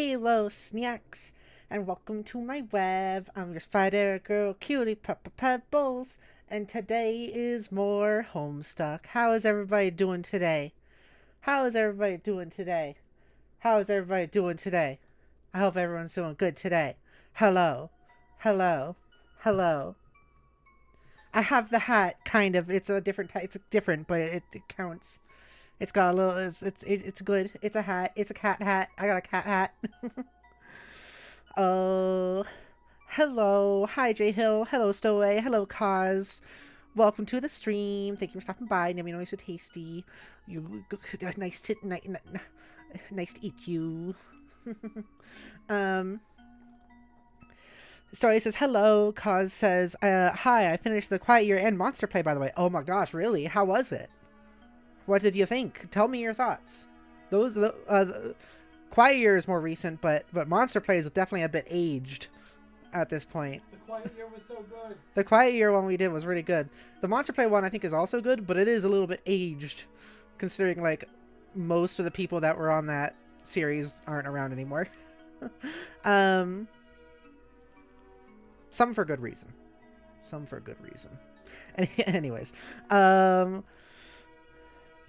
Hello, snacks, and welcome to my web. I'm your spider girl, cutie pepper pebbles, and today is more Homestuck. How is everybody doing today? How is everybody doing today? How is everybody doing today? I hope everyone's doing good today. Hello, hello, hello. I have the hat, kind of. It's a different type. It's different, but it counts. It's got a little. It's good. It's a hat. It's a cat hat. I got a cat hat. Oh, hello. Hi, J Hill. Hello, Stowaway. Hello, Cause. Welcome to the stream. Thank you for stopping by. Let me know you're so tasty. You nice to eat you. um. Story says hello. Cause says hi. I finished the Quiet Year and Monster Play, by the way. Oh my gosh, really? How was it? What did you think? Tell me your thoughts. Quiet Year is more recent, but Monster Play is definitely a bit aged at this point. The Quiet Year was so good. The Quiet Year one we did was really good. The Monster Play one I think is also good, but it is a little bit aged, considering like most of the people that were on that series aren't around anymore. Some for good reason. Some for good reason. Anyways,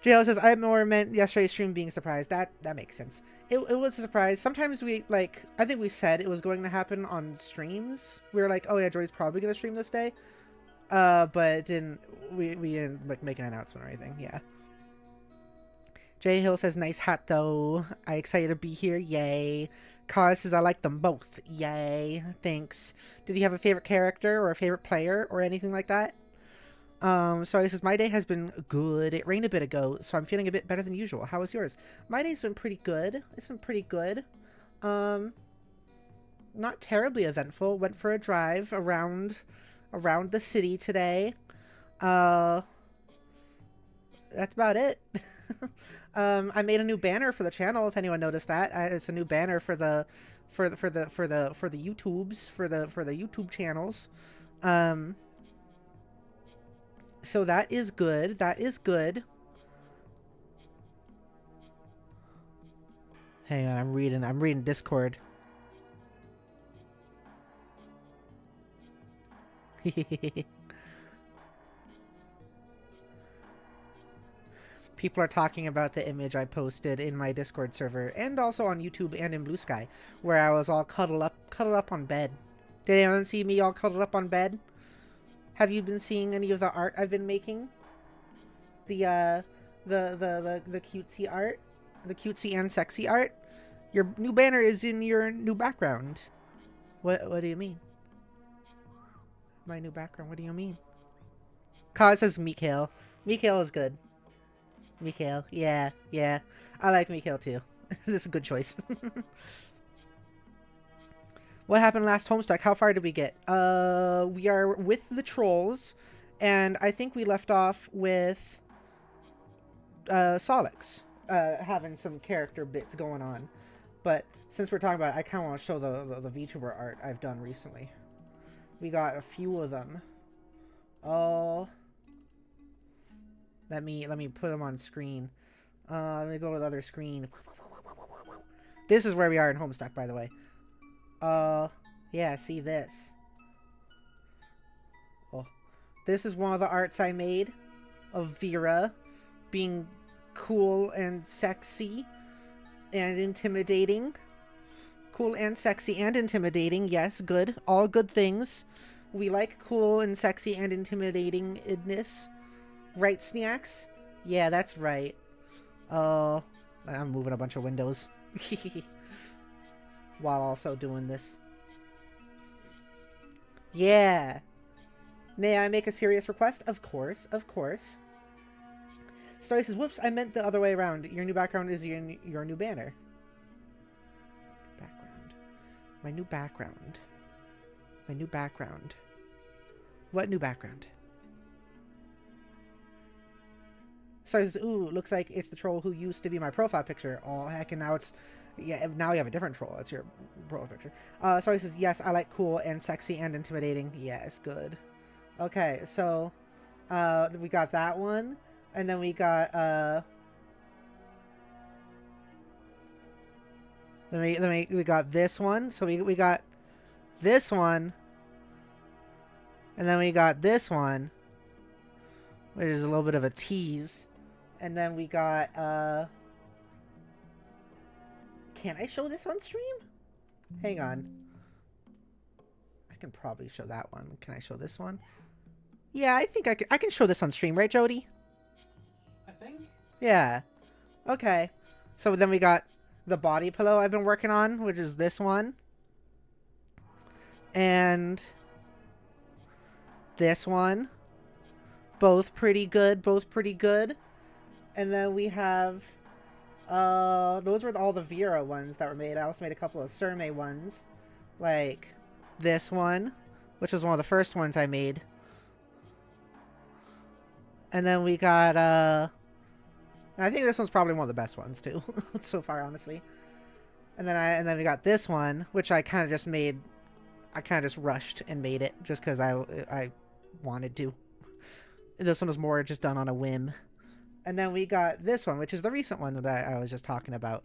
JL says, I more meant yesterday's stream being surprised. That makes sense. It was a surprise. Sometimes we, like, I think we said it was going to happen on streams. We were like, oh yeah, Joy's probably going to stream this day. But it didn't, we didn't, like, make an announcement or anything. Yeah. J Hill says, nice hat, though. I excited to be here. Yay. Cause says, I like them both. Yay. Thanks. Did you have a favorite character or a favorite player or anything like that? So he says, my day has been good. It rained a bit ago, so I'm feeling a bit better than usual. How was yours? My day's been pretty good. It's been pretty good. Not terribly eventful. Went for a drive around the city today. That's about it. I made a new banner for the channel, if anyone noticed that. It's a new banner for the YouTubes, for the YouTube channels. So that is good. That is good. Hang on, I'm reading Discord. People are talking about the image I posted in my Discord server and also on YouTube and in Blue Sky, where I was all cuddled up on bed. Did anyone see me all cuddled up on bed? Have you been seeing any of the art I've been making? The cutesy art? The cutesy and sexy art? Your new banner is in your new background. What do you mean? My new background, what do you mean? Cause says Mikhail. Mikhail is good. Mikhail, yeah. I like Mikhail too. This is a good choice. What happened last Homestuck? How far did we get? We are with the trolls, and I think we left off with Solix having some character bits going on. But since we're talking about it, I kind of want to show the VTuber art I've done recently. We got a few of them. Oh, let me put them on screen. Let me go to the other screen. This is where we are in Homestuck, by the way. Yeah, see this. Oh, this is one of the arts I made of Vera being cool and sexy and intimidating. Cool and sexy and intimidating. Yes, good. All good things. We like cool and sexy and intimidating-ness. Right, Snacks? Yeah, that's right. Oh, I'm moving a bunch of windows. While also doing this. Yeah. May I make a serious request? Of course, of course. Story says, whoops, I meant the other way around. Your new background is your new banner. Background. My new background. My new background. What new background? Story says, ooh, looks like it's the troll who used to be my profile picture. Oh, heck, and now it's... Yeah, now you have a different troll. That's your profile picture. So he says, yes, I like cool and sexy and intimidating. Yes, good. Okay, so we got that one. And then we got We got this one. So we got this one. And then we got this one, which is a little bit of a tease. And then we got, can I show this on stream? Hang on. I can probably show that one. Can I show this one? Yeah, I think I can show this on stream, right, Jodi? I think. Yeah. Okay. So then we got the body pillow I've been working on, which is this one. And this one. Both pretty good. And then we have, those were all the Vera ones that were made. I also made a couple of Surmay ones. Like this one, which was one of the first ones I made. And then we got, I think this one's probably one of the best ones too, so far, honestly. And then we got this one, which I kind of just made, I kind of just rushed and made it just because I wanted to. This one was more just done on a whim. And then we got this one, which is the recent one that I was just talking about.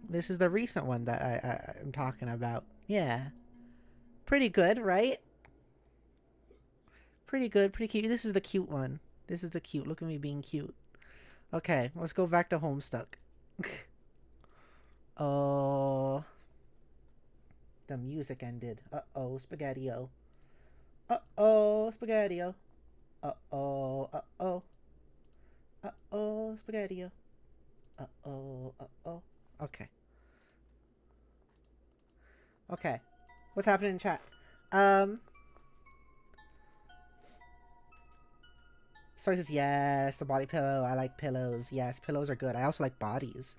This is the recent one that I'm talking about. Yeah. Pretty good, right? Pretty good, pretty cute. This is the cute one. This is the cute. Look at me being cute. Okay, let's go back to Homestuck. Oh. The music ended. Uh-oh, Spaghetti-O. Uh-oh, Spaghetti-O. Uh-oh, uh-oh. Uh-oh, Spaghetti-O. Uh-oh, uh-oh. Okay. Okay. What's happening in chat? Story says, yes, the body pillow. I like pillows. Yes, pillows are good. I also like bodies.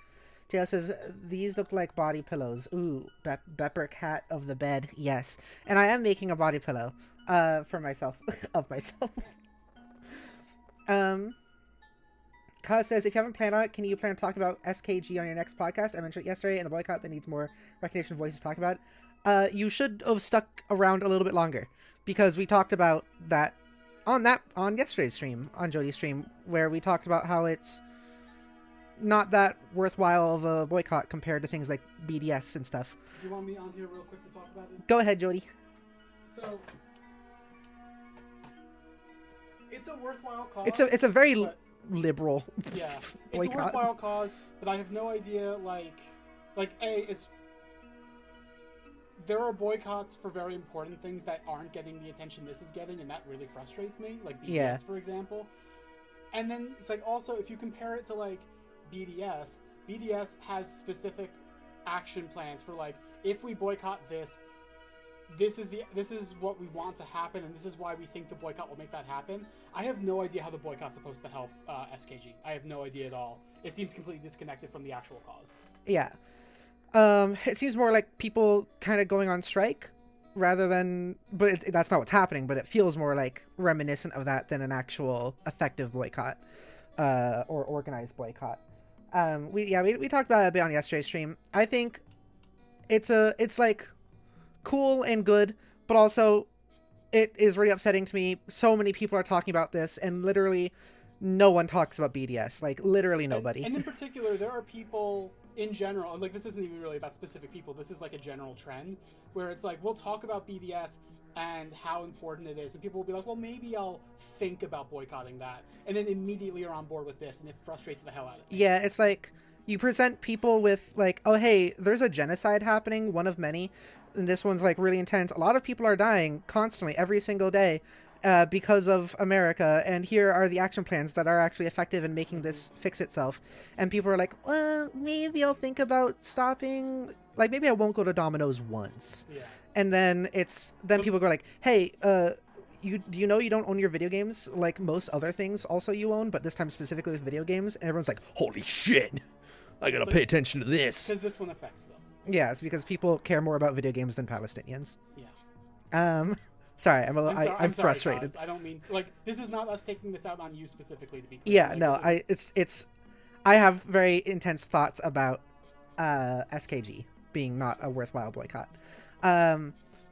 JL says, these look like body pillows. Ooh, Bepper cat of the bed. Yes. And I am making a body pillow for myself. Of myself. Kaz says, if you haven't planned on it, can you plan to talk about SKG on your next podcast? I mentioned it yesterday in the boycott that needs more recognition voices to talk about. You should have stuck around a little bit longer because we talked about that on yesterday's stream, on Jodi's stream, where we talked about how it's not that worthwhile of a boycott compared to things like BDS and stuff. Do you want me on here real quick to talk about it? Go ahead, Jodi. So, it's a worthwhile cause. It's a very liberal yeah, it's boycott. a worthwhile cause, but I have no idea, there are boycotts for very important things that aren't getting the attention this is getting, and that really frustrates me, like BDS, for example. And then it's like, also, if you compare it to like BDS has specific action plans for like, if we boycott this is what we want to happen, and this is why we think the boycott will make that happen. I have no idea how the boycott's supposed to help SKG. I have no idea at all. It seems completely disconnected from the actual cause. Yeah. It seems more like people kind of going on strike rather than, but that's not what's happening, but it feels more like reminiscent of that than an actual effective boycott, or organized boycott. We talked about it a bit on yesterday's stream. I think it's like cool and good, but also it is really upsetting to me. So many people are talking about this, and literally no one talks about BDS. Like, literally nobody. And in particular, there are people in general, and like, this isn't even really about specific people, this is like a general trend, where it's like, we'll talk about BDS and how important it is, and people will be like, well, maybe I'll think about boycotting that, and then immediately are on board with this, and it frustrates the hell out of me. Yeah, it's like, you present people with like, oh hey, there's a genocide happening, one of many, and this one's like really intense. A lot of people are dying constantly every single day because of America, and here are the action plans that are actually effective in making this fix itself. And people are like, well, maybe I'll think about stopping, like maybe I won't go to Domino's once. Yeah. And then people go like, hey, do you know you don't own your video games like most other things also you own, but this time specifically with video games? And everyone's like, holy shit, I gotta pay attention to this. Because this one affects them. Yeah, it's because people care more about video games than Palestinians. Yeah. Sorry, I'm sorry, frustrated. Kaz. I don't mean, like, this is not us taking this out on you specifically, to be clear. Yeah, like, no, I have very intense thoughts about SKG being not a worthwhile boycott.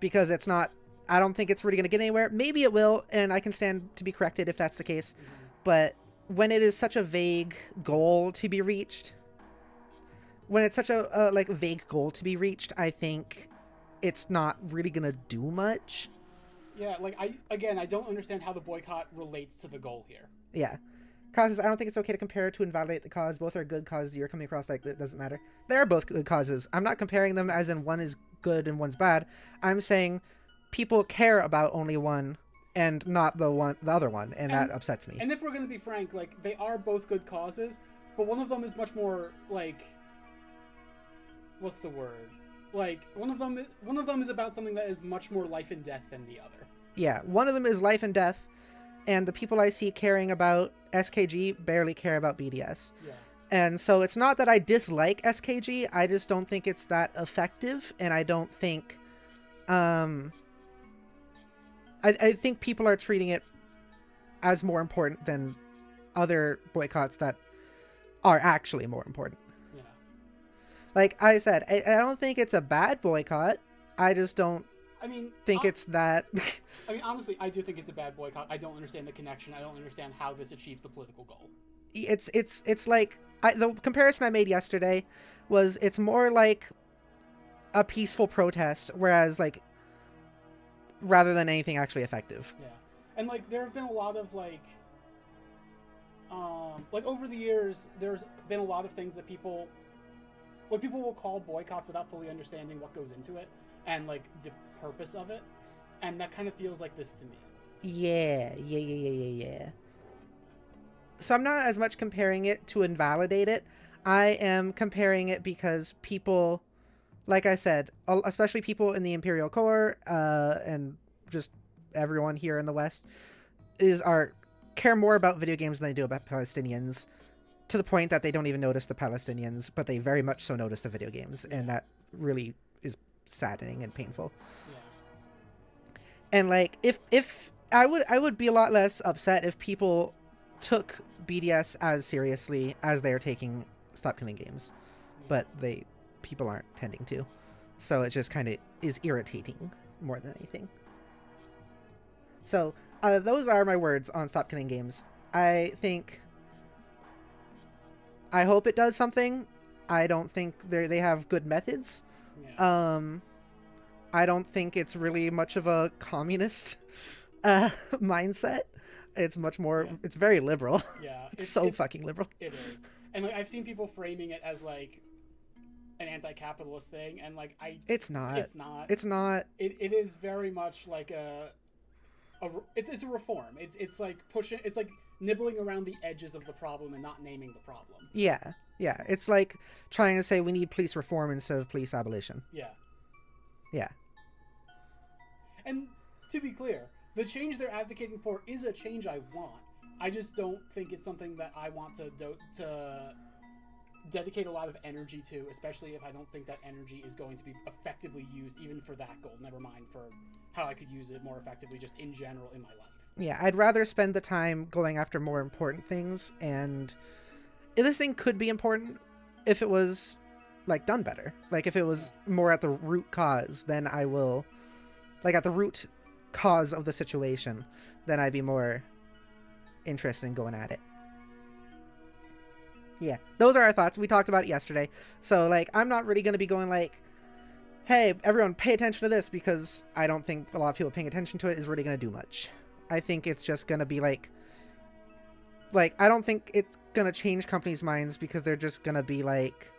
Because it's not, I don't think it's really going to get anywhere. Maybe it will, and I can stand to be corrected if that's the case. But when it is such a vague goal to be reached, when it's such a like vague goal to be reached, I think it's not really gonna do much. Yeah, like I don't understand how the boycott relates to the goal here. Yeah. Causes, I don't think it's okay to compare to invalidate the cause. Both are good causes. You're coming across like it doesn't matter. They are both good causes. I'm not comparing them as in one is good and one's bad. I'm saying people care about only one and not the other one, and that upsets me. And if we're gonna be frank, like they are both good causes, but one of them is much more like, what's the word? Like one of them is about something that is much more life and death than the other. Yeah, one of them is life and death, and the people I see caring about SKG barely care about BDS. Yeah. And so it's not that I dislike SKG, I just don't think it's that effective, and I don't think I think people are treating it as more important than other boycotts that are actually more important. Yeah. Like I said, I don't think it's a bad boycott. I just don't think it's that... I mean, honestly, I do think it's a bad boycott. I don't understand the connection. I don't understand how this achieves the political goal. It's like... the comparison I made yesterday was it's more like a peaceful protest, whereas, like, rather than anything actually effective. Yeah. And, like, there have been a lot of, like, over the years, there's been a lot of things that people will call boycotts without fully understanding what goes into it and, like, the purpose of it. And that kind of feels like this to me. Yeah. So I'm not as much comparing it to invalidate it. I am comparing it because people, like I said, especially people in the Imperial Core, and just everyone here in the West, care more about video games than they do about Palestinians, to the point that they don't even notice the Palestinians, but they very much so notice the video games, and that really is saddening and painful. Yeah. And like, if I would be a lot less upset if people took BDS as seriously as they are taking Stop Killing Games, but people aren't tending to, so it just kind of is irritating more than anything. So those are my words on Stop Killing Games. I hope it does something. I don't think they have good methods. Yeah. I don't think it's really much of a communist mindset. It's much more. Yeah. It's very liberal. Yeah, it's so fucking liberal. It is, and like I've seen people framing it as like an anti-capitalist thing, and like It's not. It is very much like it's a reform. It's like pushing. It's like nibbling around the edges of the problem and not naming the problem. Yeah. It's like trying to say we need police reform instead of police abolition. Yeah. And to be clear, the change they're advocating for is a change I want. I just don't think it's something that I want to dedicate a lot of energy to, especially if I don't think that energy is going to be effectively used even for that goal. Never mind for how I could use it more effectively just in general in my life. Yeah, I'd rather spend the time going after more important things, and this thing could be important if it was like done better. Like if it was more at the root cause, then I will, like at the root cause of the situation, then I'd be more interested in going at it. Yeah, those are our thoughts. We talked about it yesterday. So like, I'm not really going to be going like, hey, everyone pay attention to this, because I don't think a lot of people paying attention to it is really going to do much. I think it's just going to be like I don't think it's going to change companies' minds, because they're just going to be like,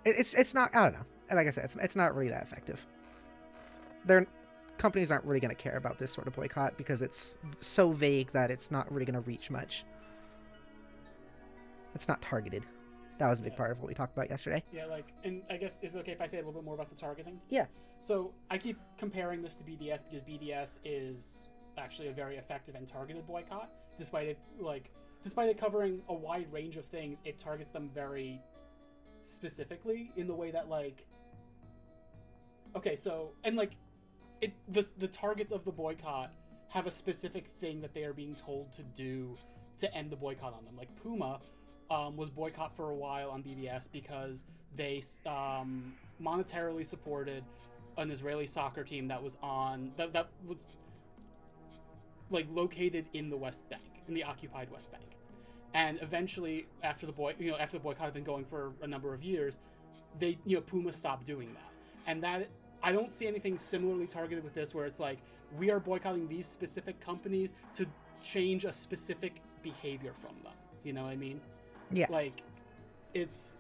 it's not, I don't know. Like I said, it's not really that effective. Companies aren't really going to care about this sort of boycott because it's so vague that it's not really going to reach much. It's not targeted. That was a big part of what we talked about yesterday. Yeah, like, and I guess, is it okay if I say a little bit more about the targeting? Yeah. So I keep comparing this to BDS because BDS is actually a very effective and targeted boycott. Despite it covering a wide range of things, it targets them very specifically in the way that, like, okay, so, and like, the targets of the boycott have a specific thing that they are being told to do to end the boycott on them. Like Puma was boycott for a while on BDS because they monetarily supported an Israeli soccer team that was that was like located in the West Bank, in the occupied West Bank. And eventually, after the boycott had been going for a number of years, they, Puma stopped doing that. And that, I don't see anything similarly targeted with this, where it's like, we are boycotting these specific companies to change a specific behavior from them. You know what I mean? Yeah. Like, it's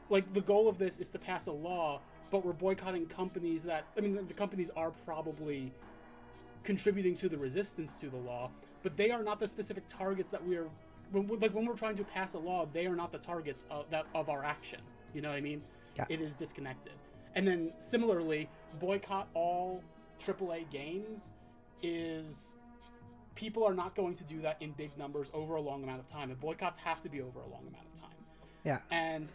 like the goal of this is to pass a law, but we're boycotting companies that, I mean, the companies are probably contributing to the resistance to the law, but they are not the specific targets that we are. When we're trying to pass a law, they are not the targets of our action. You know what I mean? Yeah. It is disconnected. And then similarly, boycott all AAA games is, people are not going to do that in big numbers over a long amount of time, and boycotts have to be over a long amount of time. Yeah. And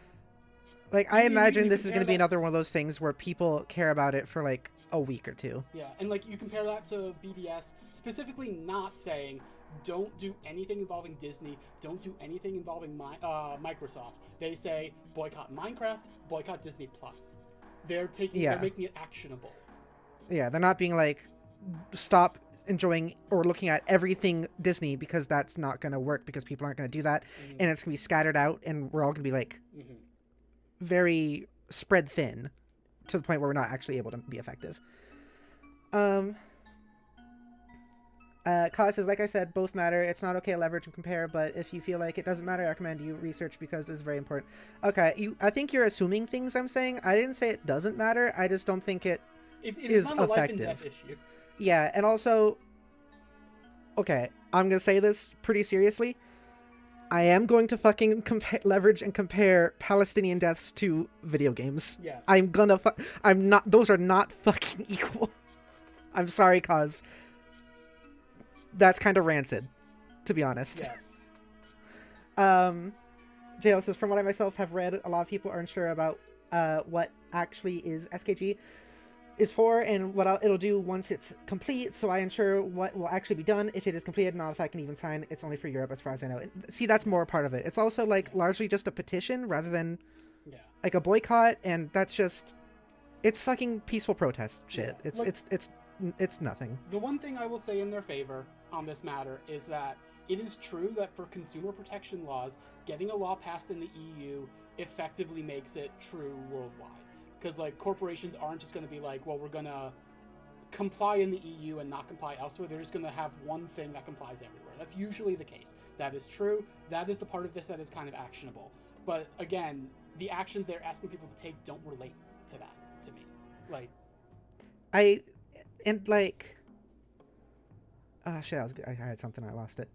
like, I imagine this is going to be another one of those things where people care about it for like a week or two. Yeah, and like you compare that to BDS, specifically not saying don't do anything involving Disney, don't do anything involving Microsoft. They say boycott Minecraft, boycott Disney Plus. They're making it actionable. Yeah, they're not being like, stop enjoying or looking at everything Disney, because that's not going to work, because people aren't going to do that, and it's going to be scattered out, and we're all going to be like very spread thin to the point where we're not actually able to be effective. Kyle says, like I said, both matter. It's not okay to leverage and compare, but if you feel like it doesn't matter, I recommend you research, because this is very important. Okay, I think you're assuming things I'm saying. I didn't say it doesn't matter. I just don't think it is not a effective. life and death issue. Yeah, and also, okay, I'm going to say this pretty seriously. I am going to fucking leverage and compare Palestinian deaths to video games. Yes. I'm not, those are not fucking equal. I'm sorry, cause that's kind of rancid, to be honest. Yes. JL says, from what I myself have read, a lot of people are unsure about what actually is SKG is for and what it'll do once it's complete, so I ensure what will actually be done if it is completed. Not if I can even sign. It's only for Europe as far as I know. See, that's more part of it. It's also like largely just a petition rather than like a boycott, and that's just, it's fucking peaceful protest shit. Yeah. It's nothing. The one thing I will say in their favor on this matter is that it is true that for consumer protection laws, getting a law passed in the EU effectively makes it true worldwide. Because, like, corporations aren't just going to be like, well, we're going to comply in the EU and not comply elsewhere. They're just going to have one thing that complies everywhere. That's usually the case. That is true. That is the part of this that is kind of actionable. But, again, the actions they're asking people to take don't relate to that, to me. Like... shit, I had something, I lost it.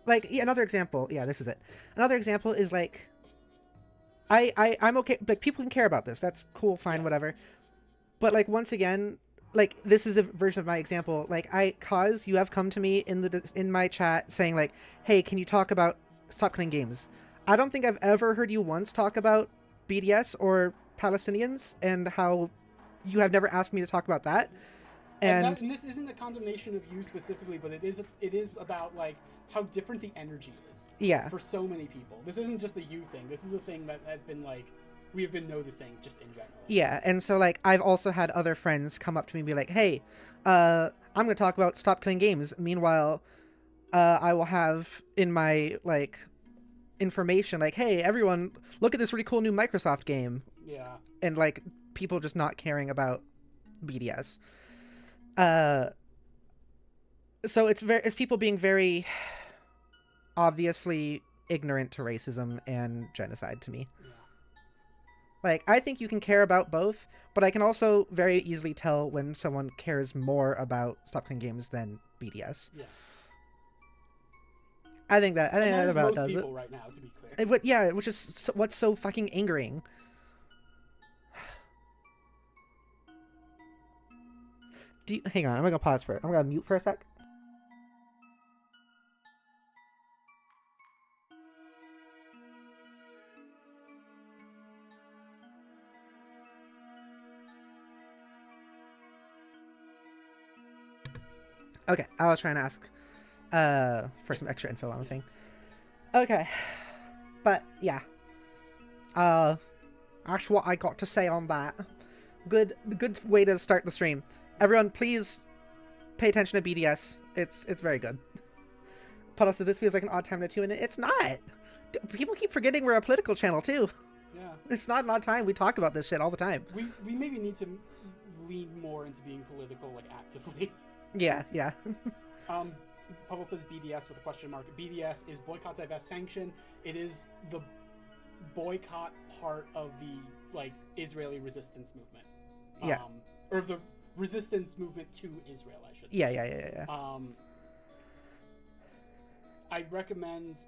Like, yeah, another example. Yeah, this is it. Another example is, like... I'm okay, like, people can care about this, that's cool, fine, whatever, but like, once again, like, this is a version of my example. Like, cause you have come to me in my chat saying like, hey, can you talk about Stop Killing Games? I don't think I've ever heard you once talk about BDS or Palestinians, and how you have never asked me to talk about that. And this isn't a condemnation of you specifically, but it is about like how different the energy is. Yeah. For so many people, this isn't just a you thing. This is a thing that has been like, we have been noticing just in general. Yeah, and so like I've also had other friends come up to me and be like, hey, I'm going to talk about Stop Killing Games. Meanwhile, I will have in my like information like, hey, everyone, look at this really cool new Microsoft game. Yeah. And like people just not caring about BDS. So it's people being very obviously ignorant to racism and genocide to me. Yeah. Like, I think you can care about both, but I can also very easily tell when someone cares more about Stop Killing Games than BDS. Yeah. I think that about most does people it. Right now, to be clear. But yeah, which is what's so fucking angering. Hang on, I'm gonna pause for it. I'm gonna mute for a sec. Okay, I was trying to ask for some extra info on the thing. Okay, but yeah, that's what I got to say on that. Good way to start the stream. Everyone, please pay attention to BDS. It's very good. Puddle says this feels like an odd time to tune in. It's not. People keep forgetting we're a political channel too. Yeah. It's not an odd time. We talk about this shit all the time. We maybe need to lean more into being political, like actively. Yeah. Puddle says BDS with a question mark. BDS is boycott, divest, sanction. It is the boycott part of the like Israeli resistance movement. Yeah. Or the resistance movement to Israel, I should say. Yeah. I recommend.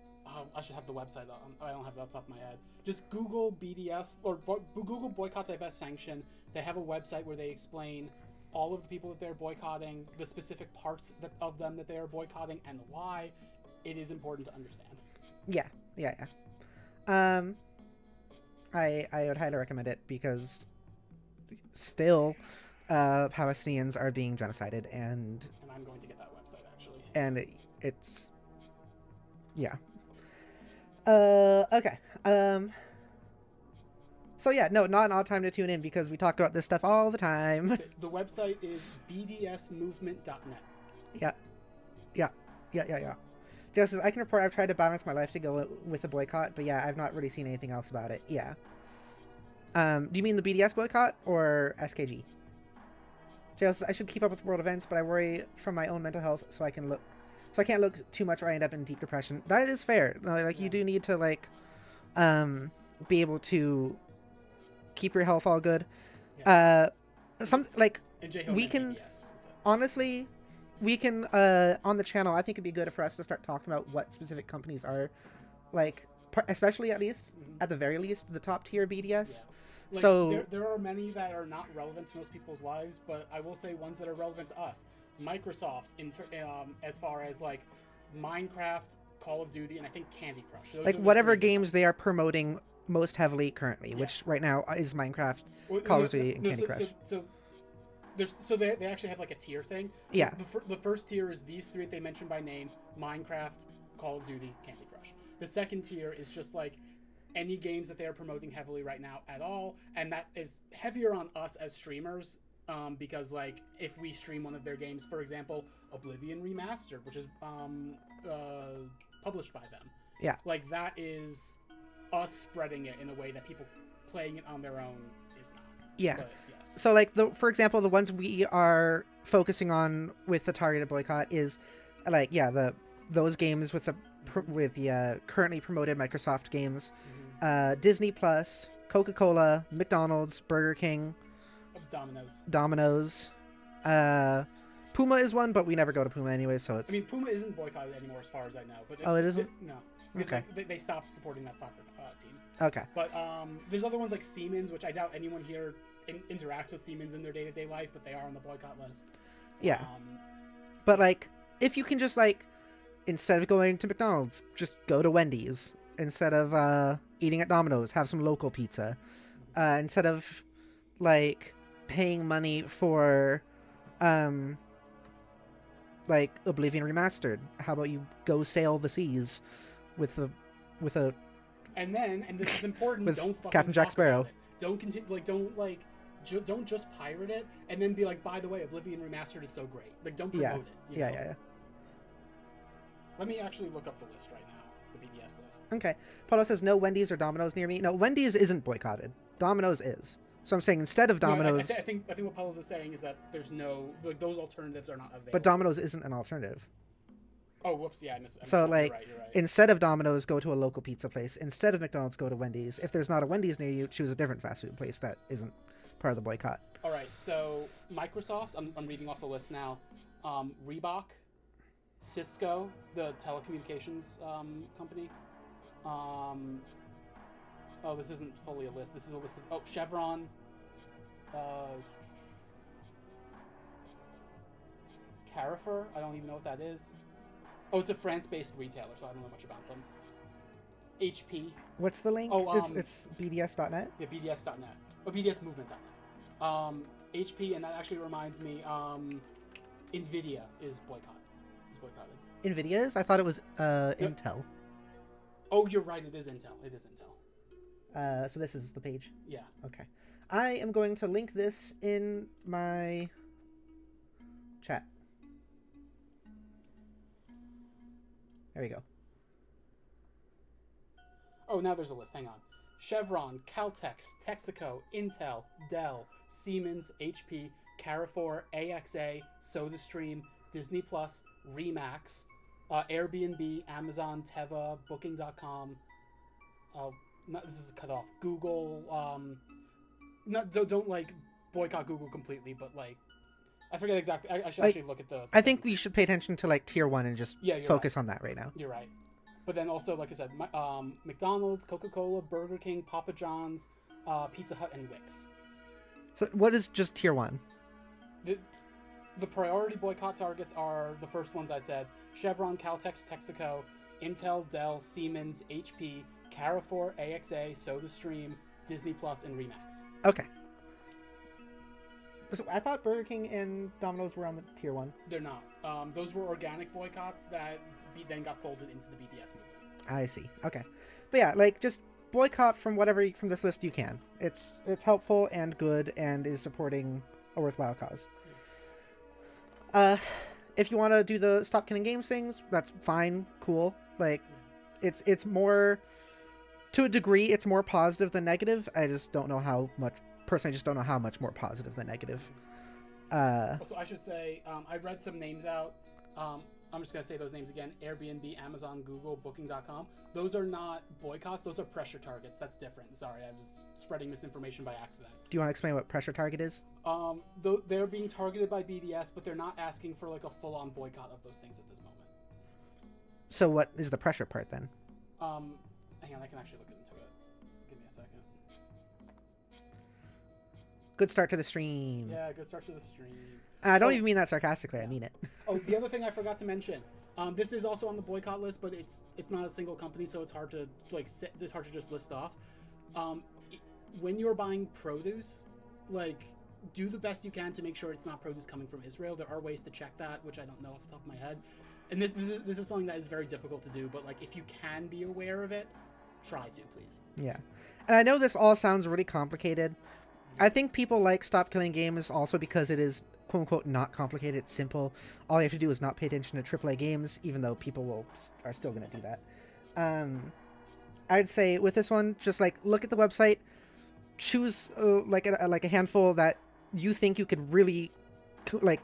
I should have the website. I don't have that off the top of my head. Just Google BDS or Google boycott, divest, sanction. They have a website where they explain all of the people that they're boycotting, the specific parts of them that they are boycotting, and why. It is important to understand. Yeah. I would highly recommend it because still Palestinians are being genocided, and I'm going to get that website actually. And it's yeah. Okay. So yeah, no, not an odd time to tune in because we talk about this stuff all the time. The website is bdsmovement.net. Yeah. Just as I can report, I've tried to balance my life to go with a boycott, but yeah, I've not really seen anything else about it. Yeah. Do you mean the BDS boycott or SKG? Just I should keep up with world events, but I worry from my own mental health, so I can't look too much or I end up in deep depression. That is fair. Like you do need to like, be able to keep your health all good. Yeah. We can honestly. We can, on the channel, I think it'd be good for us to start talking about what specific companies are, like, especially at least, at the very least, the top tier BDS. Yeah. Like, so there are many that are not relevant to most people's lives, but I will say ones that are relevant to us. Microsoft, as far as, like, Minecraft, Call of Duty, and I think Candy Crush. Those like, whatever games they are promoting most heavily currently, which right now is Minecraft, Call of Duty, and Candy Crush. So they actually have like a tier thing. Yeah. The first tier is these three that they mentioned by name: Minecraft, Call of Duty, Candy Crush. The second tier is just like any games that they are promoting heavily right now at all, and that is heavier on us as streamers because like if we stream one of their games, for example, Oblivion Remastered, which is published by them. Yeah. Like that is us spreading it in a way that people playing it on their own is not. Yeah. But, yes. So, like, for example, the ones we are focusing on with the targeted boycott is, like, those games with the currently promoted Microsoft games, Disney Plus, Coca-Cola, McDonald's, Burger King, Domino's. Puma is one, but we never go to Puma anyway, so it's. I mean, Puma isn't boycotted anymore, as far as I know. But it isn't. No, because they stopped supporting that soccer team. Okay. But there's other ones like Siemens, which I doubt anyone here interacts with Siemens in their day-to-day life, but they are on the boycott list. Yeah. But like, if you can just like, instead of going to McDonald's, just go to Wendy's. Instead of eating at Domino's, have some local pizza. Instead of like paying money for like Oblivion Remastered, how about you go sail the seas with a and this is important, with don't fucking Captain Jack Sparrow. Don't continue, don't just pirate it and then be like, by the way, Oblivion Remastered is so great. Like, don't promote it. Yeah. Let me actually look up the list right now, the BDS list. Okay. Paulo says no Wendy's or Domino's near me. No, Wendy's isn't boycotted. Domino's is. So I'm saying instead of Domino's. I think what Paulo is saying is that there's no those alternatives are not available. But Domino's isn't an alternative. Oh, whoops! Yeah, I missed. So like, you're right. Instead of Domino's, go to a local pizza place. Instead of McDonald's, go to Wendy's. If there's not a Wendy's near you, choose a different fast food place that isn't part of the boycott. All right. So Microsoft, I'm reading off the list now. Reebok, Cisco, the telecommunications company. Oh, this isn't fully a list. This is a list of Chevron. Carrefour. I don't even know what that is. Oh, it's a France-based retailer, so I don't know much about them. HP. What's the link? Oh, it's bds.net? Yeah, bds.net. Or bdsmovement.net. HP, and that actually reminds me, NVIDIA is boycotted. NVIDIA is? I thought it was Intel. Oh, you're right. It is Intel. So this is the page? Yeah. Okay. I am going to link this in my chat. There we go. Oh, now there's a list. Hang on. Chevron, Caltex, Texaco, Intel, Dell, Siemens, HP, Carrefour, AXA, SodaStream, Disney Plus, Remax, Airbnb, Amazon, Teva, Booking.com. This is cut off. Google. Don't like boycott Google completely, but like, I forget exactly. I should actually look at the. I think we should pay attention to like tier 1 and just focus right. on that right now. You're right. But then also, like I said, McDonald's, Coca-Cola, Burger King, Papa John's, Pizza Hut, and Wix. So what is just tier 1? The priority boycott targets are the first ones I said: Chevron, Caltex, Texaco, Intel, Dell, Siemens, HP, Carrefour, AXA, SodaStream, Disney Plus, and Remax. Okay. So I thought Burger King and Domino's were on the tier 1. They're not. Those were organic boycotts that then got folded into the BDS movement. I see. Okay. But yeah, like, just boycott from whatever from this list you can. It's helpful and good and is supporting a worthwhile cause. If you want to do the stop killing games things, that's fine, cool. Like, it's more, to a degree, it's more positive than negative. I just don't know how much. Personally, I just don't know how much more positive than negative. Also, I should say, I read some names out. I'm just going to say those names again. Airbnb, Amazon, Google, Booking.com. Those are not boycotts. Those are pressure targets. That's different. Sorry, I was spreading misinformation by accident. Do you want to explain what pressure target is? They're being targeted by BDS, but they're not asking for like a full-on boycott of those things at this moment. So what is the pressure part then? Hang on, I can actually look into it. Give me a second. Good start to the stream. Yeah, good start to the stream. I don't even mean that sarcastically. Yeah. I mean it. Oh, the other thing I forgot to mention. This is also on the boycott list, but it's not a single company, so it's hard to it's hard to just list off. When you're buying produce, like, do the best you can to make sure it's not produce coming from Israel. There are ways to check that, which I don't know off the top of my head. And this is something that is very difficult to do, but like, if you can be aware of it, try to, please. Yeah. And I know this all sounds really complicated. I think people like Stop Killing Games also because it is, quote unquote, not complicated. It's simple. All you have to do is not pay attention to AAA games, even though people are still going to do that. I'd say with this one, just like look at the website, choose like a handful that you think you could really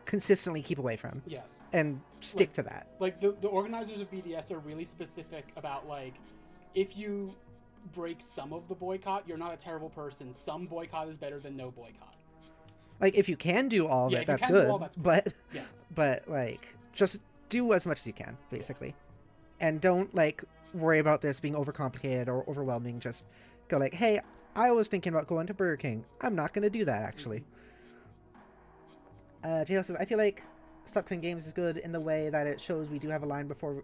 consistently keep away from. Yes. And stick to that. Like the organizers of BDS are really specific about, like, if you break some of the boycott, you're not a terrible person. Some boycott is better than no boycott. Like, if you can do all of it, that's good. But like, just do as much as you can, basically. Yeah. And don't like worry about this being overcomplicated or overwhelming. Just go like, hey, I was thinking about going to Burger King. I'm not going to do that, actually. JL says, I feel like Stop Killing Games is good in the way that it shows we do have a line before,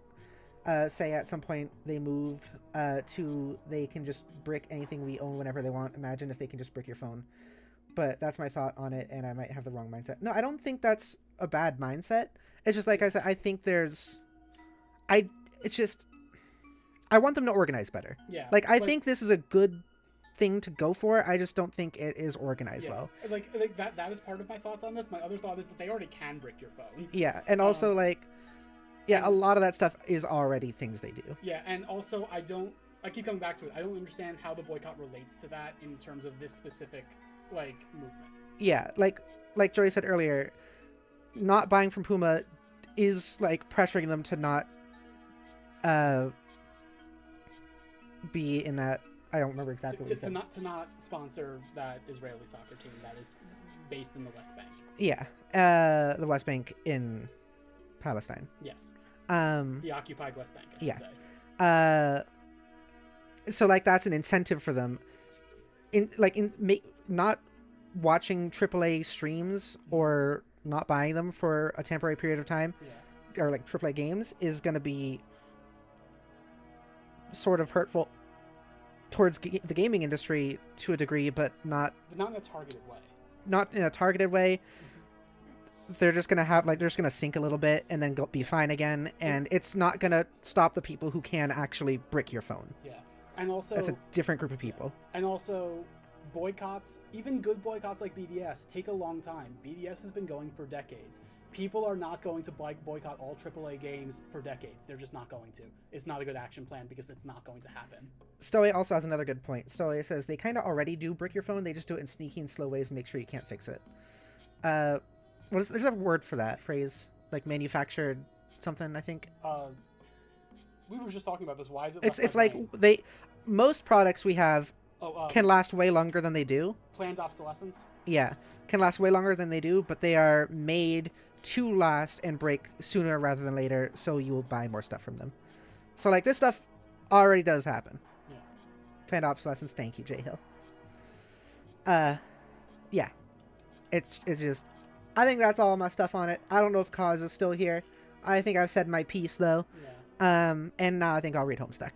say at some point they move to they can just brick anything we own whenever they want. Imagine if they can just brick your phone. But that's my thought on it, and I might have the wrong mindset. No, I don't think that's a bad mindset. It's just like I said, I think I want them to organize better. Yeah. Like, I think this is a good thing to go for. I just don't think it is organized well. Like that is part of my thoughts on this. My other thought is that they already can brick your phone. Yeah, and also a lot of that stuff is already things they do. Yeah, and also I keep coming back to it. I don't understand how the boycott relates to that in terms of this specific movement. Yeah, like Jodi said earlier, not buying from Puma is like pressuring them to not be in that. I don't remember exactly what he said. To not sponsor that Israeli soccer team that is based in the West Bank. Yeah, the West Bank in Palestine. Yes. The occupied West Bank, I should say. So like that's an incentive for them not watching AAA streams or not buying them for a temporary period of time, or like AAA games, is going to be sort of hurtful towards the gaming industry to a degree, but not in a targeted way. Not in a targeted way. They're just gonna they're just gonna sink a little bit and then be fine again, and it's not gonna stop the people who can actually brick your phone. Yeah, and also that's a different group of people. And also, boycotts, even good boycotts like BDS, take a long time. BDS has been going for decades. people are not going to boycott all AAA games for decades. They're just not going to. It's not a good action plan because it's not going to happen. Stowe also has another good point. Stowe says they kind of already do brick your phone. They just do it in sneaky and slow ways and make sure you can't fix it. There's a word for that phrase, like manufactured something, I think. We were just talking about this. Why is it? It's like most products we have can last way longer than they do. Planned obsolescence. Yeah, can last way longer than they do, but they are made to last and break sooner rather than later, so you will buy more stuff from them. So like this stuff already does happen. Yeah. Planned obsolescence. Thank you, J Hill. Yeah, it's just. I think that's all my stuff on it. I don't know if Cause is still here. I think I've said my piece though. Yeah. And now I think I'll read Homestuck.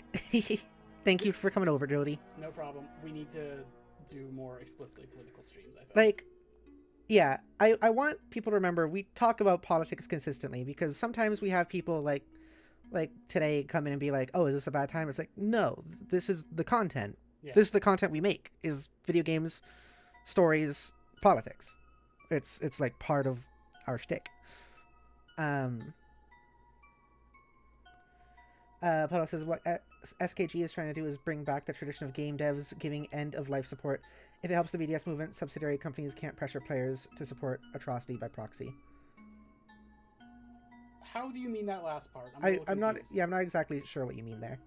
Thank you for coming over, Jodi. No problem. We need to do more explicitly political streams, I think. Like, yeah, I want people to remember we talk about politics consistently because sometimes we have people like today come in and be like, oh, is this a bad time? It's like, no, this is the content. Yeah. This is the content we make is video games, stories, politics. It's like part of our shtick. Puddle says what SKG is trying to do is bring back the tradition of game devs giving end-of-life support. If it helps the BDS movement, subsidiary companies can't pressure players to support atrocity by proxy. How do you mean that last part? I'm not exactly sure what you mean there.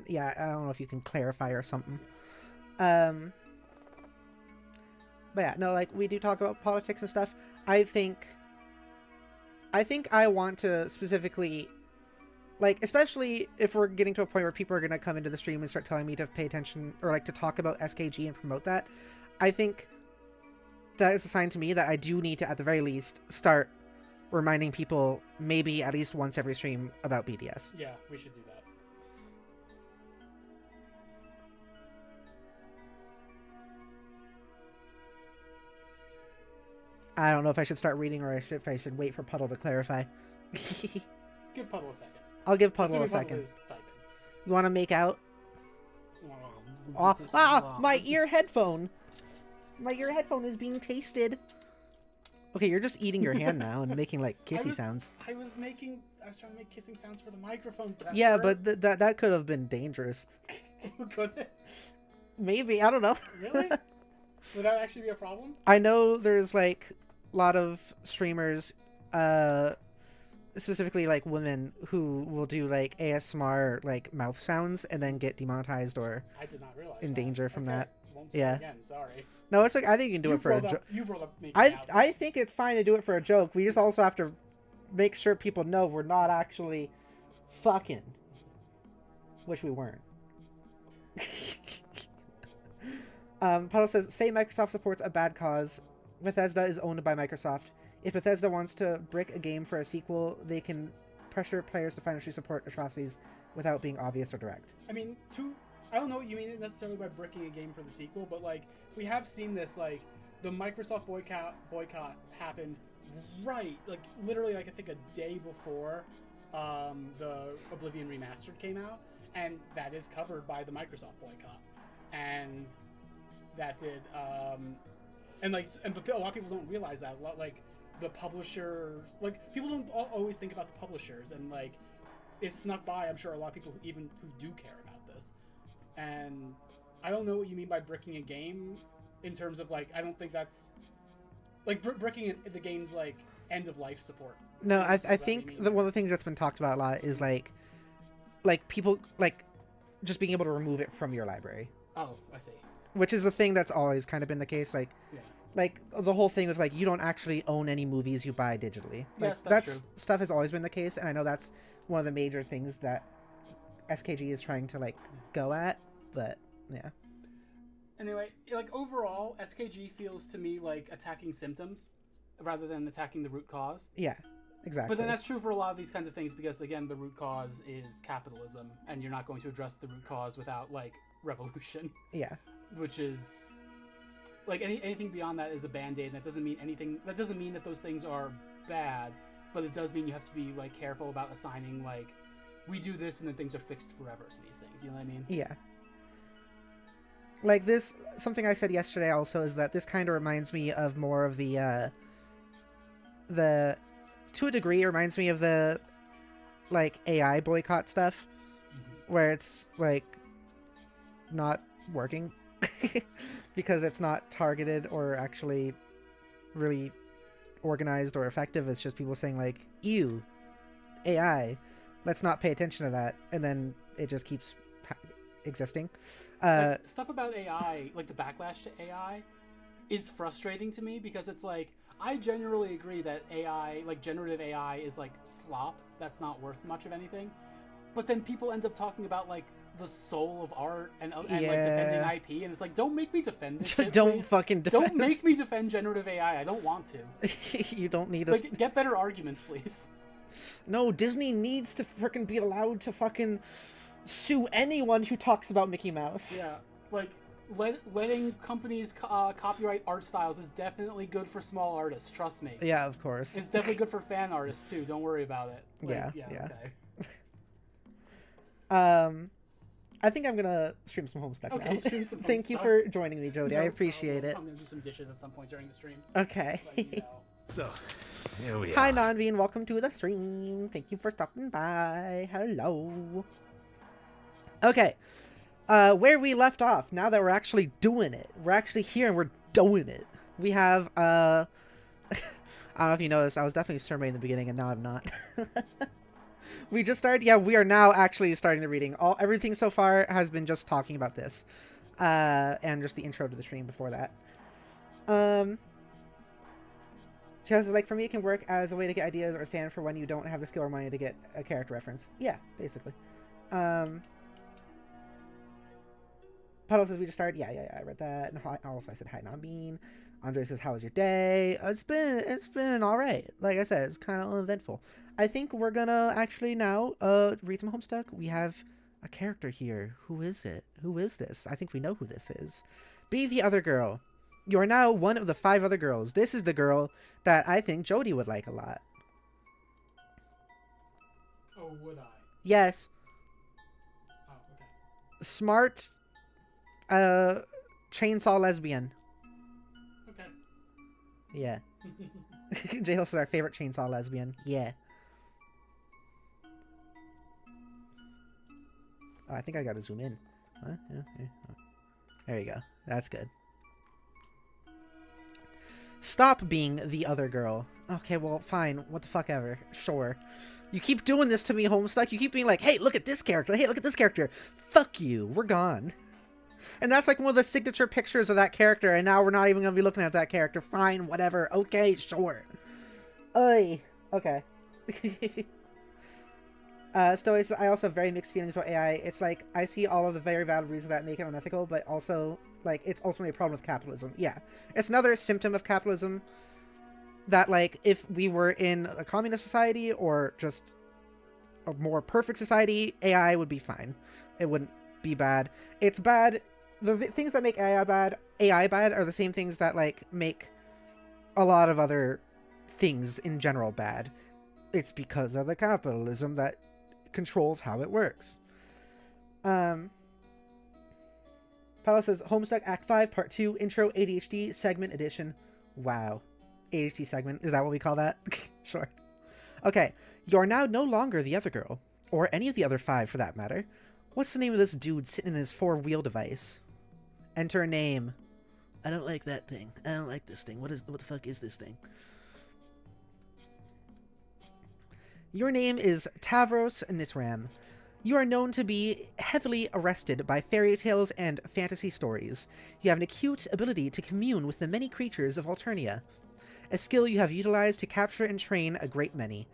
Yeah, I don't know if you can clarify or something. But yeah, no, like we do talk about politics and stuff. I think I want to specifically, like, especially if we're getting to a point where people are going to come into the stream and start telling me to pay attention or like to talk about SKG and promote that. I think that is a sign to me that I do need to, at the very least, start reminding people maybe at least once every stream about BDS. Yeah, we should do that. I don't know if I should start reading or if I should wait for Puddle to clarify. Give Puddle a second. I'll give Puddle a second. You want to make out? My ear headphone. My ear headphone is being tasted. Okay, you're just eating your hand now and making like kissy sounds. I was trying to make kissing sounds for the microphone. Yeah, but that could have been dangerous. Could it? Maybe, I don't know. Really? Would that actually be a problem? I know there's like a lot of streamers, specifically like women, who will do like ASMR like mouth sounds and then get demonetized or I did not realize in danger from that. Won't do it again. Sorry. No, it's like I think you can do it for a joke. You brought up I think it's fine to do it for a joke. We just also have to make sure people know we're not actually fucking, which we weren't. Puddle says, say Microsoft supports a bad cause. Bethesda is owned by Microsoft. If Bethesda wants to brick a game for a sequel, they can pressure players to financially support atrocities without being obvious or direct. I mean, I don't know what you mean necessarily by bricking a game for the sequel, but like we have seen this, like the Microsoft boycott happened right, like literally, like I think a day before the Oblivion Remastered came out, and that is covered by the Microsoft boycott, and that did, but a lot of people don't realize that. Like the publisher, like people don't always think about the publishers, and like it snuck by. I'm sure a lot of people who do care about this, and I don't know what you mean by bricking a game in terms of like I don't think that's like bricking the game's like end of life support. No, I think one of the things that's been talked about a lot is like people like just being able to remove it from your library. Oh, I see. Which is a thing that's always kind of been the case. Like, yeah. Like the whole thing with like you don't actually own any movies you buy digitally. Like, yes, that's true. Stuff has always been the case, and I know that's one of the major things that SKG is trying to like go at. But yeah. Anyway, like overall, SKG feels to me like attacking symptoms rather than attacking the root cause. Yeah, exactly. But then that's true for a lot of these kinds of things because again, the root cause is capitalism, and you're not going to address the root cause without like revolution. Yeah. Which is like anything beyond that is a band-aid. That doesn't mean anything. That doesn't mean that those things are bad, but it does mean you have to be like careful about assigning like we do this and then things are fixed forever to these things. You know what I mean? Yeah. Like this, something I said yesterday also is that this kind of reminds me of more of the to a degree, it reminds me of the like AI boycott stuff, where it's like not working because it's not targeted or actually really organized or effective. It's just people saying like, ew, AI, let's not pay attention to that, and then it just keeps existing. Like, stuff about AI, like the backlash to AI, is frustrating to me because it's like, I generally agree that AI, like generative AI, is like slop that's not worth much of anything, but then people end up talking about like the soul of art and like defending IP, and it's like, don't make me defend this shit, don't please. fucking defend. Don't make me defend generative AI. I don't want to. You don't need like get better arguments, please. No, Disney needs to freaking be allowed to fucking sue anyone who talks about Mickey Mouse. Yeah, like letting companies copyright art styles is definitely good for small artists. Trust me. Yeah, of course. It's definitely good for fan artists too. Don't worry about it. Like, yeah. Okay. I think I'm gonna stream some Homestuck now. Stream some Thank you Homestuck. for joining me, Jodi. No I appreciate problem. it. I'm gonna do some dishes at some point during the stream. Okay. So, here we Hi, are. Nanveen. Welcome to the stream. Thank you for stopping by. Hello. Okay. Where we left off, now that we're actually doing it. We're actually here and we're doing it. We have, I don't know if you noticed, I was definitely surveying in the beginning and now I'm not. We just started, yeah, we are now actually starting the reading. Everything so far has been just talking about this. And just the intro to the stream before that. She says, like, for me, it can work as a way to get ideas or stand for when you don't have the skill or money to get a character reference. Yeah, basically. Puddle says, we just started. Yeah, I read that. And also, I said, hi, Nambeen. Andre says, how was your day? It's been all right. Like I said, it's kind of uneventful. I think we're gonna actually now read some Homestuck. We have a character here. Who is it? Who is this? I think we know who this is. Be the other girl. You are now one of the 5 other girls. This is the girl that I think Jodi would like a lot. Oh, would I? Yes. Oh, okay. Smart, chainsaw lesbian. Okay. Yeah. J-Hill is our favorite chainsaw lesbian. Yeah. Oh, I think I gotta zoom in. Huh? Yeah. Oh. There you go. That's good. Stop being the other girl. Okay, well, fine. What the fuck ever. Sure. You keep doing this to me, Homestuck. You keep being like, hey, look at this character. Hey, look at this character. Fuck you. We're gone. And that's like one of the signature pictures of that character, and now we're not even going to be looking at that character. Fine, whatever. Okay, sure. Oy. Okay. Story says, I also have very mixed feelings about AI. It's like, I see all of the very valid reasons that make it unethical, but also, like, it's ultimately a problem with capitalism. Yeah. It's another symptom of capitalism that, like, if we were in a communist society or just a more perfect society, AI would be fine. It wouldn't be bad. It's bad. The things that make AI bad are the same things that, like, make a lot of other things in general bad. It's because of the capitalism that controls how it works. Paolo says, Homestuck Act 5, Part 2, Intro ADHD Segment Edition. Wow. ADHD segment. Is that what we call that? Sure. Okay. You are now no longer the other girl. Or any of the other 5, for that matter. What's the name of this dude sitting in his 4-wheel device? Enter a name. I don't like that thing. I don't like this thing. What the fuck is this thing? Your name is Tavros Nitram. You are known to be heavily arrested by fairy tales and fantasy stories. You have an acute ability to commune with the many creatures of Alternia, a skill you have utilized to capture and train a great many.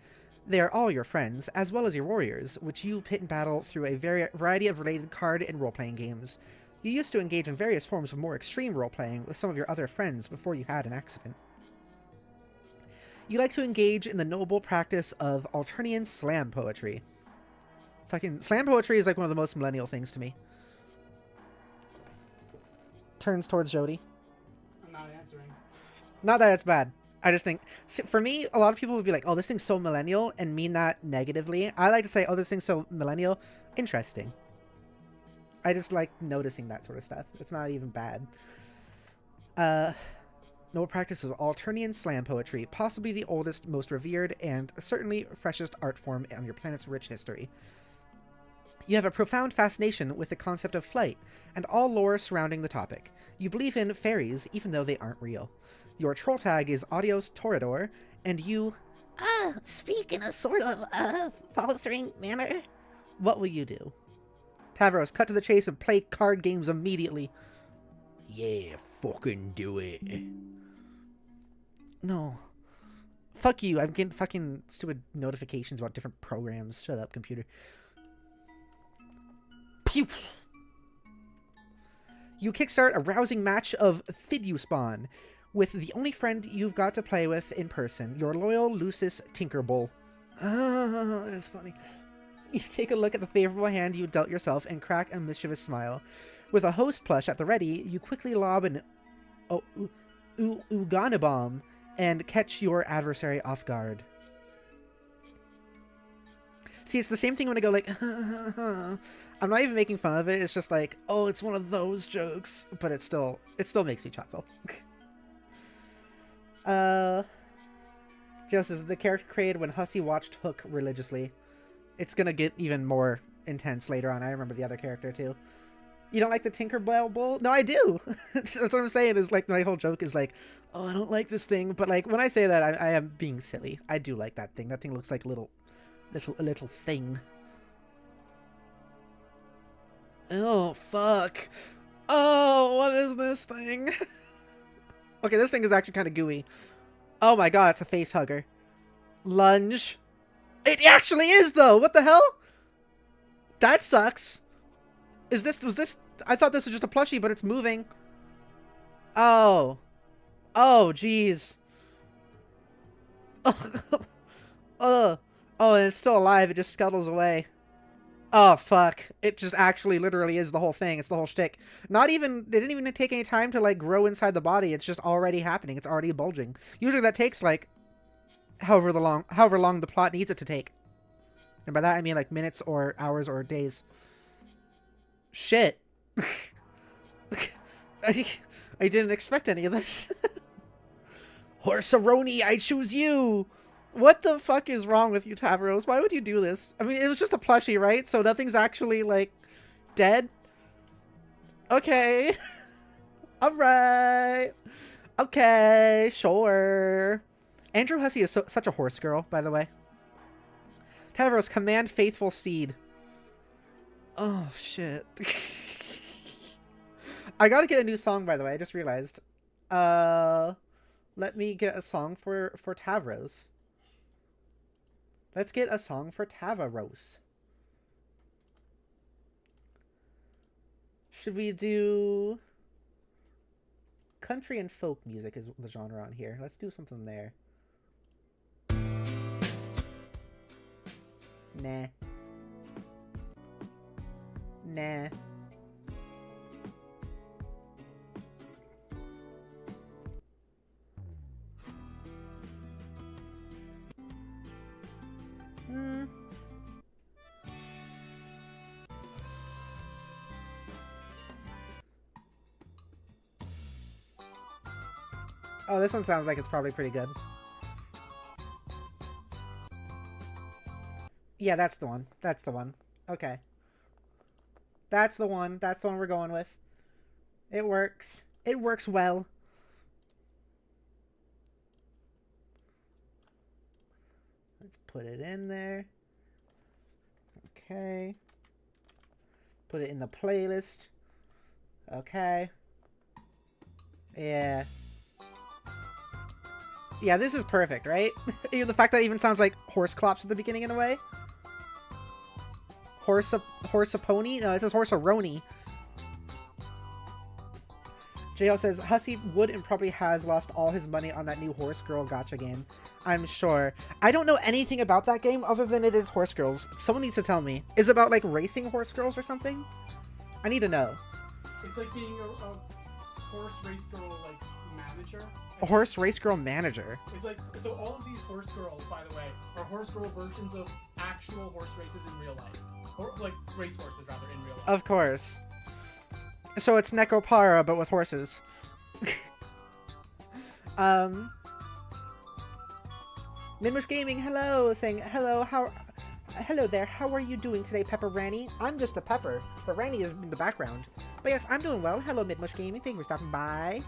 They are all your friends, as well as your warriors, which you pit and battle through a variety of related card and role-playing games. You used to engage in various forms of more extreme role-playing with some of your other friends before you had an accident. You like to engage in the noble practice of Alternian slam poetry. Fucking slam poetry is like one of the most millennial things to me. Turns towards Jodi. I'm not answering. Not that it's bad. I just think, for me, a lot of people would be like, oh, this thing's so millennial, and mean that negatively. I like to say, oh, this thing's so millennial. Interesting. I just like noticing that sort of stuff. It's not even bad. Noble practice of Alternian slam poetry, possibly the oldest, most revered, and certainly freshest art form on your planet's rich history. You have a profound fascination with the concept of flight, and all lore surrounding the topic. You believe in fairies, even though they aren't real. Your troll tag is Audios Torador, and you... speak in a sort of, faltering manner. What will you do? Tavros, cut to the chase and play card games immediately. Yeah, fucking do it. No. Fuck you. I'm getting fucking stupid notifications about different programs. Shut up, computer. Pew! You kickstart a rousing match of Fiduspawn with the only friend you've got to play with in person, your loyal Lucis Tinkerbull. Ah, that's funny. You take a look at the favorable hand you dealt yourself and crack a mischievous smile. With a host plush at the ready, you quickly lob an Uganabomb and catch your adversary off guard. See, it's the same thing when I go like, I'm not even making fun of it. It's just like, oh, it's one of those jokes, but it still makes me chuckle. Joe says, the character created when Hussey watched Hook religiously. It's gonna get even more intense later on. I remember the other character too. You don't like the Tinkerbell Bull? No, I do. That's what I'm saying is like my whole joke is like, oh, I don't like this thing. But like when I say that, I am being silly. I do like that thing. That thing looks like a little thing. Oh, fuck. Oh, what is this thing? Okay, this thing is actually kind of gooey. Oh my god, it's a face hugger. Lunge. It actually is, though! What the hell? That sucks. Was this... I thought this was just a plushie, but it's moving. Oh. Oh, jeez. Oh, and it's still alive. It just scuttles away. Oh, fuck. It just actually literally is the whole thing. It's the whole shtick. They didn't even take any time to, like, grow inside the body. It's just already happening. It's already bulging. Usually that takes, like, however long the plot needs it to take. And by that, I mean, like, minutes or hours or days. Shit. I didn't expect any of this. Horseroni, I choose you! What the fuck is wrong with you, Tavros? Why would you do this? I mean, it was just a plushie, right? So nothing's actually, like, dead? Okay. Alright. Okay, sure. Andrew Hussey is such a horse girl, by the way. Tavros, command faithful seed. Oh, shit. I gotta get a new song, by the way. I just realized. Let me get a song for Tavros. Let's get a song for Tavros. Should we do... Country and folk music is the genre on here. Let's do something there. Nah. Nah. Oh, this one sounds like it's probably pretty good. Yeah, that's the one. That's the one. Okay. That's the one. That's the one we're going with. It works. It works well. Let's put it in there. Okay. Put it in the playlist. Okay. Yeah. Yeah, this is perfect, right? The fact that it even sounds like horse clops at the beginning in a way. Horse a pony? No, it says horse a roni. JL says, Hussey would and probably has lost all his money on that new Horse Girl gacha game. I'm sure. I don't know anything about that game other than it is Horse Girls. Someone needs to tell me. Is it about, like, racing horse girls or something? I need to know. It's like being a horse race girl, like, manager. A horse race girl manager? It's like, so all of these horse girls, by the way, are horse girl versions of actual horse races in real life. Or, like, race horses, rather, in real life. Of course. So it's Necropara, but with horses. Midmush Gaming, hello, saying hello. Hello there. How are you doing today, Pepper Ranny? I'm just the Pepper, but Ranny is in the background. But yes, I'm doing well. Hello, Midmush Gaming. Thank you for stopping by.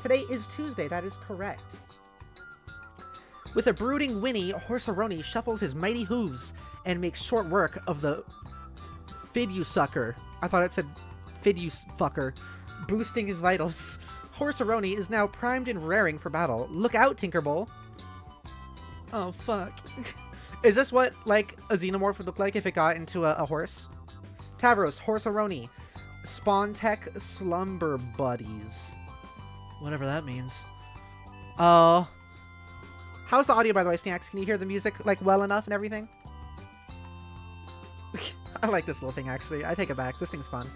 Today is Tuesday. That is correct. With a brooding whinny, Horseroni shuffles his mighty hooves and makes short work of the Fidusucker. I thought it said Fidufucker, boosting his vitals. Horseroni is now primed and raring for battle. Look out, Tinkerbell. Oh, fuck. Is this what, like, a xenomorph would look like if it got into a horse? Tavros, Horseroni, Spawn Tech Slumber Buddies. Whatever that means. How's the audio, by the way, Snacks? Can you hear the music, like, well enough and everything? I like this little thing, actually. I take it back. This thing's fun.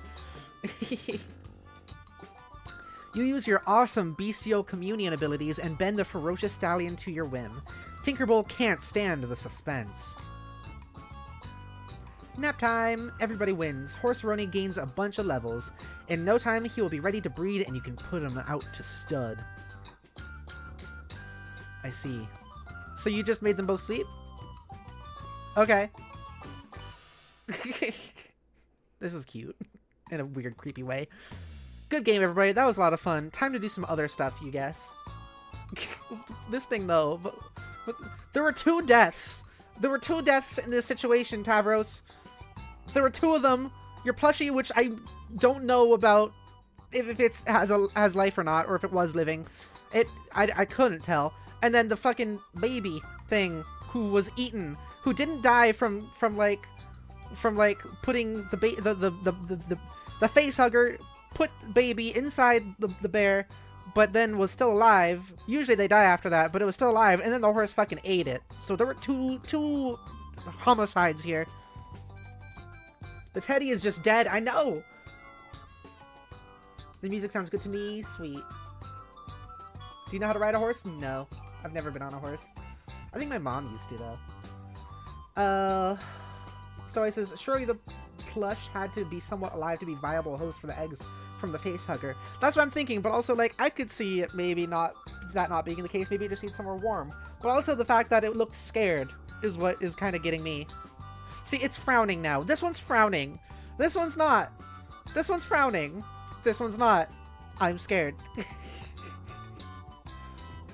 You use your awesome bestial communion abilities and bend the ferocious stallion to your whim. Tinkerbell can't stand the suspense. Nap time! Everybody wins. Horseroni gains a bunch of levels. In no time, he will be ready to breed and you can put him out to stud. I see. So you just made them both sleep? Okay. This is cute. In a weird, creepy way. Good game, everybody. That was a lot of fun. Time to do some other stuff, you guess. This thing, though. There were 2 deaths. There were 2 deaths in this situation, Tavros. There were 2 of them. Your plushie, which I don't know about if it has life or not, or if it was living. I couldn't tell. And then the fucking baby thing who was eaten, who didn't die from putting the face hugger put baby inside the bear, but then was still alive. Usually they die after that, but it was still alive, and then the horse fucking ate it. So there were two homicides here. The teddy is just dead. I know. The music sounds good to me. Sweet. Do you know how to ride a horse? No. I've never been on a horse. I think my mom used to, though. Story says, surely the plush had to be somewhat alive to be viable host for the eggs from the face hugger. That's what I'm thinking, but also, like, I could see it maybe not being the case. Maybe it just needs somewhere warm. But also the fact that it looked scared is what is kind of getting me. See, it's frowning now. This one's frowning. This one's not. This one's frowning. This one's not. I'm scared.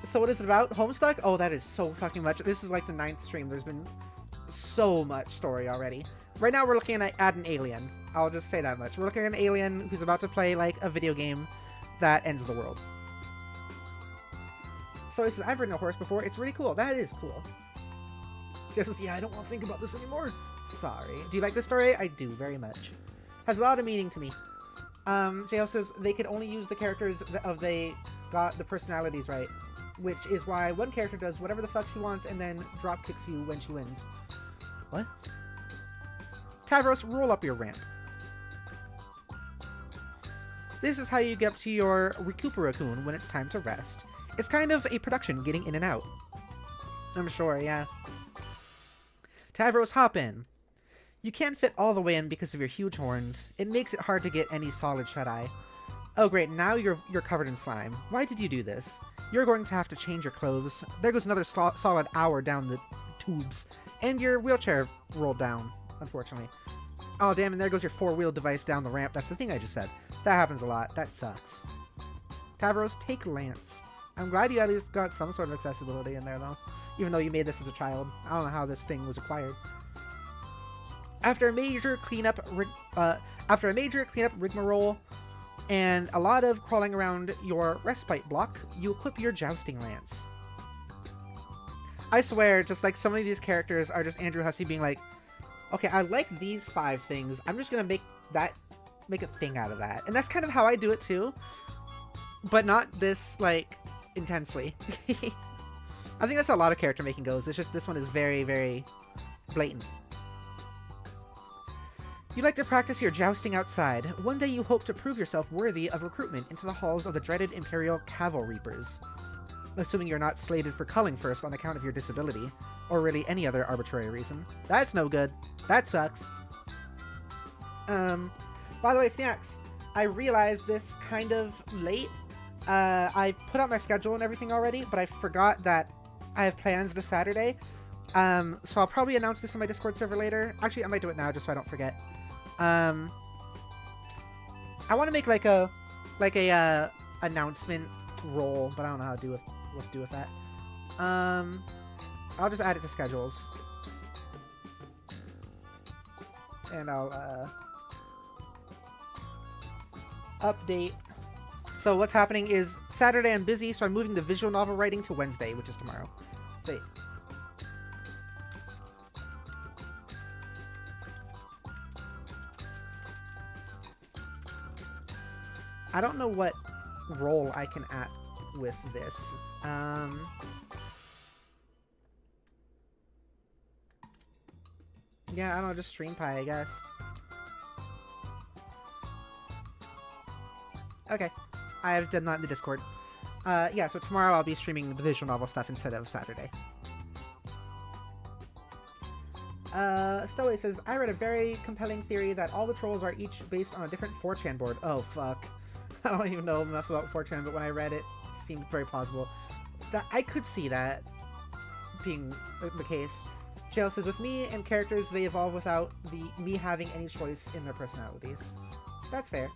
So what is it about? Homestuck? Oh, that is so fucking much. This is like the 9th stream. There's been so much story already. Right now we're looking at an alien. I'll just say that much. We're looking at an alien who's about to play like a video game that ends the world. So he says, I've ridden a horse before. It's really cool. That is cool. Just says, yeah, I don't want to think about this anymore. Sorry. Do you like this story? I do, very much. Has a lot of meaning to me. JL says they could only use the characters of they got the personalities right, which is why one character does whatever the fuck she wants and then drop kicks you when she wins. What? Tavros, roll up your ramp. This is how you get up to your Recuperacoon when it's time to rest. It's kind of a production getting in and out. I'm sure, yeah. Tavros, hop in. You can't fit all the way in because of your huge horns. It makes it hard to get any solid shut-eye. Oh great, now you're covered in slime. Why did you do this? You're going to have to change your clothes. There goes another solid hour down the tubes. And your wheelchair rolled down, unfortunately. Oh damn, and there goes your 4-wheel device down the ramp. That's the thing I just said. That happens a lot. That sucks. Tavros, take Lance. I'm glad you at least got some sort of accessibility in there though. Even though you made this as a child. I don't know how this thing was acquired. After a major cleanup rigmarole and a lot of crawling around your respite block, you equip your jousting lance. I swear, just like some of these characters are just Andrew Hussey being like, okay, I like these 5 things. I'm just gonna make a thing out of that. And that's kind of how I do it too. But not this, like, intensely. I think that's how a lot of character making goes. It's just this one is very, very blatant. You like to practice your jousting outside. One day you hope to prove yourself worthy of recruitment into the halls of the dreaded Imperial Cavalry Reapers. Assuming you're not slated for culling first on account of your disability, or really any other arbitrary reason. That's no good. That sucks. By the way, Snacks, I realized this kind of late. I put out my schedule and everything already, but I forgot that I have plans this Saturday. So I'll probably announce this on my Discord server later. Actually, I might do it now just so I don't forget. I want to make like a announcement roll, but I don't know how to do what to do with that. I'll just add it to schedules. And I'll update. So what's happening is Saturday I'm busy, so I'm moving the visual novel writing to Wednesday, which is tomorrow. Wait. I don't know what role I can add with this. Yeah, I don't know, just stream pie, I guess. Okay. I have done that in the Discord. Yeah, so tomorrow I'll be streaming the visual novel stuff instead of Saturday. Stowaway says, I read a very compelling theory that all the trolls are each based on a different 4chan board. Oh, fuck. I don't even know enough about 4chan, but when I read it, it seemed very plausible. That I could see that being the case. Jail says, with me and characters, they evolve without me having any choice in their personalities. That's fair.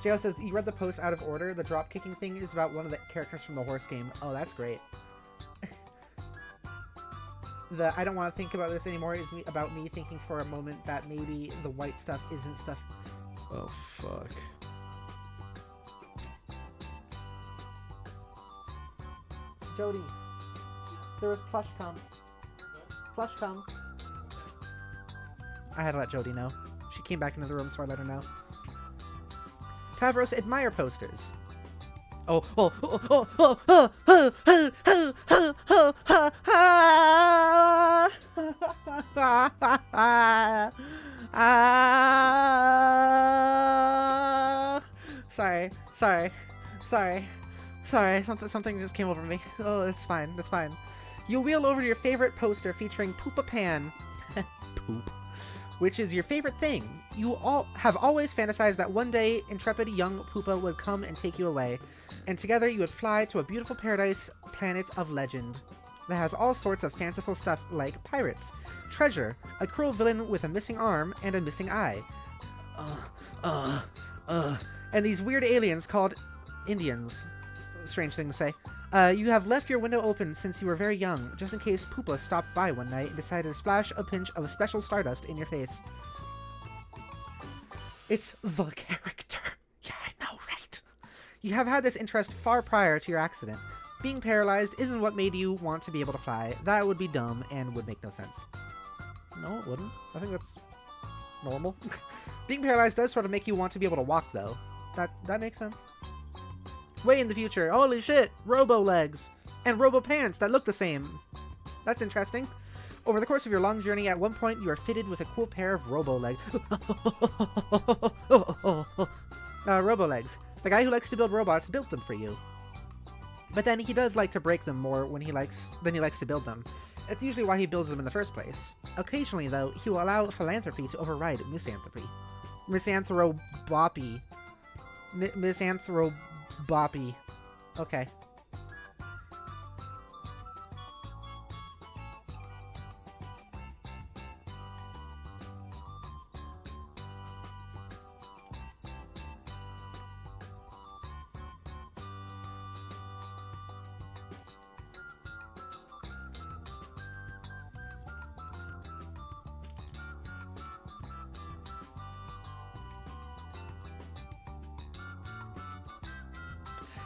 Jail says, you read the post out of order. The drop kicking thing is about one of the characters from the horse game. Oh, that's great. The I don't want to think about this anymore is about me thinking for a moment that maybe the white stuff isn't stuff. Oh, fuck. Jodi, there was plush cum. Plush cum. I had to let Jodi know. She came back into the room, so I let her know. Tavros admire posters. Oh, oh, oh, oh, oh, oh, oh, oh, oh, oh, oh, oh, Sorry. Something just came over me. Oh, it's fine. It's fine. You wheel over your favorite poster featuring Poopa Pan. Poop. Which is your favorite thing. You all have always fantasized that one day intrepid young Poopa would come and take you away, and together you would fly to a beautiful paradise planet of legend that has all sorts of fanciful stuff like pirates, treasure, a cruel villain with a missing arm and a missing eye, and these weird aliens called Indians. Strange thing to say. You have left your window open since you were very young, just in case Poopa stopped by one night and decided to splash a pinch of special stardust in your face. It's the character. Yeah, I know, right? You have had this interest far prior to your accident. Being paralyzed isn't what made you want to be able to fly. That would be dumb and would make no sense. No, it wouldn't. I think that's normal. Being paralyzed does sort of make you want to be able to walk, though. That makes sense. Way in the future. Holy shit! Robo legs! And robo pants that look the same. That's interesting. Over the course of your long journey, at one point you are fitted with a cool pair of robo legs. Robo legs. The guy who likes to build robots built them for you. But then he does like to break them more than he likes to build them. It's usually why he builds them in the first place. Occasionally, though, he will allow philanthropy to override misanthropy. Misanthropy. Misanthropy. Okay.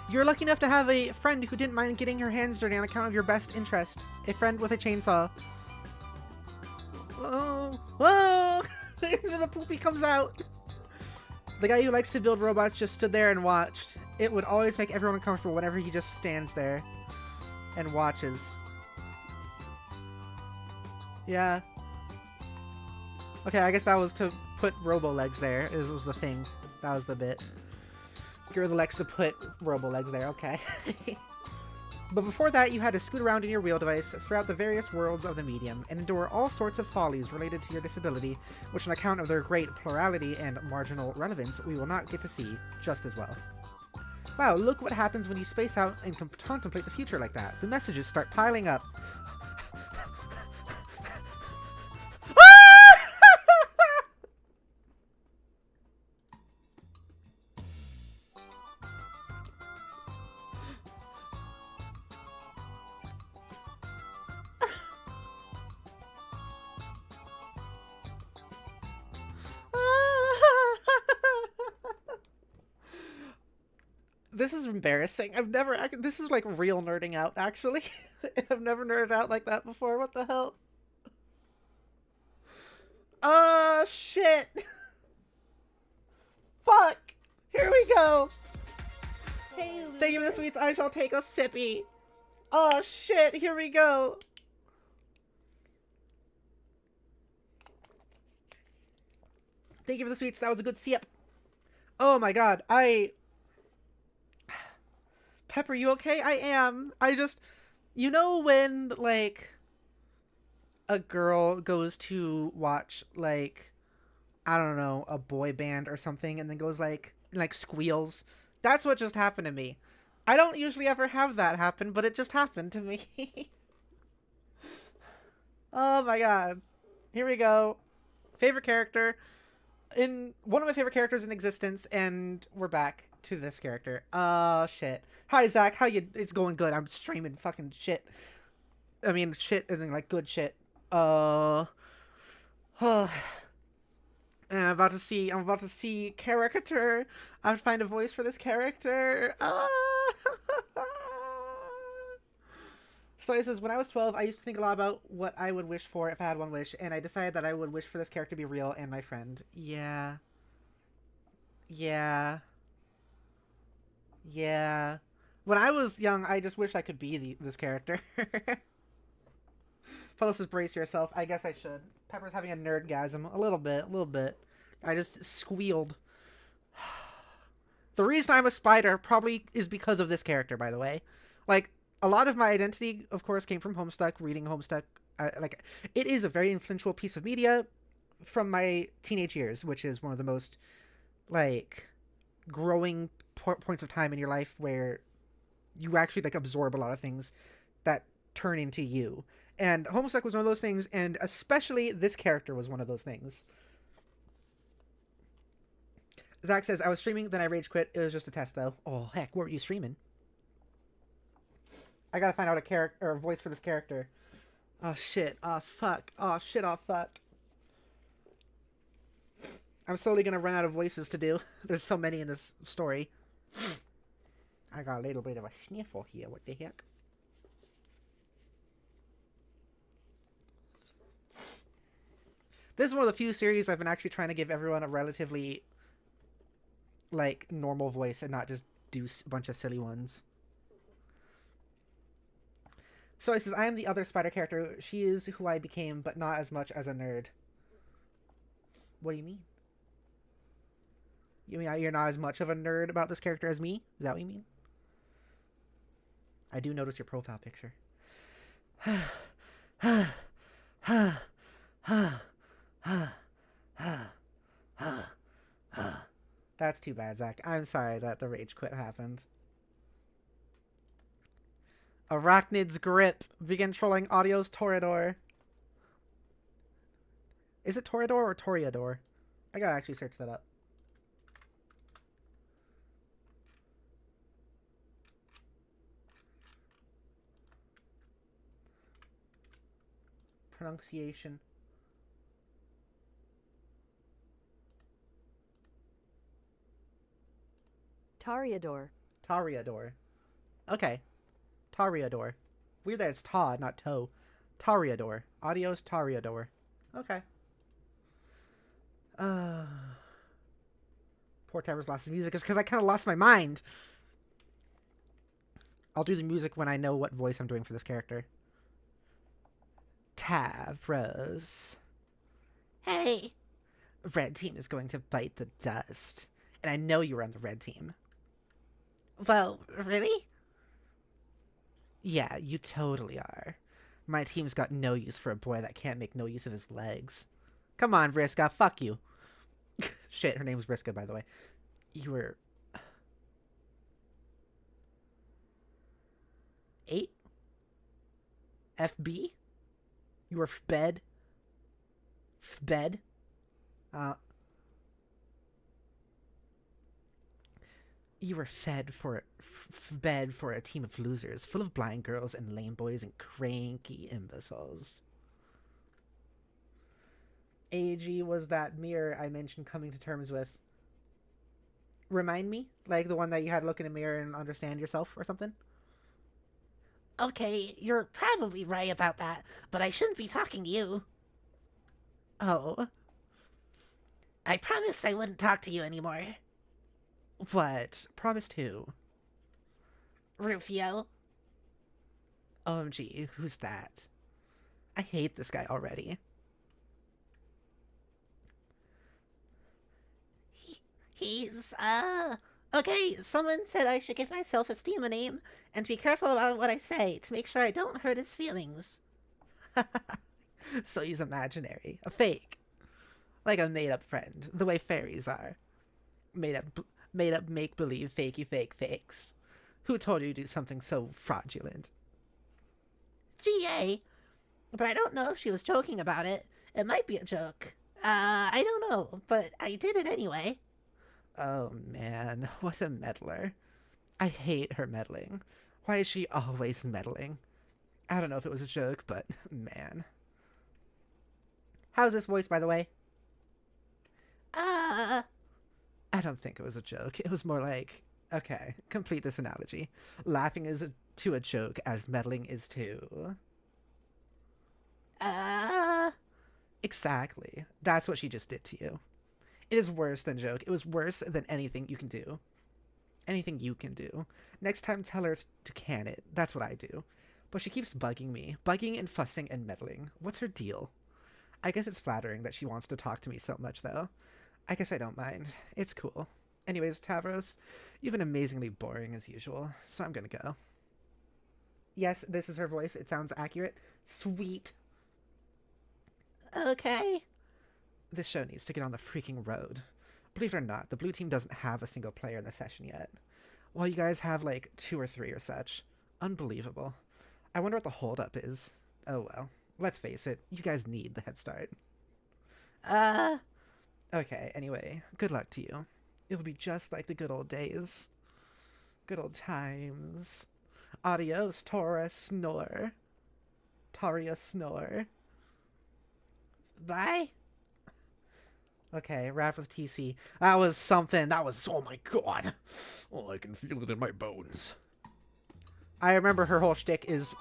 You're lucky enough to have a friend who didn't mind getting her hands dirty on account of your best interest. A friend with a chainsaw. Oh, whoa! The poopy comes out. The guy who likes to build robots just stood there and watched. It would always make everyone uncomfortable whenever he just stands there and watches. Yeah. Okay, I guess that was to put robo legs there. It was the thing. That was the bit. Girl likes to put robo legs there, okay. But before that, you had to scoot around in your wheel device throughout the various worlds of the medium and endure all sorts of follies related to your disability, which on account of their great plurality and marginal relevance, we will not get to see just as well. Wow, look what happens when you space out and contemplate the future like that. The messages start piling up. This is embarrassing. This is like real nerding out, actually. I've never nerded out like that before. What the hell? Oh, shit. Fuck. Here we go. Hey, thank you for the sweets. I shall take a sippy. Oh, shit. Here we go. Thank you for the sweets. That was a good sip. Oh my god. Pepper, you okay? I am. You know when, like, a girl goes to watch, like, I don't know, a boy band or something, and then goes, like squeals? That's what just happened to me. I don't usually ever have that happen, but it just happened to me. Oh my god. Here we go. Favorite character. One of my favorite characters in existence, and we're back to this character. Shit. Hi, Zach. How you? It's going good. I'm streaming fucking shit. I mean, shit isn't like good shit. And I'm about to see caricature. I have to find a voice for this character. So it says, when I was 12, I used to think a lot about what I would wish for if I had one wish, and I decided that I would wish for this character to be real and my friend. Yeah. Yeah. Yeah. When I was young, I just wished I could be this character. Fellow says, brace yourself. I guess I should. Pepper's having a nerdgasm. A little bit. I just squealed. The reason I'm a spider probably is because of this character, by the way. Like, a lot of my identity, of course, came from Homestuck, reading Homestuck. It is a very influential piece of media from my teenage years, which is one of the most, like, growing points of time in your life where you actually, like, absorb a lot of things that turn into you. And Homestuck was one of those things, and especially this character was one of those things. Zach says, I was streaming, then I rage quit. It was just a test, though. Oh, heck, what were you streaming? I gotta find out a character or a voice for this character. Oh shit. Oh fuck. Oh shit. Oh fuck. I'm slowly gonna run out of voices to do. There's so many in this story. I got a little bit of a sniffle here. What the heck? This is one of the few series I've been actually trying to give everyone a relatively, like, normal voice and not just do a bunch of silly ones. So it says, I am the other spider character. She is who I became, but not as much as a nerd. What do you mean? You mean you're not as much of a nerd about this character as me? Is that what you mean? I do notice your profile picture. That's too bad, Zach. I'm sorry that the rage quit happened. Arachnid's grip. Begin trolling Audio's Toreador. Is it Toreador or Toreador? I gotta actually search that up. Pronunciation. Toreador. Toreador. Okay. Toreador. Weird that it's Ta, not Toe. Toreador. Audio's Toreador. Okay. Poor Taver's lost his music is because I kind of lost my mind. I'll do the music when I know what voice I'm doing for this character. Tavros. Hey, Red team is going to bite the dust. And I know you were on the red team. well, really? Yeah, you totally are. My team's got no use for a boy that can't make no use of his legs. Come on, Vriska, fuck you. Shit, her name's Vriska, by the way. You were... 8? FB? You were fbed? Fbed? You were fed for a team of losers, full of blind girls and lame boys and cranky imbeciles. AG was that mirror I mentioned coming to terms with. Remind me? Like the one that you had to look in a mirror and understand yourself or something? Okay, you're probably right about that, but I shouldn't be talking to you. Oh. I promised I wouldn't talk to you anymore. What? Promised who? Rufio. OMG, who's that? I hate this guy already. He's, okay, someone said I should give my self-esteem a name and be careful about what I say to make sure I don't hurt his feelings. So he's imaginary. A fake. Like a made-up friend. The way fairies are. Made up make-believe fakey fake fakes. Who told you to do something so fraudulent? GA. But I don't know if she was joking about it. It might be a joke. I don't know, but I did it anyway. Oh man, what a meddler. I hate her meddling. Why is she always meddling? I don't know if it was a joke, but man. How's this voice, by the way? I don't think it was a joke. It was more like, okay, complete this analogy. Laughing is to a joke as meddling is to... Exactly. That's what she just did to you. It is worse than joke. It was worse than anything you can do. Anything you can do. Next time, tell her to can it. That's what I do. But she keeps bugging me. Bugging and fussing and meddling. What's her deal? I guess it's flattering that she wants to talk to me so much, though. I guess I don't mind. It's cool. Anyways, Tavros, you've been amazingly boring as usual, so I'm gonna go. Yes, this is her voice. It sounds accurate. Sweet. Okay. This show needs to get on the freaking road. Believe it or not, the blue team doesn't have a single player in the session yet. While you guys have like 2 or 3 or such. Unbelievable. I wonder what the holdup is. Oh well. Let's face it, you guys need the head start. Okay, anyway, good luck to you. It'll be just like the good old days. Good old times. Adios, Tora Snore. Taria Snore. Bye. Okay, rap with TC. That was something. That was... Oh my god. Oh, I can feel it in my bones. I remember her whole shtick is...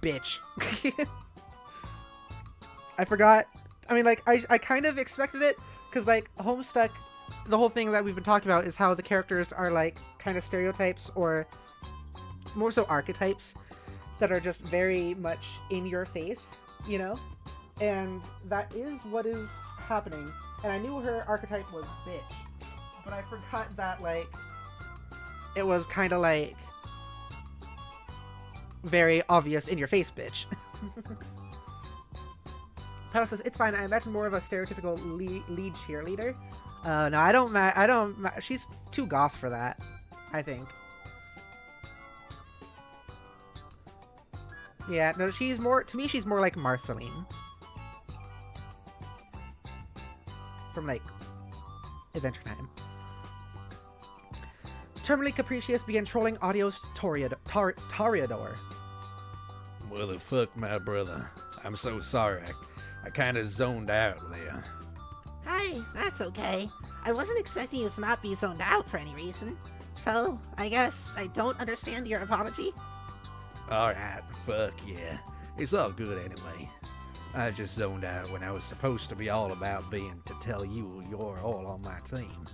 bitch. I forgot. I mean, like, I kind of expected it. Because, like, Homestuck... The whole thing that we've been talking about is how the characters are, like, kind of stereotypes. Or more so archetypes. That are just very much in your face. You know? And that is what is happening. And I knew her archetype was bitch. But I forgot that, like, it was kind of, like, very obvious in your face bitch. Paddle says, it's fine. I imagine more of a stereotypical lead cheerleader. No, I don't. She's too goth for that, I think. Yeah, no, she's more, to me, she's more like Marceline. From, like, Adventure Time. Terminally Capricious began trolling Audios Toriador. Well, the fuck, my brother. I'm so sorry. I kind of zoned out there. Hi, that's okay. I wasn't expecting you to not be zoned out for any reason. So, I guess I don't understand your apology. Alright, fuck yeah. It's all good anyway. I just zoned out when I was supposed to be all about being to tell you you're all on my team.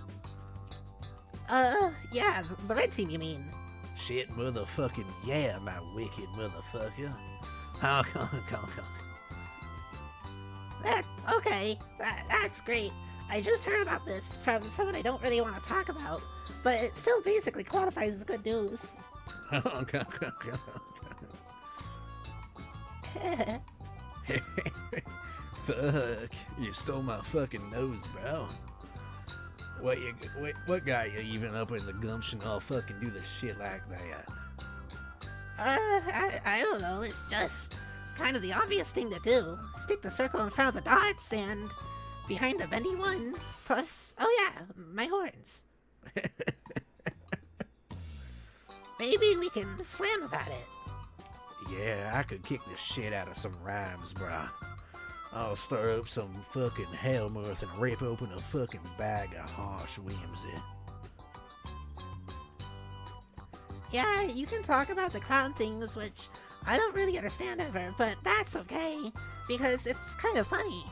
Yeah, the red team, you mean? Shit, motherfucking yeah, my wicked motherfucker. Honk, honk, honk, honk. Okay, that's great. I just heard about this from someone I don't really want to talk about, but it still basically qualifies as good news. Honk, honk, honk, honk. Fuck, you stole my fucking nose, bro. What got you even up in the gumption all fucking do the shit like that? I don't know, it's just kind of the obvious thing to do. Stick the circle in front of the dots and behind the bendy one, plus, oh yeah, my horns. Maybe we can slam about it. Yeah, I could kick the shit out of some rhymes, bruh. I'll stir up some fucking hellmirth and rip open a fucking bag of harsh whimsy. Yeah, you can talk about the clown things, which I don't really understand ever, but that's okay, because it's kind of funny.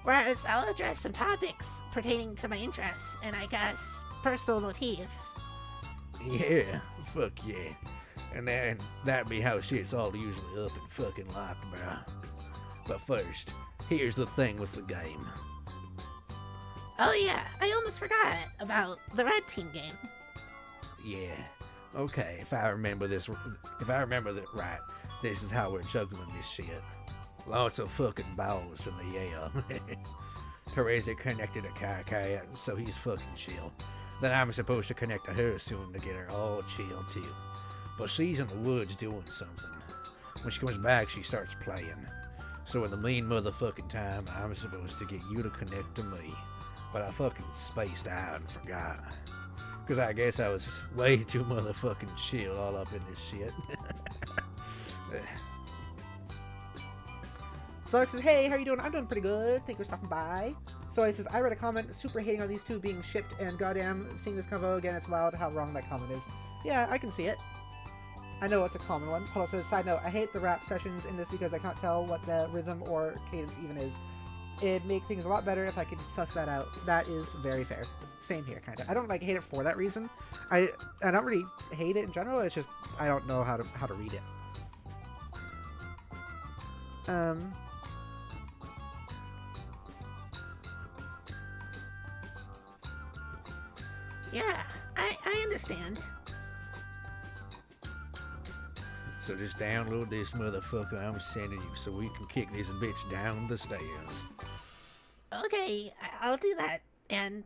Whereas I'll address some topics pertaining to my interests, and I guess personal motifs. Yeah, fuck yeah. And that be how shit's all usually up and fucking locked, bruh. But first, here's the thing with the game. Oh yeah, I almost forgot about the red team game. Yeah. Okay, if I remember that right, this is how we're juggling this shit. Lots of fucking balls in the air. Teresa connected to Kai, so he's fucking chill. Then I'm supposed to connect to her soon to get her all chill too. But she's in the woods doing something. When she comes back, she starts playing. So in the mean motherfucking time, I'm supposed to get you to connect to me. But I fucking spaced out and forgot. Because I guess I was just way too motherfucking chill all up in this shit. So Alex says, hey, how you doing? I'm doing pretty good. Thank you for stopping by. So he says, I read a comment super hating on these two being shipped, and goddamn, seeing this convo again, it's wild how wrong that comment is. Yeah, I can see it. I know it's a common one. Paul says, side note, I hate the rap sessions in this because I can't tell what the rhythm or cadence even is. It'd make things a lot better if I could suss that out. That is very fair. Same here, kind of. I don't hate it for that reason. I don't really hate it in general. It's just I don't know how to read it. Yeah, I understand. So just download this motherfucker I'm sending you so we can kick this bitch down the stairs. Okay, I'll do that. And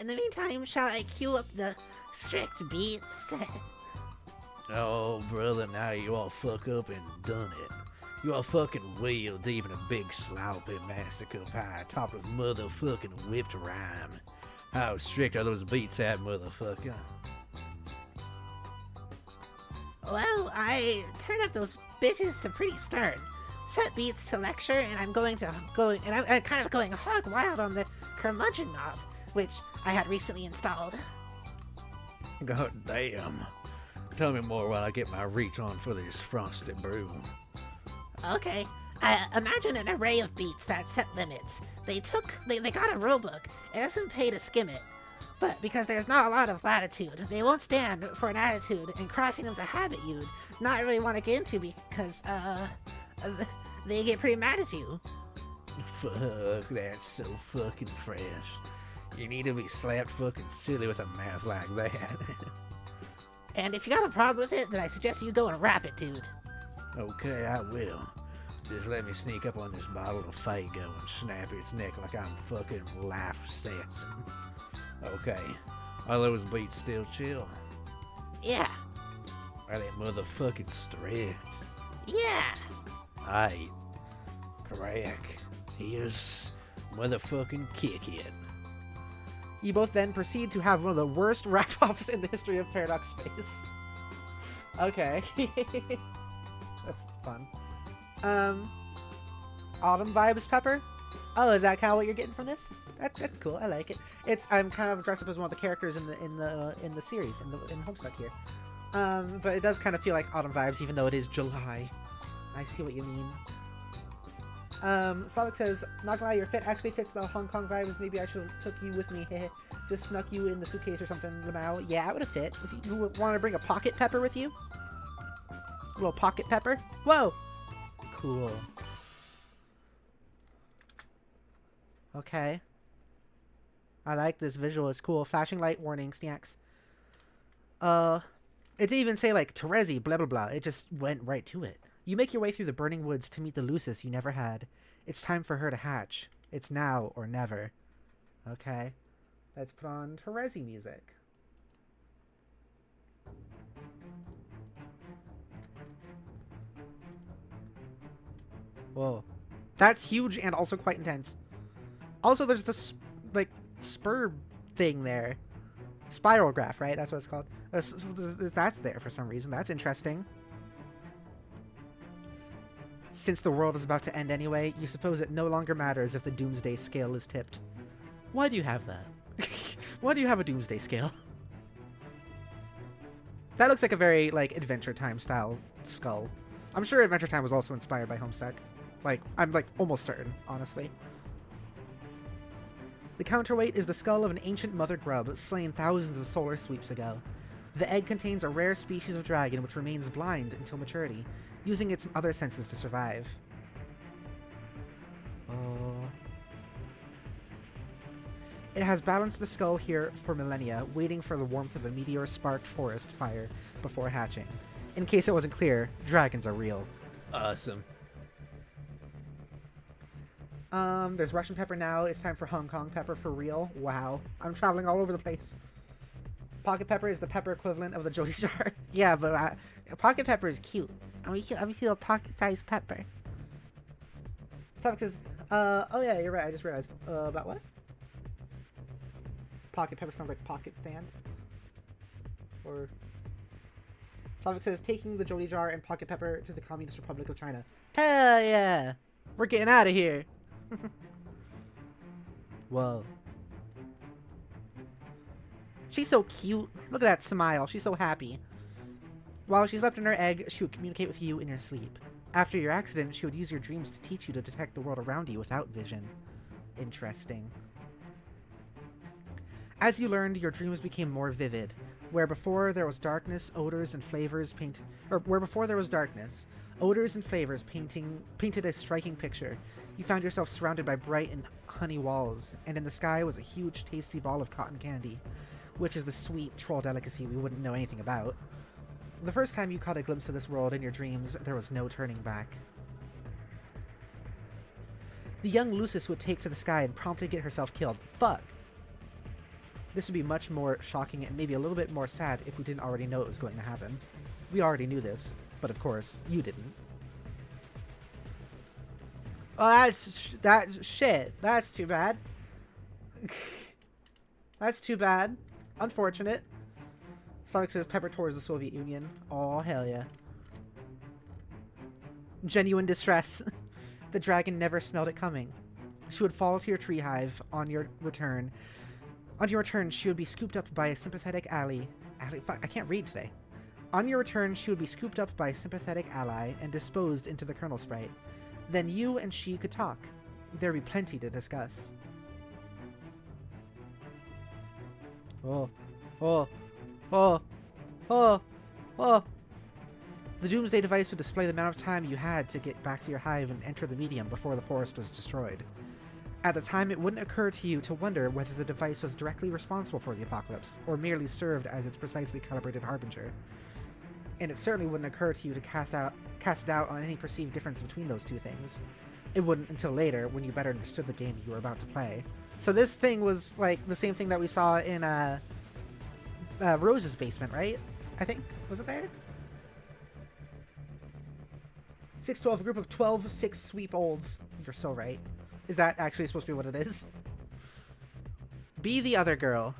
in the meantime, shall I cue up the strict beats? Oh, brother, now you all fuck up and done it. You all fucking wheel deep in a big sloppy massacre pie topped with motherfucking whipped rhyme. How strict are those beats at, motherfucker? Well, I turned up those bitches to pretty stern. Set beats to lecture, and I'm kind of going hog wild on the curmudgeon knob, which I had recently installed. God damn. Tell me more while I get my reach on for this frosted brew. Okay. Imagine an array of beats that set limits. They got a rulebook. It doesn't pay to skim it. But because there's not a lot of latitude, they won't stand for an attitude, and crossing them's a habit you'd not really want to get into because, they get pretty mad at you. Fuck, that's so fucking fresh. You need to be slapped fucking silly with a mouth like that. And if you got a problem with it, then I suggest you go and rap it, dude. Okay, I will. Just let me sneak up on this bottle of Faygo and snap its neck like I'm fucking life assassin. Okay, are those beats still chill? Yeah. Are they motherfucking strict? Yeah. Aight. Crack. Here's motherfucking kick it. You both then proceed to have one of the worst rap-offs in the history of Paradox Space. Okay. That's fun. Autumn vibes, Pepper? Oh, is that kind of what you're getting from this? That's cool. I like it. I'm kind of dressed up as one of the characters in the series in Homestuck here. But it does kind of feel like autumn vibes, even though it is July. I see what you mean. Slavic says, not gonna lie, your fit actually fits the Hong Kong vibes. Maybe I should have took you with me. Just snuck you in the suitcase or something, Lamau. Yeah, it would have fit. If you want to bring a pocket pepper with you. A little pocket pepper. Whoa! Cool. Okay. I like this visual. It's cool. Flashing light warning, snacks. It didn't even say like Terezi, blah blah blah. It just went right to it. You make your way through the burning woods to meet the Lucis you never had. It's time for her to hatch. It's now or never. Okay. Let's put on Terezi music. Whoa. That's huge and also quite intense. Also, there's this, like, spur thing there. Spiral graph, right? That's what it's called. That's there for some reason. That's interesting. Since the world is about to end anyway, you suppose it no longer matters if the doomsday scale is tipped. Why do you have that? Why do you have a doomsday scale? That looks like a very, like, Adventure Time style skull. I'm sure Adventure Time was also inspired by Homestuck. Like, I'm, like, almost certain, honestly. The counterweight is the skull of an ancient mother grub slain thousands of solar sweeps ago. The egg contains a rare species of dragon which remains blind until maturity, using its other senses to survive. Oh. It has balanced the skull here for millennia, waiting for the warmth of a meteor-sparked forest fire before hatching. In case it wasn't clear, dragons are real. Awesome. There's Russian pepper now. It's time for Hong Kong pepper for real. Wow. I'm traveling all over the place. Pocket pepper is the pepper equivalent of the Jodi jar. Yeah, but pocket pepper is cute. Let me feel a pocket-sized pepper. Stuff says, oh yeah, you're right. I just realized. About what? Pocket pepper sounds like pocket sand. Or... Slavic says, taking the Jodi jar and pocket pepper to the Communist Republic of China. Hell yeah! We're getting out of here! Whoa. She's so cute. Look at that smile. She's so happy. While she slept in her egg, she would communicate with you in your sleep. After your accident, she would use your dreams to teach you to detect the world around you without vision. Interesting. As you learned, your dreams became more vivid. Where before there was darkness, odors and flavors painted a striking picture. You found yourself surrounded by bright and honey walls, and in the sky was a huge, tasty ball of cotton candy, which is the sweet troll delicacy we wouldn't know anything about. The first time you caught a glimpse of this world in your dreams, there was no turning back. The young Lucis would take to the sky and promptly get herself killed. Fuck! This would be much more shocking and maybe a little bit more sad if we didn't already know it was going to happen. We already knew this, but of course, you didn't. Oh, that's shit. That's too bad. That's too bad. Unfortunate. Sonic says pepper towards the Soviet Union. Oh, hell yeah. Genuine distress. The dragon never smelled it coming. She would fall to your tree hive on your return. On your return, she would be scooped up by a sympathetic ally. Fuck, I can't read today. On your return, she would be scooped up by a sympathetic ally and disposed into the Colonel Sprite. Then you and she could talk. There'd be plenty to discuss. Oh. Oh. Oh. Oh. Oh. The Doomsday device would display the amount of time you had to get back to your hive and enter the medium before the forest was destroyed. At the time, it wouldn't occur to you to wonder whether the device was directly responsible for the apocalypse, or merely served as its precisely calibrated harbinger. And it certainly wouldn't occur to you to cast doubt on any perceived difference between those two things. It wouldn't until later, when you better understood the game you were about to play. So this thing was like the same thing that we saw in Rose's basement, right? I think. Was it there? 612, a group of 12 sweep olds. You're so right. Is that actually supposed to be what it is? Be the other girl.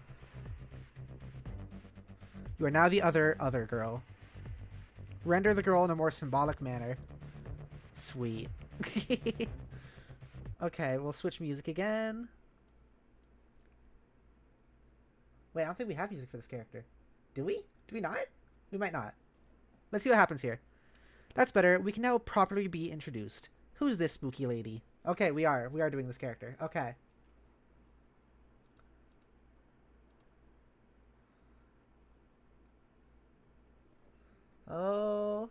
You are now the other girl. Render the girl in a more symbolic manner. Sweet. Okay, we'll switch music again. Wait, I don't think we have music for this character. Do we? Do we not? We might not. Let's see what happens here. That's better. We can now properly be introduced. Who's this spooky lady? Okay, we are. We are doing this character. Okay. Oh.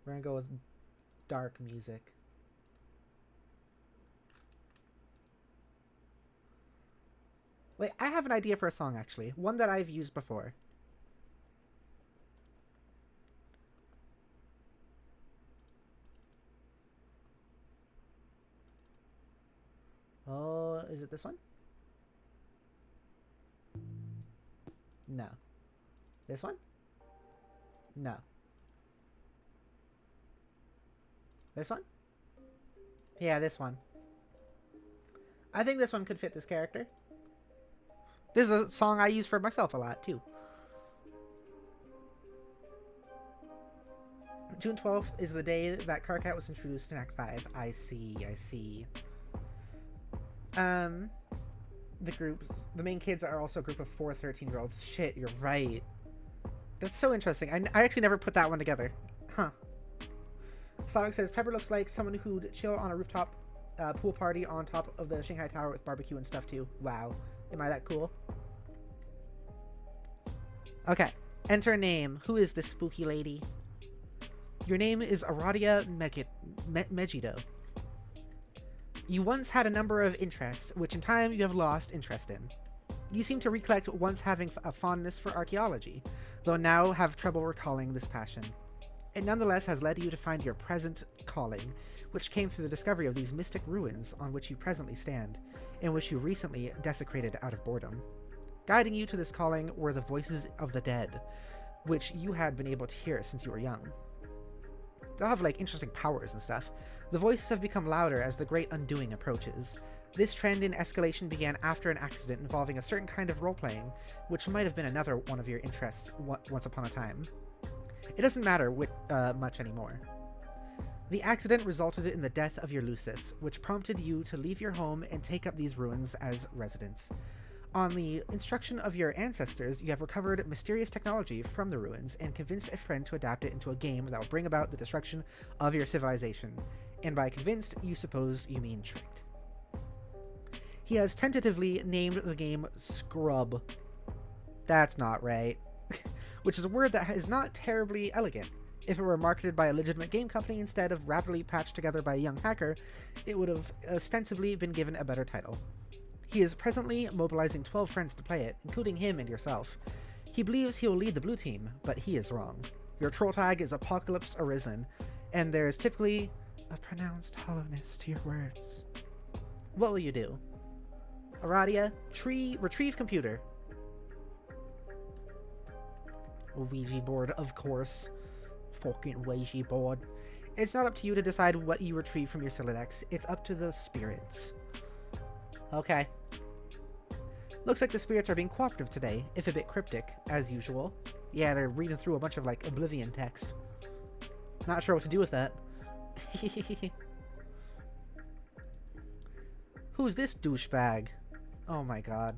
We're gonna go with dark music. Wait, I have an idea for a song, actually. One that I've used before. Oh, is it this one? No. This one? No. This one? Yeah, this one. I think this one could fit this character. This is a song I use for myself a lot, too. June 12th is the day that Karkat was introduced in Act 5. I see, I see. The main kids are also a group of 4 13-year-olds. Shit, you're right. That's so interesting. I actually never put that one together. Huh. Slavic says, Pepper looks like someone who'd chill on a rooftop pool party on top of the Shanghai Tower with barbecue and stuff too. Wow. Am I that cool? Okay. Enter a name. Who is this spooky lady? Your name is Aradia Megiddo. You once had a number of interests, which in time you have lost interest in. You seem to recollect once having a fondness for archaeology, though now have trouble recalling this passion. It nonetheless has led you to find your present calling, which came through the discovery of these mystic ruins on which you presently stand, and which you recently desecrated out of boredom. Guiding you to this calling were the voices of the dead, which you had been able to hear since you were young. They'll have, like, interesting powers and stuff. The voices have become louder as the Great Undoing approaches. This trend in escalation began after an accident involving a certain kind of role-playing, which might have been another one of your interests once upon a time. It doesn't matter much anymore. The accident resulted in the death of your Lucis, which prompted you to leave your home and take up these ruins as residence. On the instruction of your ancestors, you have recovered mysterious technology from the ruins and convinced a friend to adapt it into a game that will bring about the destruction of your civilization. And by convinced, you suppose you mean tricked. He has tentatively named the game Scrub. That's not right. Which is a word that is not terribly elegant. If it were marketed by a legitimate game company instead of rapidly patched together by a young hacker, it would have ostensibly been given a better title. He is presently mobilizing 12 friends to play it, including him and yourself. He believes he will lead the blue team, but he is wrong. Your troll tag is Apocalypse Arisen, and there is typically a pronounced hollowness to your words. What will you do? Aradia, retrieve computer. Ouija board, of course. Fucking Ouija board. It's not up to you to decide what you retrieve from your Silodex. It's up to the spirits. Okay. Looks like the spirits are being cooperative today, if a bit cryptic, as usual. Yeah, they're reading through a bunch of, like, Oblivion text. Not sure what to do with that. Who's this douchebag? Oh my god.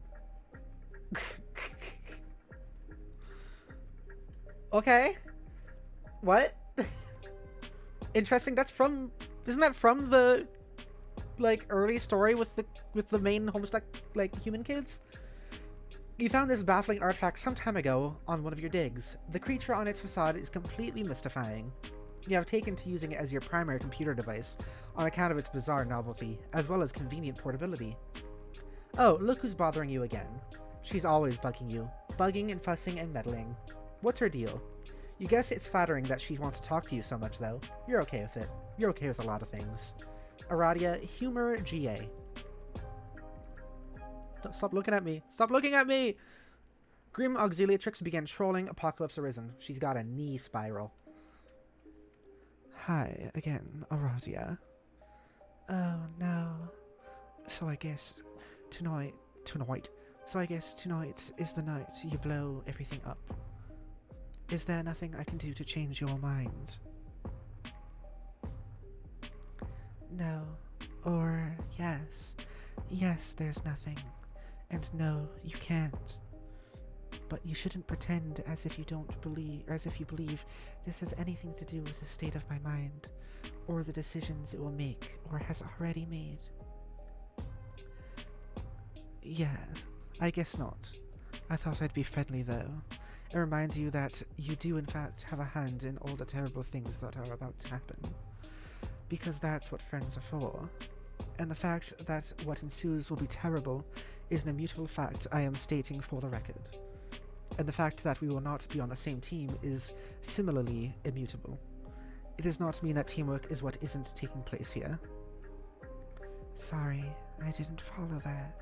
Okay. What? Interesting. That's from... Isn't that from the... like, early story with the main Homestuck, like, human kids? You found this baffling artifact some time ago on one of your digs. The creature on its facade is completely mystifying. You have taken to using it as your primary computer device on account of its bizarre novelty, as well as convenient portability. Oh, look who's bothering you again. She's always bugging you. Bugging and fussing and meddling. What's her deal? You guess it's flattering that she wants to talk to you so much, though. You're okay with it. You're okay with a lot of things. Aradia, humor GA. Don't stop looking at me. Stop looking at me! Grim Auxiliatrix began trolling Apocalypse Arisen. She's got a knee spiral. Hi, again, Aradia. Oh, no. So I guess tonight is the night you blow everything up. Is there nothing I can do to change your mind? No. Or yes. Yes, there's nothing. And no, you can't. But you shouldn't pretend as if you believe this has anything to do with the state of my mind, or the decisions it will make, or has already made. Yeah, I guess not. I thought I'd be friendly, though. It reminds you that you do in fact have a hand in all the terrible things that are about to happen. Because that's what friends are for. And the fact that what ensues will be terrible is an immutable fact I am stating for the record. And the fact that we will not be on the same team is similarly immutable. It does not mean that teamwork is what isn't taking place here. Sorry, I didn't follow that.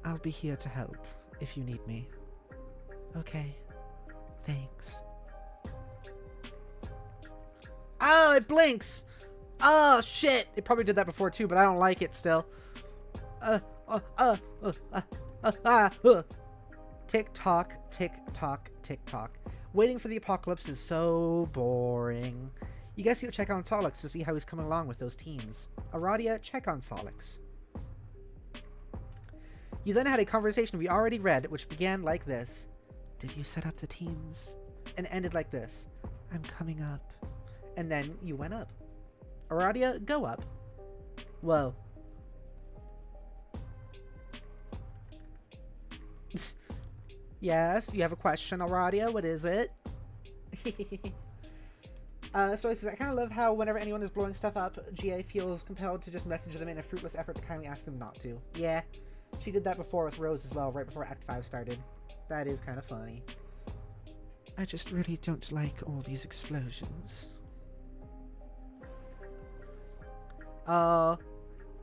I'll be here to help if you need me. Okay. Thanks. Oh, it blinks! Oh, shit! It probably did that before too, but I don't like it still. Tick tock, tick tock, tick tock. Waiting for the apocalypse is so boring. You guys need to check on Solix to see how he's coming along with those teams. Aradia, check on Solix. You then had a conversation we already read, which began like this. Did you set up the teams? And ended like this. I'm coming up. And then you went up. Aradia, go up. Whoa. Yes, you have a question, Aradia. What is it? So it says, I kind of love how whenever anyone is blowing stuff up, GA feels compelled to just message them in a fruitless effort to kindly ask them not to. Yeah, she did that before with Rose as well, right before Act 5 started. That is kind of funny. I just really don't like all these explosions.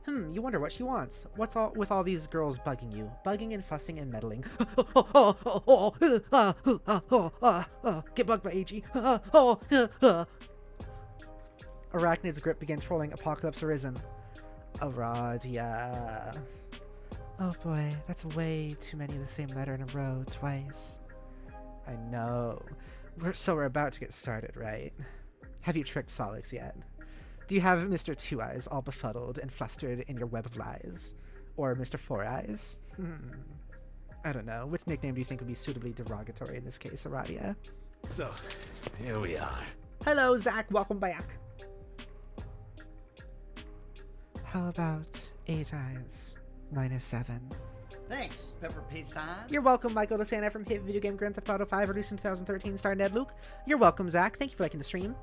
You wonder what she wants. What's all with all these girls bugging you? Bugging and fussing and meddling. Get bugged by AG. Arachnid's grip began trolling Apocalypse Arisen. Aradia. Oh boy, that's way too many of the same letter in a row twice. I know. We're about to get started, right? Have you tricked Solix yet? Do you have Mr. Two Eyes all befuddled and flustered in your web of lies? Or Mr. Four Eyes? I don't know. Which nickname do you think would be suitably derogatory in this case, Aradia? So, here we are. Hello, Zach. Welcome back. How about 8 Eyes minus 7? Thanks, Pepper Paysan. You're welcome, Michael DeSanta from hit video game Grand Theft Auto 5, released in 2013, starring Ned Luke. You're welcome, Zach. Thank you for liking the stream.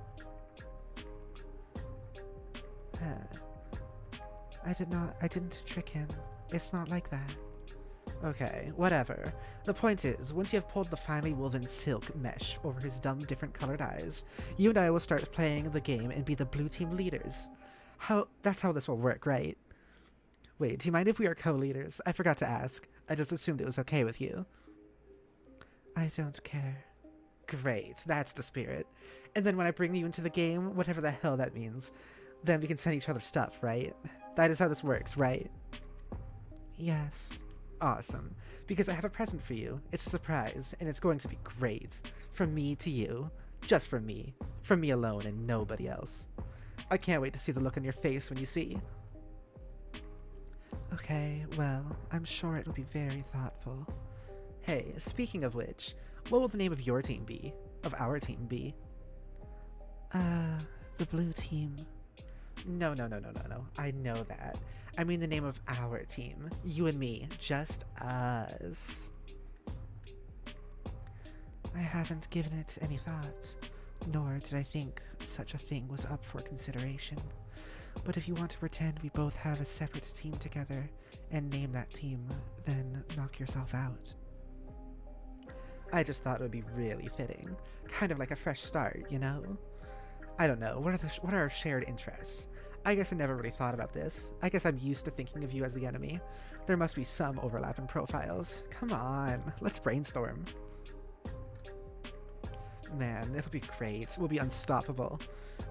I didn't trick him. It's not like that. Okay, whatever. The point is, once you have pulled the finely woven silk mesh over his dumb different colored eyes, you and I will start playing the game and be the blue team leaders. That's how this will work, right? Wait, do you mind if we are co-leaders? I forgot to ask. I just assumed it was okay with you. I don't care. Great, that's the spirit. And then when I bring you into the game, whatever the hell that means, then we can send each other stuff, right? That is how this works, right? Yes. Awesome. Because I have a present for you. It's a surprise, and it's going to be great. From me to you. Just from me. From me alone and nobody else. I can't wait to see the look on your face when you see. Okay, well, I'm sure it'll be very thoughtful. Hey, speaking of which, what will the name of your team be? Of our team be? The blue team. No. I know that. I mean the name of our team. You and me. Just us. I haven't given it any thought, nor did I think such a thing was up for consideration. But if you want to pretend we both have a separate team together and name that team, then knock yourself out. I just thought it would be really fitting. Kind of like a fresh start, you know? I don't know. What are our shared interests? I guess I never really thought about this. I guess I'm used to thinking of you as the enemy. There must be some overlap in profiles. Come on, let's brainstorm. Man, it'll be great. We'll be unstoppable.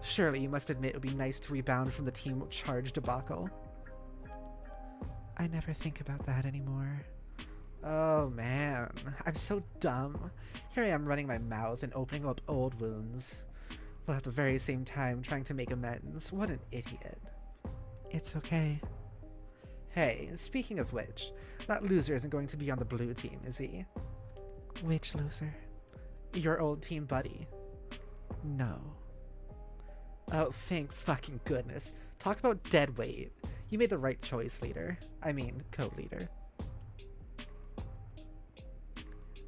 Surely you must admit it would be nice to rebound from the team charge debacle. I never think about that anymore. Oh man, I'm so dumb. Here I am running my mouth and opening up old wounds, while at the very same time trying to make amends. What an idiot. It's okay. Hey, speaking of which, that loser isn't going to be on the blue team, is he? Which loser? Your old team buddy. No. Oh, thank fucking goodness. Talk about dead weight. You made the right choice, leader. I mean, co-leader.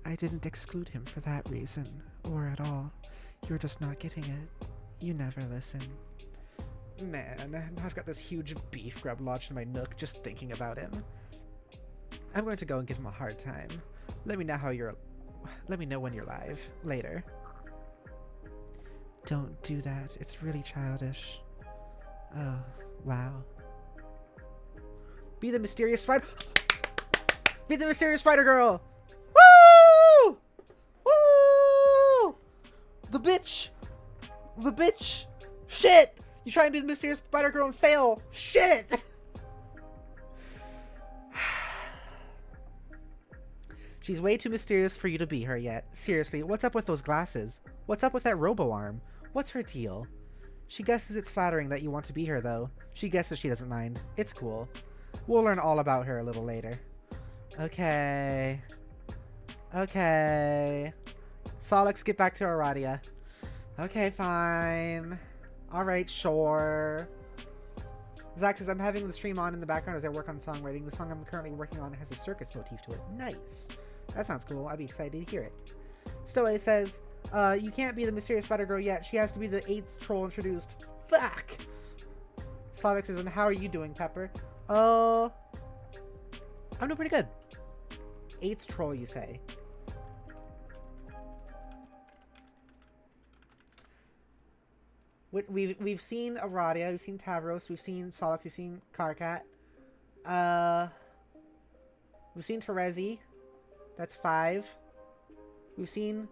I didn't exclude him for that reason, or at all. You're just not getting it. You never listen. Man, now I've got this huge beef grub lodged in my nook just thinking about him. I'm going to go and give him a hard time. Let me know when you're live. Later. Don't do that. It's really childish. Oh, wow. Be the mysterious spider. Be the mysterious spider girl. Woo! Woo! The bitch. The bitch. Shit. You try and be the mysterious spider girl and fail. Shit. She's way too mysterious for you to be her yet. Seriously, what's up with those glasses? What's up with that robo-arm? What's her deal? She guesses it's flattering that you want to be her, though. She guesses she doesn't mind. It's cool. We'll learn all about her a little later. Okay. Okay. Solix, get back to Aradia. Okay, fine. Alright, sure. Zach says, I'm having the stream on in the background as I work on songwriting. The song I'm currently working on has a circus motif to it. Nice. That sounds cool. I'd be excited to hear it. Stowe says, you can't be the mysterious spider girl yet. She has to be the 8th troll introduced. Fuck! Slavic says, and how are you doing, Pepper? I'm doing pretty good. 8th troll, you say? We've seen Aradia, we've seen Tavros, we've seen Solix, we've seen Karkat. We've seen Terezi. That's 5. We've seen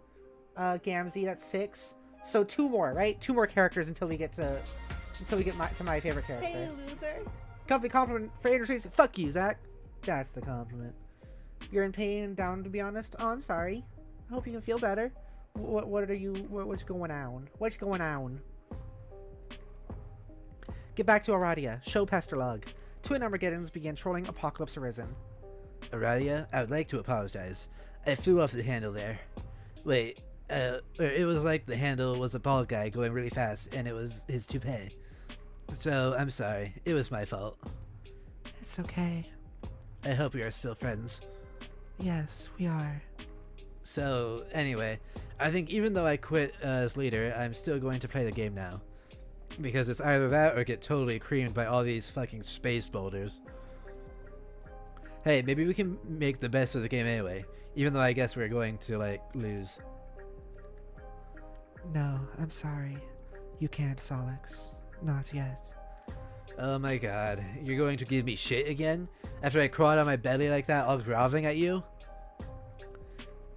Gamzee. That's 6. So 2 more, right? 2 more characters until we get to my favorite character. Hey, loser. Comfy compliment for Andrew Tracy. Fuck you, Zach. That's the compliment. You're in pain and down, to be honest. Oh, I'm sorry. I hope you can feel better. What's going on? What's going on? Get back to Aradia. Show Pesterlog. Twin Armageddons began trolling Apocalypse Arisen. Aradia, I would like to apologize. I flew off the handle there. Wait, it was like the handle was a bald guy going really fast, and it was his toupee. So, I'm sorry. It was my fault. It's okay. I hope we are still friends. Yes, we are. So, anyway, I think even though I quit as leader, I'm still going to play the game now. Because it's either that or get totally creamed by all these fucking space boulders. Hey, maybe we can make the best of the game anyway. Even though I guess we're going to, like, lose. No, I'm sorry. You can't, Solix. Not yet. Oh my god. You're going to give me shit again? After I crawled on my belly like that, all groveling at you?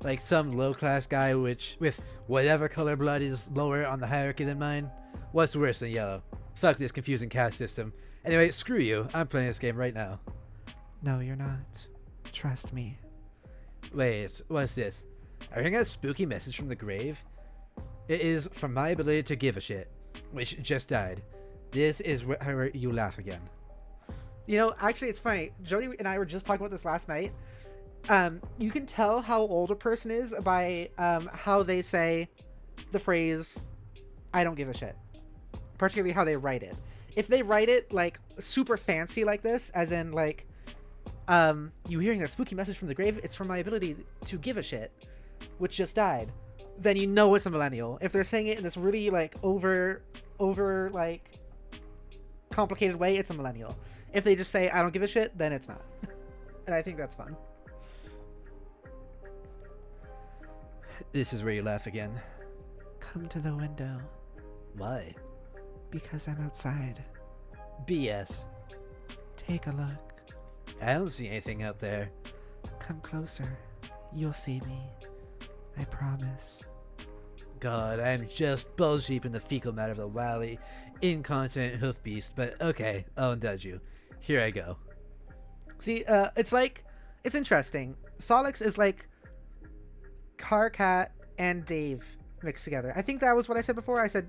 Like some low-class guy with whatever color blood is lower on the hierarchy than mine? What's worse than yellow? Fuck this confusing caste system. Anyway, screw you. I'm playing this game right now. No, you're not. Trust me. Wait, what's this? Are you getting a spooky message from the grave? It is from my ability to give a shit, which just died. This is where you laugh again. You know, actually, it's funny. Jodi and I were just talking about this last night. You can tell how old a person is by how they say the phrase, I don't give a shit. Particularly how they write it. If they write it, like, super fancy like this, as in, like, you hearing that spooky message from the grave, it's from my ability to give a shit, which just died, then you know it's a millennial. If they're saying it in this really, like, over, like, complicated way, it's a millennial. If they just say, I don't give a shit, then it's not. And I think that's fun. This is where you laugh again. Come to the window. Why? Because I'm outside. BS. Take a look. I don't see anything out there. Come closer. You'll see me. I promise. God, I'm just balls deep in the fecal matter of the wily, incontinent hoof beast, but okay, I'll indulge you. Here I go. See, it's like, it's interesting. Solix is like Karkat and Dave mixed together. I think that was what I said before. I said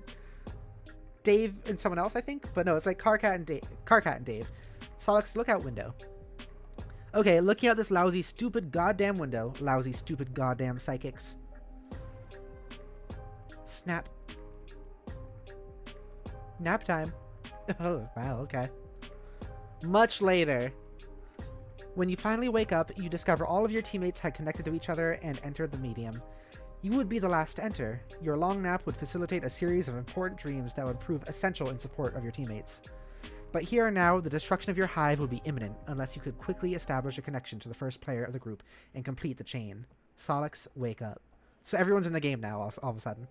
Dave and someone else, I think, but no, it's like Karkat and Dave. Solix, look out window. Okay, looking out this lousy, stupid, goddamn window. Lousy, stupid, goddamn psychics. Snap. Nap time. Oh, wow, okay. Much later. When you finally wake up, you discover all of your teammates had connected to each other and entered the medium. You would be the last to enter. Your long nap would facilitate a series of important dreams that would prove essential in support of your teammates. But here and now, the destruction of your hive would be imminent unless you could quickly establish a connection to the first player of the group and complete the chain. Solix, wake up. So everyone's in the game now, all of a sudden.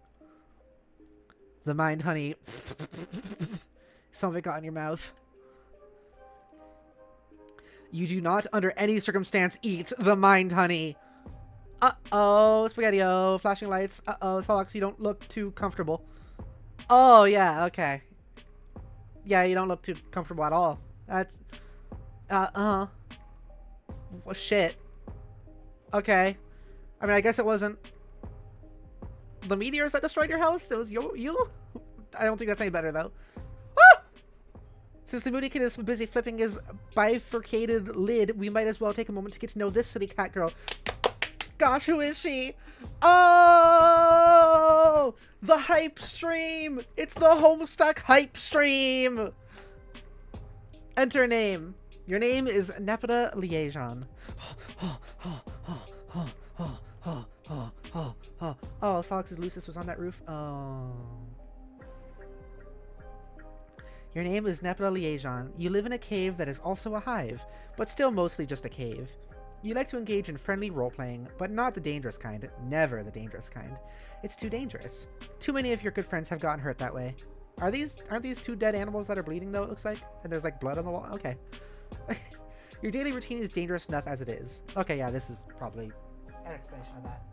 The mind honey. Some of it got in your mouth. You do not, under any circumstance, eat the mind honey. Uh-oh, Spaghetti-O, flashing lights. Uh-oh, Solox, you don't look too comfortable. Oh, yeah, okay. Yeah, you don't look too comfortable at all. That's... Well, shit. Okay. I mean, I guess it wasn't the meteors that destroyed your house. It was you? I don't think that's any better, though. Ah! Since the Moody Kid is busy flipping his bifurcated lid, we might as well take a moment to get to know this silly cat girl. Gosh, who is she? Oh! The hype stream! It's the Homestuck hype stream! Enter name. Your name is Nepeta Liaison. Oh, Solix's Lucis was on that roof. Oh. Your name is Nepeta Liaison. You live in a cave that is also a hive, but still mostly just a cave. You like to engage in friendly role-playing, but not the dangerous kind. Never the dangerous kind. It's too dangerous. Too many of your good friends have gotten hurt that way. Aren't these two dead animals that are bleeding, though, it looks like? And there's, like, blood on the wall? Okay. Your daily routine is dangerous enough as it is. Okay, yeah, this is probably an explanation of that.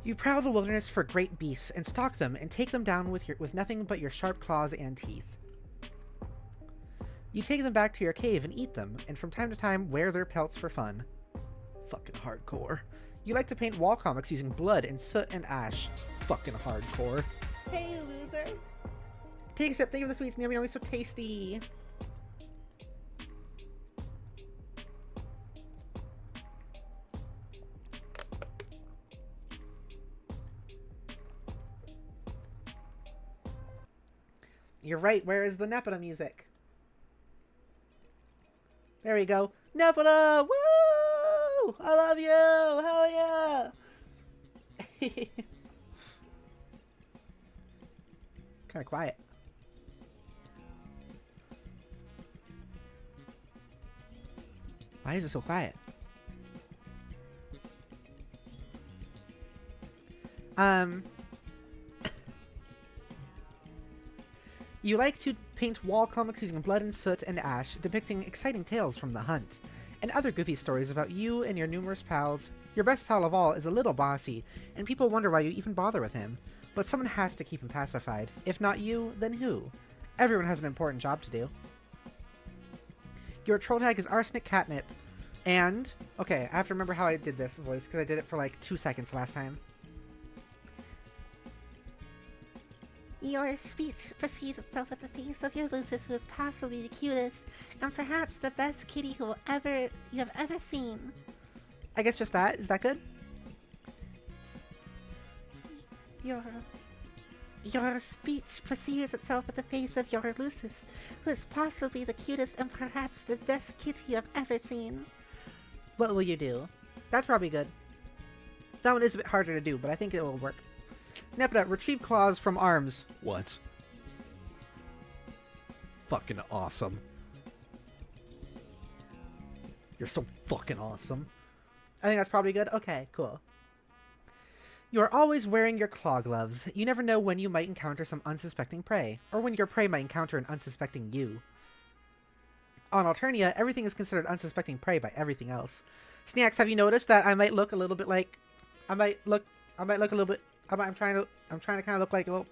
You prowl the wilderness for great beasts and stalk them and take them down with nothing but your sharp claws and teeth. You take them back to your cave and eat them, and from time to time wear their pelts for fun. Fucking hardcore. You like to paint wall comics using blood and soot and ash. Fucking hardcore. Hey, loser. Take a sip. Thank you for the sweets. Yummy, yummy, so tasty. You're right. Where is the Nepeta music? There we go. Nepeta! Woo! I love you! Hell yeah! Kind of quiet. Why is it so quiet? You like to paint wall comics using blood and soot and ash, depicting exciting tales from the hunt, and other goofy stories about you and your numerous pals. Your best pal of all is a little bossy, and people wonder why you even bother with him. But someone has to keep him pacified. If not you, then who? Everyone has an important job to do. Your troll tag is Arsenic Catnip. And, okay, I have to remember how I did this voice, because I did it for like 2 seconds last time. Your speech precedes itself with the face of your Lucis, who is possibly the cutest and perhaps the best kitty you have ever seen. I guess just that. Is that good? Your speech precedes itself with the face of your Lucis, who is possibly the cutest and perhaps the best kitty you have ever seen. What will you do? That's probably good. That one is a bit harder to do, but I think it will work. Nepeta, retrieve claws from arms. What? Fucking awesome. You're so fucking awesome. I think that's probably good. Okay, cool. You are always wearing your claw gloves. You never know when you might encounter some unsuspecting prey, or when your prey might encounter an unsuspecting you. On Alternia, everything is considered unsuspecting prey by everything else. Snacks, have you noticed that I might look a little bit like... I might look a little bit... I'm trying to kind of look like a little...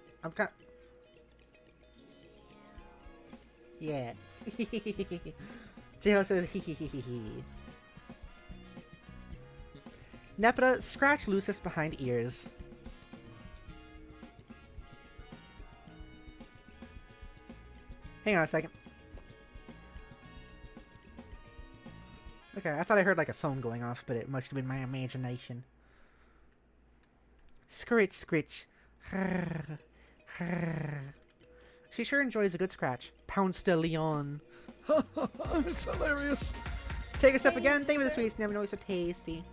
Yeah. J-Ho says hee. Nepeta, scratch Lucis behind ears. Hang on a second. Okay, I thought I heard like a phone going off, but it must have been my imagination. Scritch, scritch. She sure enjoys a good scratch. Pounce de Leon. It's hilarious. Take a sip again. Thank you for the sweets. Never know it's so tasty.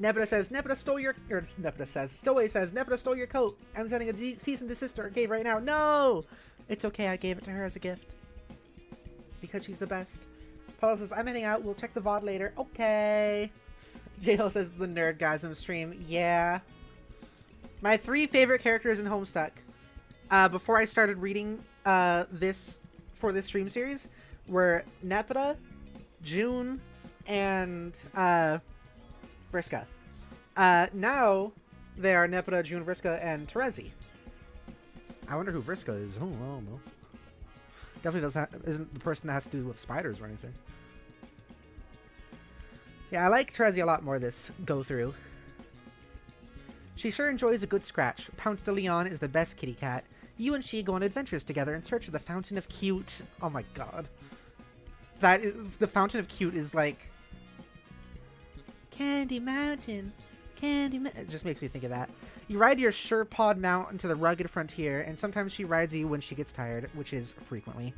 Nepeta says, Nepeta stole your... Or Nepeta says, Stowaway says, Nepeta stole your coat. I'm sending a cease and desist to her cave right now. No! It's okay. I gave it to her as a gift. Because she's the best. Paulo says, I'm heading out. We'll check the VOD later. Okay. JL says, the Nerdgasm stream. Yeah. My 3 favorite characters in Homestuck. before I started reading this for this stream series were Nepeta, June, and Vriska. Now they are Nepeta, June, Vriska, and Terezi. I wonder who Vriska is. Oh, I don't know. Definitely isn't the person that has to do with spiders or anything. Yeah, I like Terezi a lot more this go-through. She sure enjoys a good scratch. Pounce de Leon is the best kitty cat. You and she go on adventures together in search of the Fountain of Cute. Oh my god. That is... The Fountain of Cute is like... Candy Mountain. Candy Mountain. It just makes me think of that. You ride your Sherpod mount into the rugged frontier, and sometimes she rides you when she gets tired, which is frequently.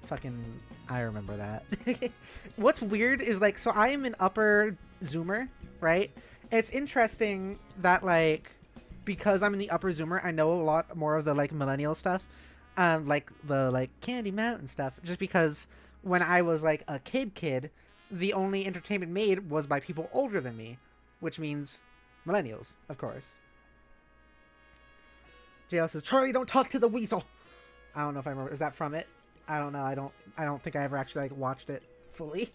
Fucking... I remember that. What's weird is, like, so I am an upper zoomer, right? It's interesting that, like, because I'm in the upper zoomer, I know a lot more of the, like, millennial stuff. Like, the, like, Candy Mountain stuff. Just because when I was, like, a kid, the only entertainment made was by people older than me. Which means millennials, of course. JL says, Charlie, don't talk to the weasel! I don't know if I remember. Is that from it? I don't know. I don't think I ever actually, like, watched it fully.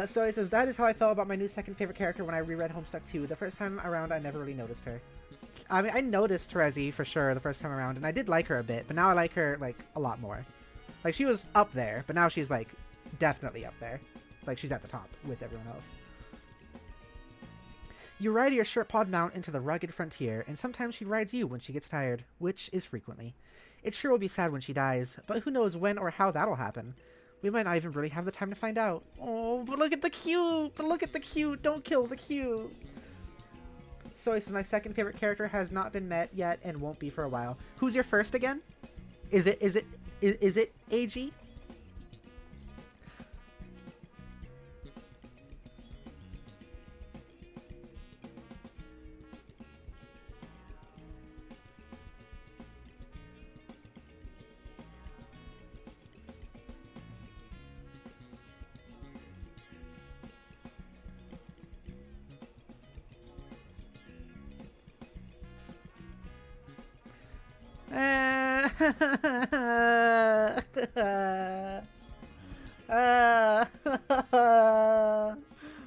So he says, that is how I felt about my new second favorite character when I reread Homestuck 2. The first time around, I never really noticed her. I mean, I noticed Terezi for sure the first time around, and I did like her a bit, but now I like her, like, a lot more. Like, she was up there, but now she's, like, definitely up there. Like, she's at the top with everyone else. You ride your Sherpod mount into the rugged frontier, and sometimes she rides you when she gets tired, which is frequently. It sure will be sad when she dies, but who knows when or how that'll happen. We might not even really have the time to find out. Oh, but look at the cute! But look at the cute! Don't kill the cute! So this is my second favorite character, has not been met yet and won't be for a while. Who's your first again? Is it AG?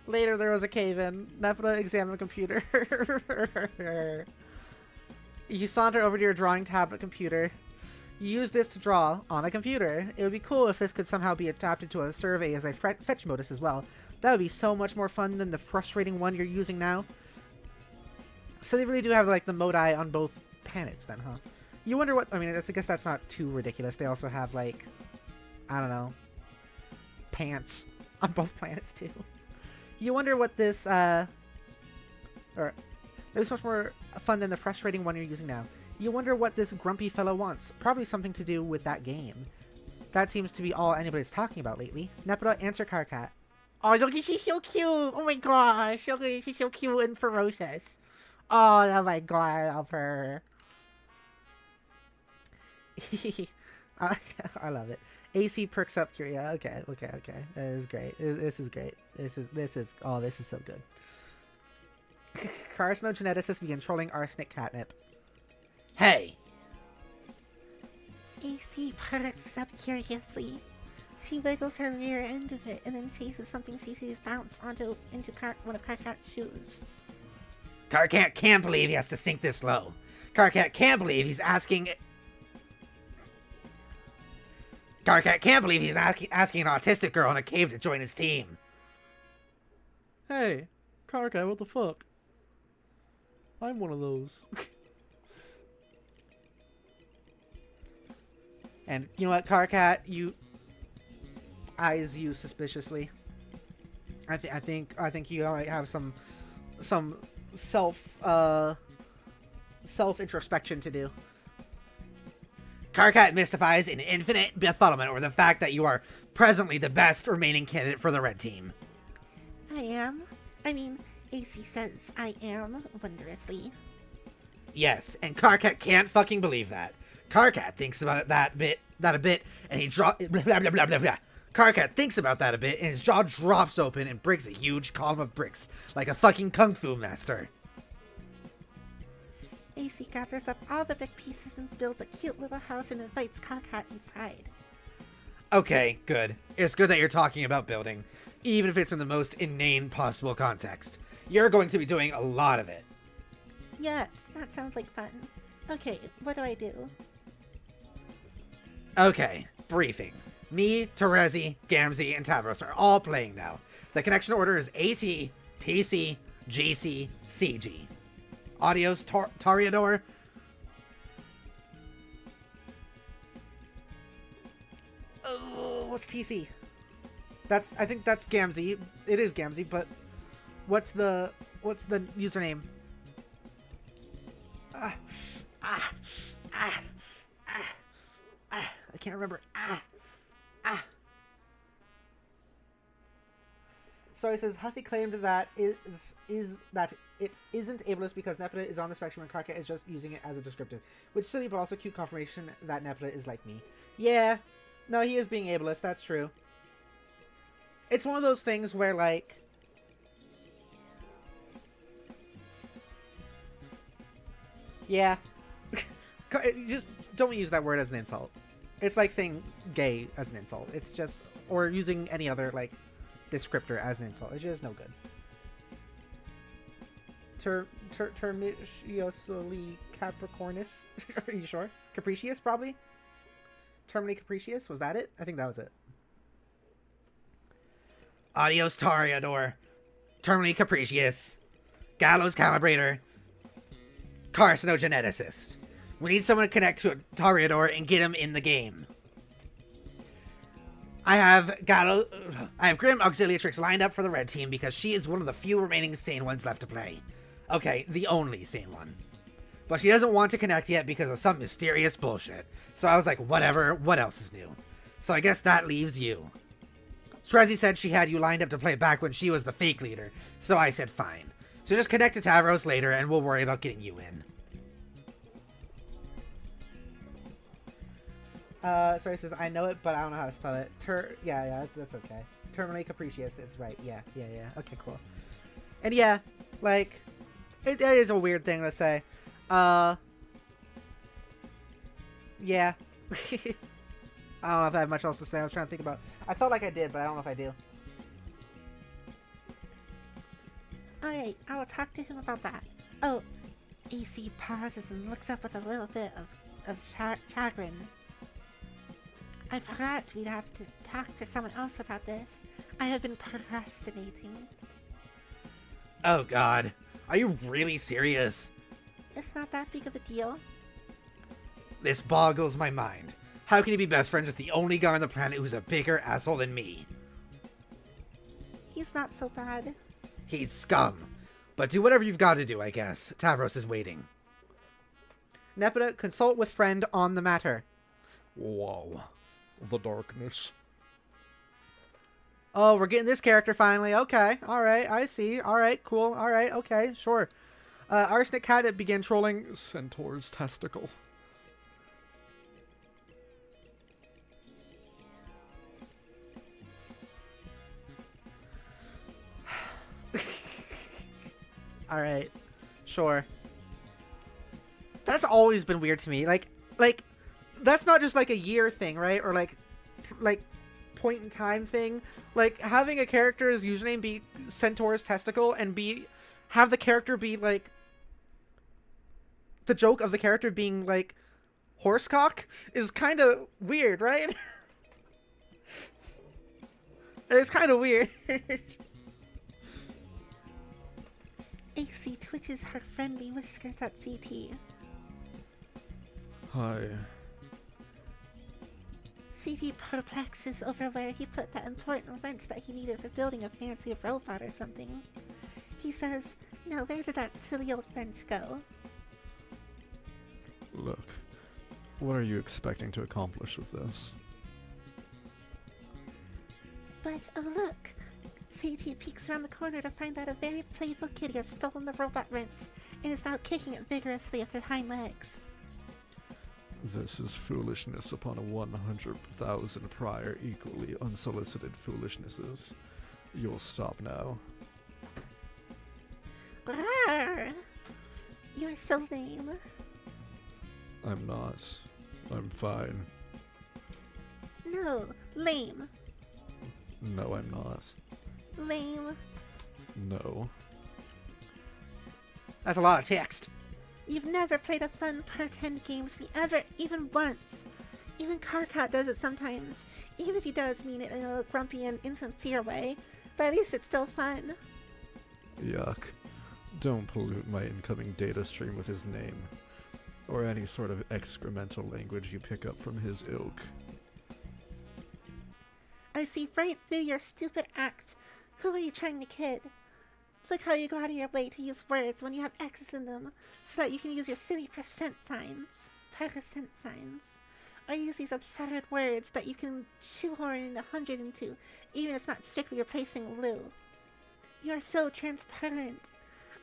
Later there was a cave-in. Nepeta examined the computer. You saunter over to your drawing tablet computer. You use this to draw on a computer. It would be cool if this could somehow be adapted to a survey as a fetch modus as well. That would be so much more fun than the frustrating one you're using now. So they really do have, like, the modi on both planets then, huh? You wonder what... I mean, I guess that's not too ridiculous. They also have, like... I don't know... pants on both planets, too. You wonder what this, Or... It was much more fun than the frustrating one you're using now. You wonder what this grumpy fellow wants. Probably something to do with that game. That seems to be all anybody's talking about lately. Nepeta, answer Carcat. Oh, look, she's so cute! Oh my gosh! Look, she's so cute and ferocious. Oh my god, I love her. I love it. AC perks up. Yeah, okay. This is great. This is great. This is. Oh, this is so good. Carcinogeneticist begin trolling arsenic catnip. Hey. AC perks up curiously. She wiggles her rear end of it and then chases something she sees bounce into one of Carcat's shoes. Carcat can't believe he has to sink this low. Carcat can't believe he's asking... Carcat can't believe he's asking an autistic girl in a cave to join his team. Hey, Carcat, what the fuck? I'm one of those. And you know what, Carcat, you eyes you suspiciously. I think you might have some self introspection to do. Carcat mystifies an infinite befuddlement over the fact that you are presently the best remaining candidate for the red team. I am. I mean, AC says I am, wondrously. Yes, and Carcat can't fucking believe that. Carcat thinks about that a bit, and he blah blah blah blah blah blah. Carcat thinks about that a bit, and his jaw drops open and breaks a huge column of bricks, like a fucking kung fu master. AC gathers up all the brick pieces and builds a cute little house and invites Karkat inside. Okay, good. It's good that you're talking about building, even if it's in the most inane possible context. You're going to be doing a lot of it. Yes, that sounds like fun. Okay, what do I do? Okay, briefing. Me, Terezi, Gamzee, and Tavros are all playing now. The connection order is AT, TC, GC, CG. Adios, Toreador. Oh, what's TC? I think that's Gamzee. It is Gamzee, but what's the username? I can't remember. So he says Hussey claimed that is that it isn't ableist because Nepeta is on the spectrum and Karka is just using it as a descriptive, which is silly but also cute confirmation that Nepeta is like me. Yeah, no, he is being ableist. That's true. It's one of those things where like. Yeah. Just don't use that word as an insult. It's like saying gay as an insult. It's just, or using any other like descriptor as an insult. It's just no good. Termitiosly Capricornus. Are you sure? Capricious, probably? Terminally Capricious? Was that it? I think that was it. Adios, Toreador. Terminally Capricious. Gallows Calibrator. Carcinogeneticist. We need someone to connect to a Toreador and get him in the game. I have Grim Auxiliatrix lined up for the red team because she is one of the few remaining sane ones left to play. Okay, the only sane one. But she doesn't want to connect yet because of some mysterious bullshit. So I was like, whatever, what else is new? So I guess that leaves you. Strezzy said she had you lined up to play back when she was the fake leader, so I said fine. So just connect to Tavros later and we'll worry about getting you in. So he says, I know it, but I don't know how to spell it. Yeah, that's okay. Terminally Capricious is right. Yeah. Okay, cool. And yeah, like, it is a weird thing to say. Yeah. I don't know if I have much else to say. I was trying to think about. I felt like I did, but I don't know if I do. Alright, I will talk to him about that. Oh, AC pauses and looks up with a little bit of chagrin. I forgot we'd have to talk to someone else about this. I have been procrastinating. Oh god. Are you really serious? It's not that big of a deal. This boggles my mind. How can you be best friends with the only guy on the planet who's a bigger asshole than me? He's not so bad. He's scum. But do whatever you've got to do, I guess. Tavros is waiting. Nepeta, consult with friend on the matter. Whoa. The darkness. Oh, we're getting this character finally. Okay. Alright, I see. Alright, cool. Alright, okay, sure. Arsenic Cat began trolling Centaur's testicle. Alright. Sure. That's always been weird to me. Like, that's not just like a year thing, right? Or like point in time thing. Like, having a character's username be Centaur's testicle and have the character be like, the joke of the character being like horsecock is kind of weird, right? It's kind of weird. AC twitches her friendly whiskers at CT. Hi. CT perplexes over where he put that important wrench that he needed for building a fancy robot or something. He says, now where did that silly old wrench go? Look, what are you expecting to accomplish with this? But, oh look! CT peeks around the corner to find that a very playful kitty has stolen the robot wrench and is now kicking it vigorously with her hind legs. This is foolishness upon a 100,000 prior equally unsolicited foolishnesses. You'll stop now. Rawr! You're so lame. I'm not. I'm fine. No, lame. No, I'm not. Lame. No. That's a lot of text. You've never played a fun pretend game with me ever, even once. Even Karkat does it sometimes, even if he does mean it in a grumpy and insincere way, but at least it's still fun. Yuck. Don't pollute my incoming data stream with his name, or any sort of excremental language you pick up from his ilk. I see right through your stupid act. Who are you trying to kid? Look how you go out of your way to use words when you have X's in them, so that you can use your silly percent signs. Or use these absurd words that you can shoehorn 100 into, even if it's not strictly replacing Lou. You are so transparent.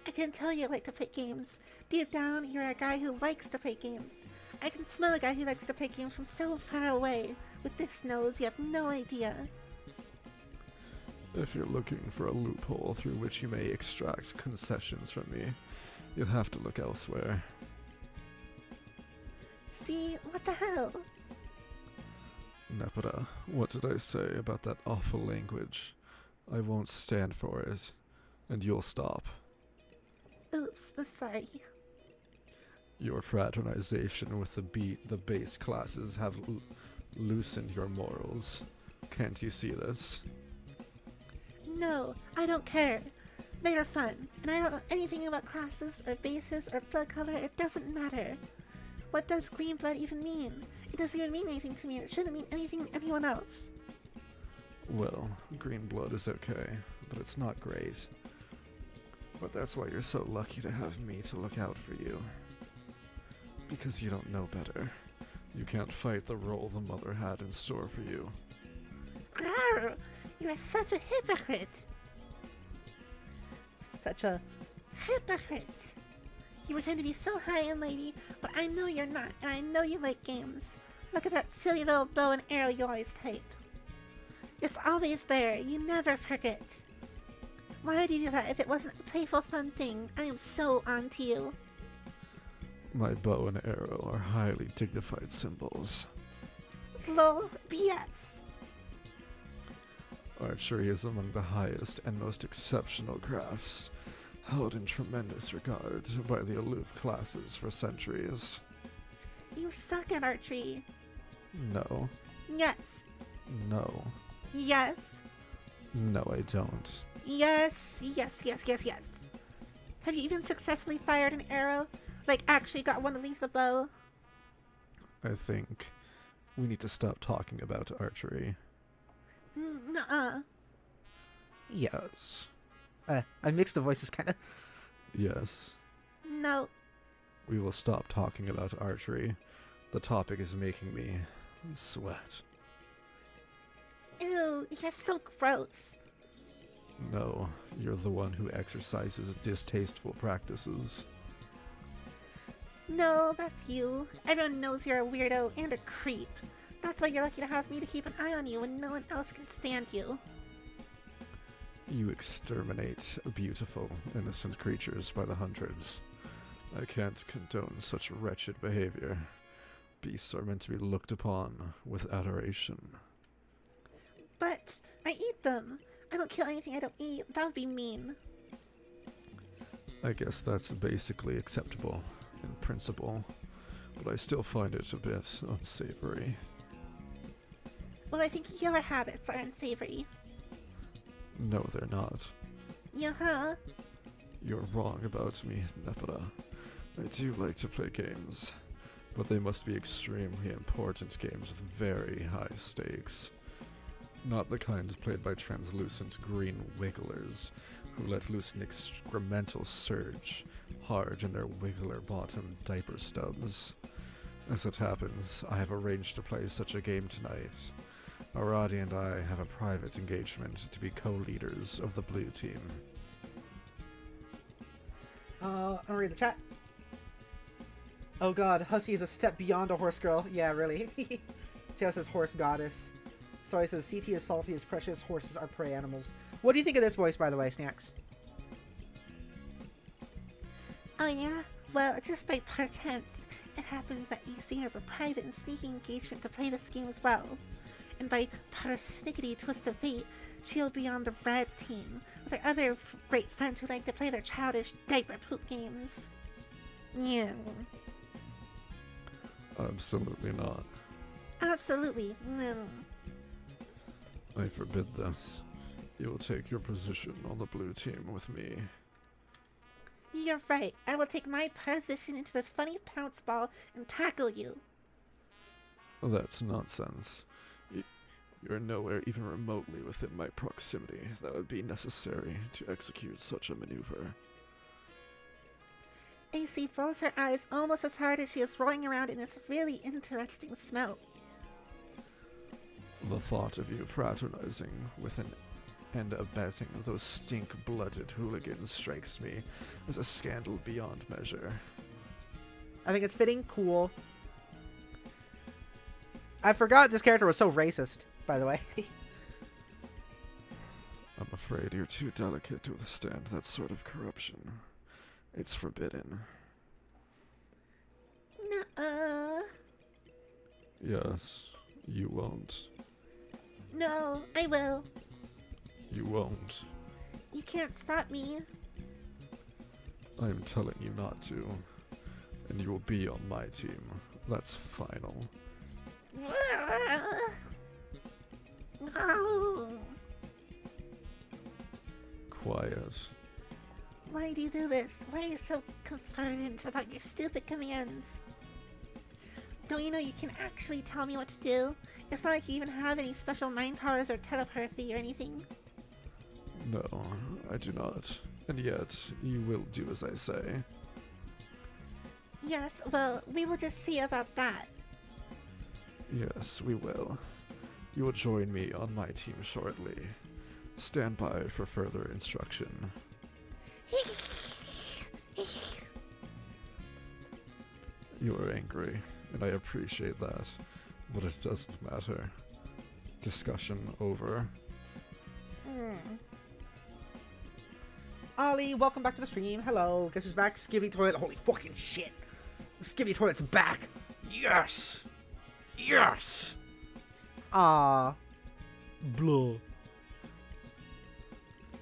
I can tell you like to play games. Deep down, you're a guy who likes to play games. I can smell a guy who likes to play games from so far away. With this nose, you have no idea. If you're looking for a loophole through which you may extract concessions from me, you'll have to look elsewhere. See? What the hell? Nepeta, what did I say about that awful language? I won't stand for it, and you'll stop. Oops, sorry. Your fraternization with the base classes have loosened your morals. Can't you see this? No, I don't care. They are fun, and I don't know anything about classes or bases or blood color. It doesn't matter. What does green blood even mean? It doesn't even mean anything to me, and it shouldn't mean anything to anyone else. Well, green blood is okay, but it's not great. But that's why you're so lucky to have me to look out for you. Because you don't know better. You can't fight the role the mother had in store for you. Grrr! You are such a hypocrite! Such a... Hypocrite! You pretend to be so high and mighty, but I know you're not, and I know you like games. Look at that silly little bow and arrow you always type. It's always there, you never forget. Why would you do that if it wasn't a playful fun thing? I am so onto you. My bow and arrow are highly dignified symbols. Lol, BS. Archery is among the highest and most exceptional crafts, held in tremendous regard by the aloof classes for centuries. You suck at archery. No. Yes. No. Yes. No, I don't. Yes. Have you even successfully fired an arrow? Like, actually got one to leave the bow? I think we need to stop talking about archery. Nuh-uh. Yes. I mixed the voices kind of. Yes. No. We will stop talking about archery. The topic is making me sweat. Ew, you're so gross. No, you're the one who exercises distasteful practices. No, that's you. Everyone knows you're a weirdo and a creep. That's why you're lucky to have me to keep an eye on you when no one else can stand you. You exterminate beautiful, innocent creatures by the hundreds. I can't condone such wretched behavior. Beasts are meant to be looked upon with adoration. But I eat them. I don't kill anything I don't eat. That would be mean. I guess that's basically acceptable in principle, but I still find it a bit unsavory. Well, I think your habits are unsavory. No, they're not. Yeah. You're wrong about me, Nepeta. I do like to play games, but they must be extremely important games with very high stakes. Not the kind played by translucent green wigglers who let loose an excremental surge hard in their wiggler bottom diaper stubs. As it happens, I have arranged to play such a game tonight. Aradi and I have a private engagement to be co-leaders of the blue team. I'll read the chat. Oh god, Hussy is a step beyond a horse girl. Yeah, really. Jess says horse goddess. Story says CT is salty as precious, horses are prey animals. What do you think of this voice, by the way, Snacks? Oh yeah? Well, just by perchance, it happens that EC has a private and sneaky engagement to play this game as well. And by persnickety twist of fate, she'll be on the red team with her other great friends who like to play their childish diaper poop games. Yeah. Absolutely not. Absolutely. No. I forbid this. You will take your position on the blue team with me. You're right. I will take my position into this funny pounce ball and tackle you. That's nonsense. You're nowhere even remotely within my proximity that would be necessary to execute such a maneuver. AC rolls her eyes almost as hard as she is rolling around in this really interesting smell. The thought of you fraternizing with and abetting those stink-blooded hooligans strikes me as a scandal beyond measure. I think it's fitting, cool. I forgot this character was so racist, by the way. I'm afraid you're too delicate to withstand that sort of corruption. It's forbidden. Nuh-uh. Yes, you won't. No, I will. You won't. You can't stop me. I'm telling you not to. And you will be on my team. That's final. No. Quiet. Why do you do this? Why are you so confident about your stupid commands? Don't you know you can actually tell me what to do? It's not like you even have any special mind powers or telepathy or anything. No, I do not. And yet, you will do as I say. Yes, well, we will just see about that. Yes, we will. You will join me on my team shortly. Stand by for further instruction. You are angry, and I appreciate that, but it doesn't matter. Discussion over. Ollie, welcome back to the stream. Hello. Guess who's back? Skibby Toilet. Holy fucking shit. The Skibby Toilet's back. Yes. Yes. Ah. Blah.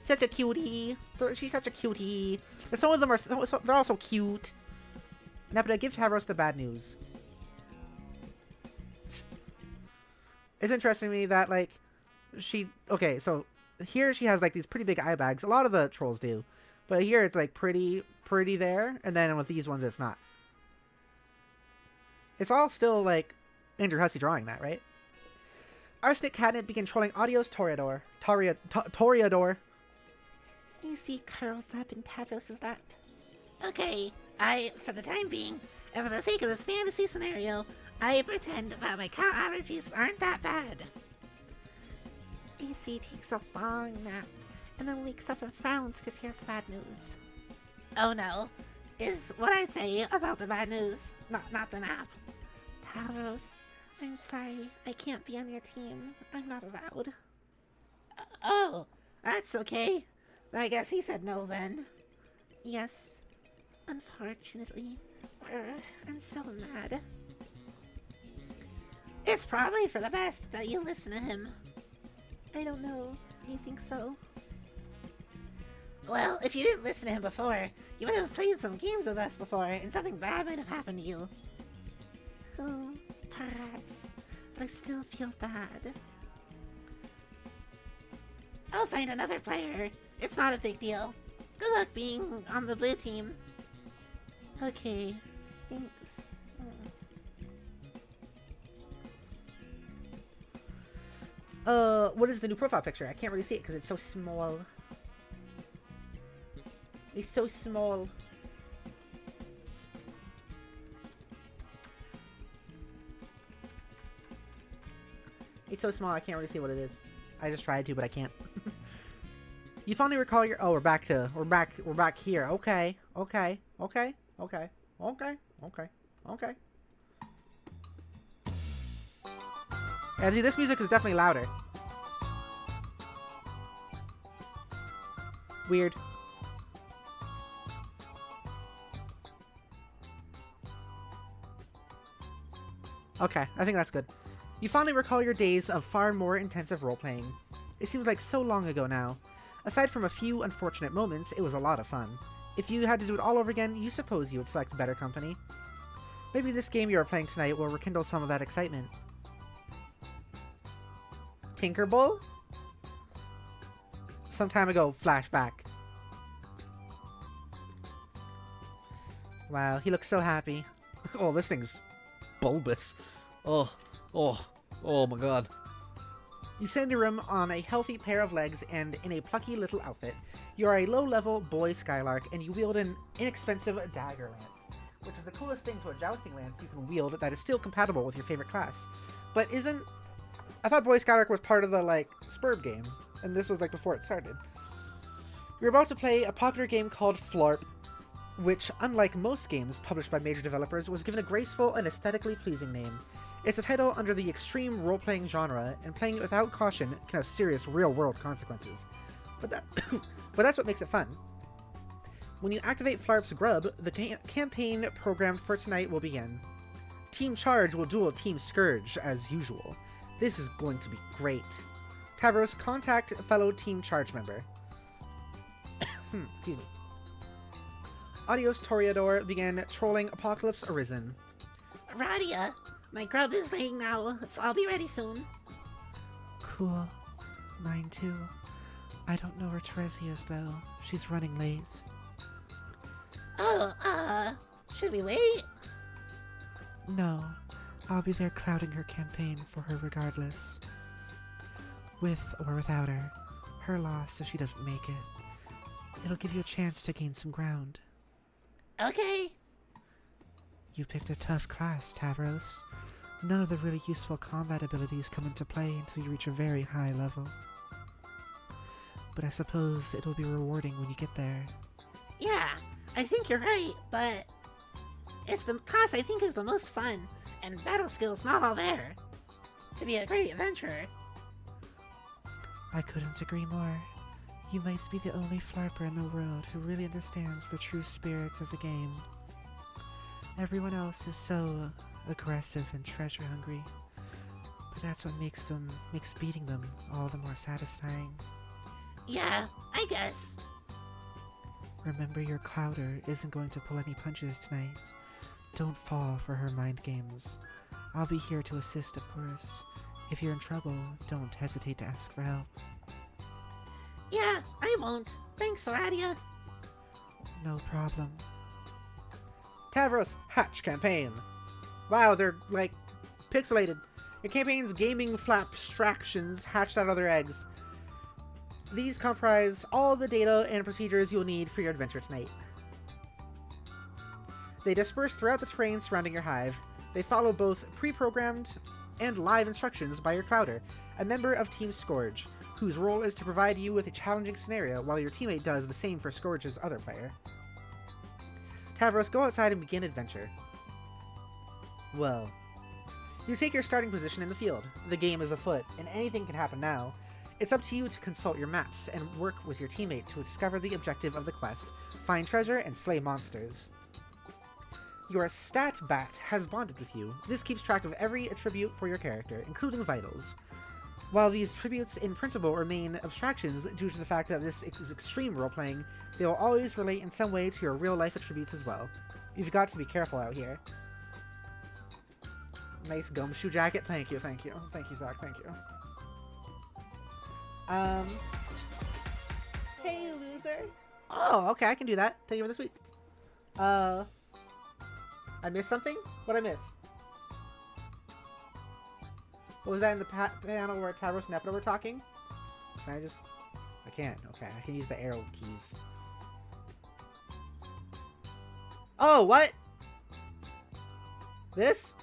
Such a cutie. She's such a cutie. And some of them are, they're also cute. Nepeta, give Tavros the bad news. It's interesting to me that, like, okay, so here she has, like, these pretty big eye bags. A lot of the trolls do. But here it's, like, pretty there. And then with these ones, it's not. It's all still, like, Andrew Hussey drawing that, right? Arsenic Catnip began trolling Audio's Toreador. AC curls up in Tavros' lap. Okay, for the time being, and for the sake of this fantasy scenario, I pretend that my cat allergies aren't that bad. AC takes a long nap, and then wakes up and frowns because she has bad news. Oh no, is what I say about the bad news, not the nap. Tavros, I'm sorry, I can't be on your team. I'm not allowed. Oh, that's okay. I guess he said no then. Yes, unfortunately. I'm so mad. It's probably for the best that you listen to him. I don't know. You think so? Well, if you didn't listen to him before, you might have played some games with us before, and something bad might have happened to you. Oh, perhaps. But I still feel bad. I'll find another player. It's not a big deal. Good luck being on the blue team. Okay, thanks. What is the new profile picture? I can't really see it because it's so small. It's so small. It's so small I can't really see what it is. I just tried to, but I can't. You finally recall your... Oh, we're back here. Okay. Yeah, see, this music is definitely louder. Weird. Okay, I think that's good. You fondly recall your days of far more intensive role-playing. It seems like so long ago now. Aside from a few unfortunate moments, it was a lot of fun. If you had to do it all over again, you suppose you would select better company. Maybe this game you are playing tonight will rekindle some of that excitement. Tinkerbell? Some time ago, flashback. Wow, he looks so happy. Oh, this thing's bulbous. Oh my god. You sit in your room on a healthy pair of legs and in a plucky little outfit. You are a low-level boy Skylark, and you wield an inexpensive dagger lance, which is the coolest thing to a jousting lance you can wield that is still compatible with your favorite class. But isn't... I thought Boy Skylark was part of the, like, Spurb game, and this was, like, before it started. You're about to play a popular game called Flarp, which, unlike most games published by major developers, was given a graceful and aesthetically pleasing name. It's a title under the extreme role-playing genre, and playing it without caution can have serious real-world consequences. But that's what makes it fun. When you activate Flarp's grub, the campaign programmed for tonight will begin. Team Charge will duel Team Scourge, as usual. This is going to be great. Tavros, contact fellow Team Charge member. Excuse me. Adios Toreador began trolling Apocalypse Arisen. Radia, my grub is laying now, so I'll be ready soon. Cool. Mine too. I don't know where Teresi is, though. She's running late. Oh, should we wait? No. I'll be there clouding her campaign for her regardless. With or without her. Her loss if she doesn't make it. It'll give you a chance to gain some ground. Okay. You picked a tough class, Tavros. None of the really useful combat abilities come into play until you reach a very high level. But I suppose it'll be rewarding when you get there. Yeah, I think you're right, but it's the class I think is the most fun, and battle skills not all there. To be a great adventurer. I couldn't agree more. You might be the only flarper in the world who really understands the true spirits of the game. Everyone else is so aggressive and treasure hungry, but that's what makes beating them all the more satisfying. Yeah, I guess. Remember, your Clouder isn't going to pull any punches tonight. Don't fall for her mind games. I'll be here to assist, of course. If you're in trouble, don't hesitate to ask for help. Yeah, I won't. Thanks, Radia. No problem. Tavros Hatch campaign. Wow, they're like pixelated. Your campaign's gaming flap abstractions hatched out of their eggs. These comprise all the data and procedures you'll need for your adventure tonight. They disperse throughout the terrain surrounding your hive. They follow both pre-programmed and live instructions by your Clouder, a member of Team Scourge, whose role is to provide you with a challenging scenario while your teammate does the same for Scourge's other player. Tavros, go outside and begin adventure. Well, you take your starting position in the field. The game is afoot, and anything can happen now. It's up to you to consult your maps and work with your teammate to discover the objective of the quest, find treasure, and slay monsters. Your stat bat has bonded with you. This keeps track of every attribute for your character, including vitals. While these attributes in principle remain abstractions due to the fact that this is extreme role-playing, they will always relate in some way to your real-life attributes as well. You've got to be careful out here. Nice gumshoe jacket. Thank you, thank you. Thank you, Zach, thank you. Hey, loser. Oh, okay, I can do that. Thank you for the sweets. I missed something? What'd I miss? What was that in the panel where Tavros and Nepeta were talking? Can I just... I can't. Okay, I can use the arrow keys. Oh, what? This?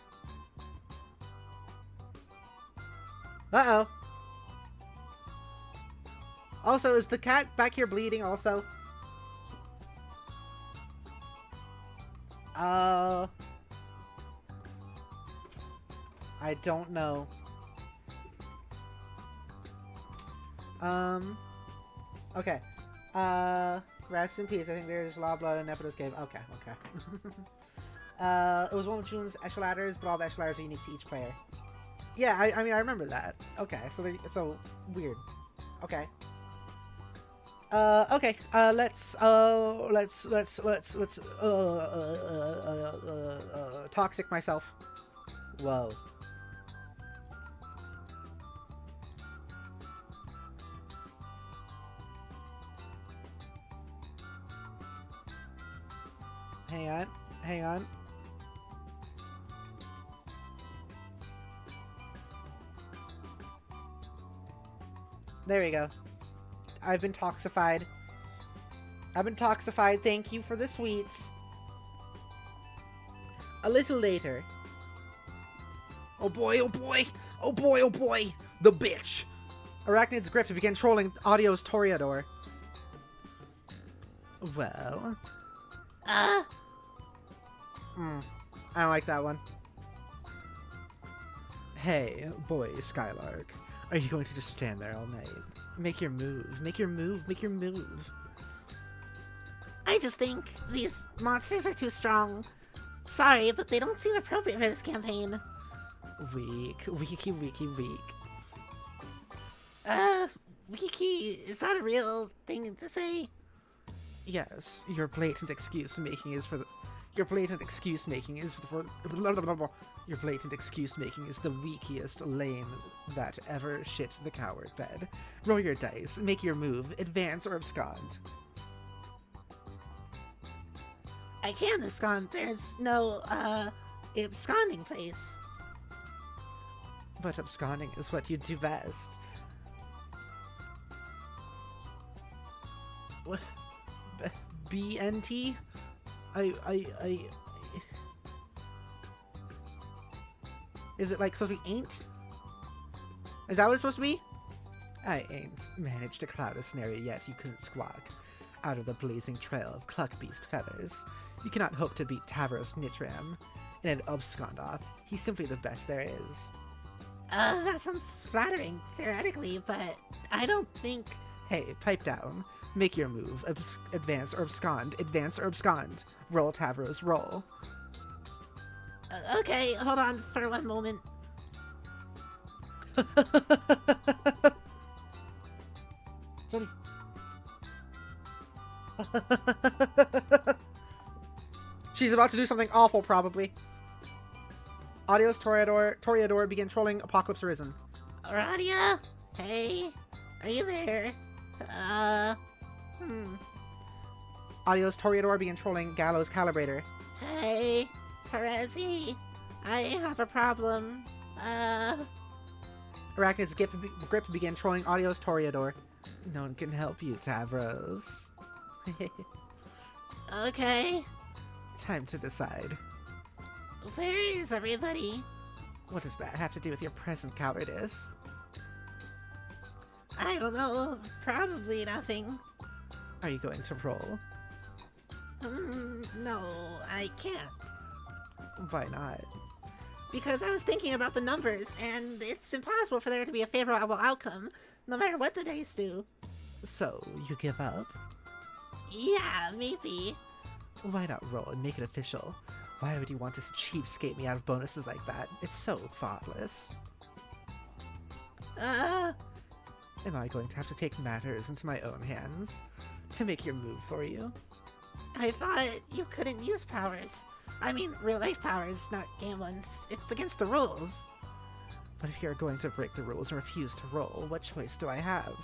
Uh-oh. Also, is the cat back here bleeding also? I don't know. Okay. Rest in peace. I think there's a lot of blood in Nepeta's cave. Okay, okay. It was one of June's echelon ladders, but all the echelon ladders are unique to each player. Yeah, I mean, I remember that. Okay, so weird. Okay. Okay. Let's toxic myself. Whoa. Hang on. There we go. I've been toxified. Thank you for the sweets. A little later. Oh boy, oh boy! Oh boy, oh boy! The bitch! Arachnid's grip to begin trolling Audio's Toreador. Well... I don't like that one. Hey, boy, Skylark. Are you going to just stand there all night? Make your move. Make your move. Make your move. I just think these monsters are too strong. Sorry, but they don't seem appropriate for this campaign. Weak. Weaky. Wiki, is that a real thing to say? Yes, your blatant excuse making is the weakest lame that ever shit the coward bed. Roll your dice, make your move, advance or abscond. I can't abscond. There's no, absconding place. But absconding is what you do best. What? BNT? Is it like supposed to be ain't? Is that what it's supposed to be? I ain't managed to cloud a scenario yet you couldn't squawk out of the blazing trail of Cluckbeast feathers. You cannot hope to beat Tavros Nitram in an abscond off. He's simply the best there is. That sounds flattering, theoretically, but I don't think... Hey, pipe down. Make your move. Advance or abscond. Advance or abscond. Roll, Tavros, roll. Okay, hold on for one moment. Jodi. She's about to do something awful, probably. Audio's Toreador begin trolling Apocalypse Arisen. Radia? Hey? Are you there? Audio's Toreador begin trolling Gallows Calibrator. Hey? Terezi? I have a problem. Arachnid's grip begin trolling Audio's Toreador. No one can help you, Tavros. Okay. Time to decide. Where is everybody? What does that have to do with your present cowardice? I don't know. Probably nothing. Are you going to roll? No, I can't. Why not? Because I was thinking about the numbers, and it's impossible for there to be a favorable outcome, no matter what the dice do. So, you give up? Yeah, maybe. Why not roll and make it official? Why would you want to cheapskate me out of bonuses like that? It's so thoughtless. Am I going to have to take matters into my own hands to make your move for you? I thought you couldn't use powers. I mean, real-life powers, not game ones. It's against the rules. But if you're going to break the rules and refuse to roll, what choice do I have?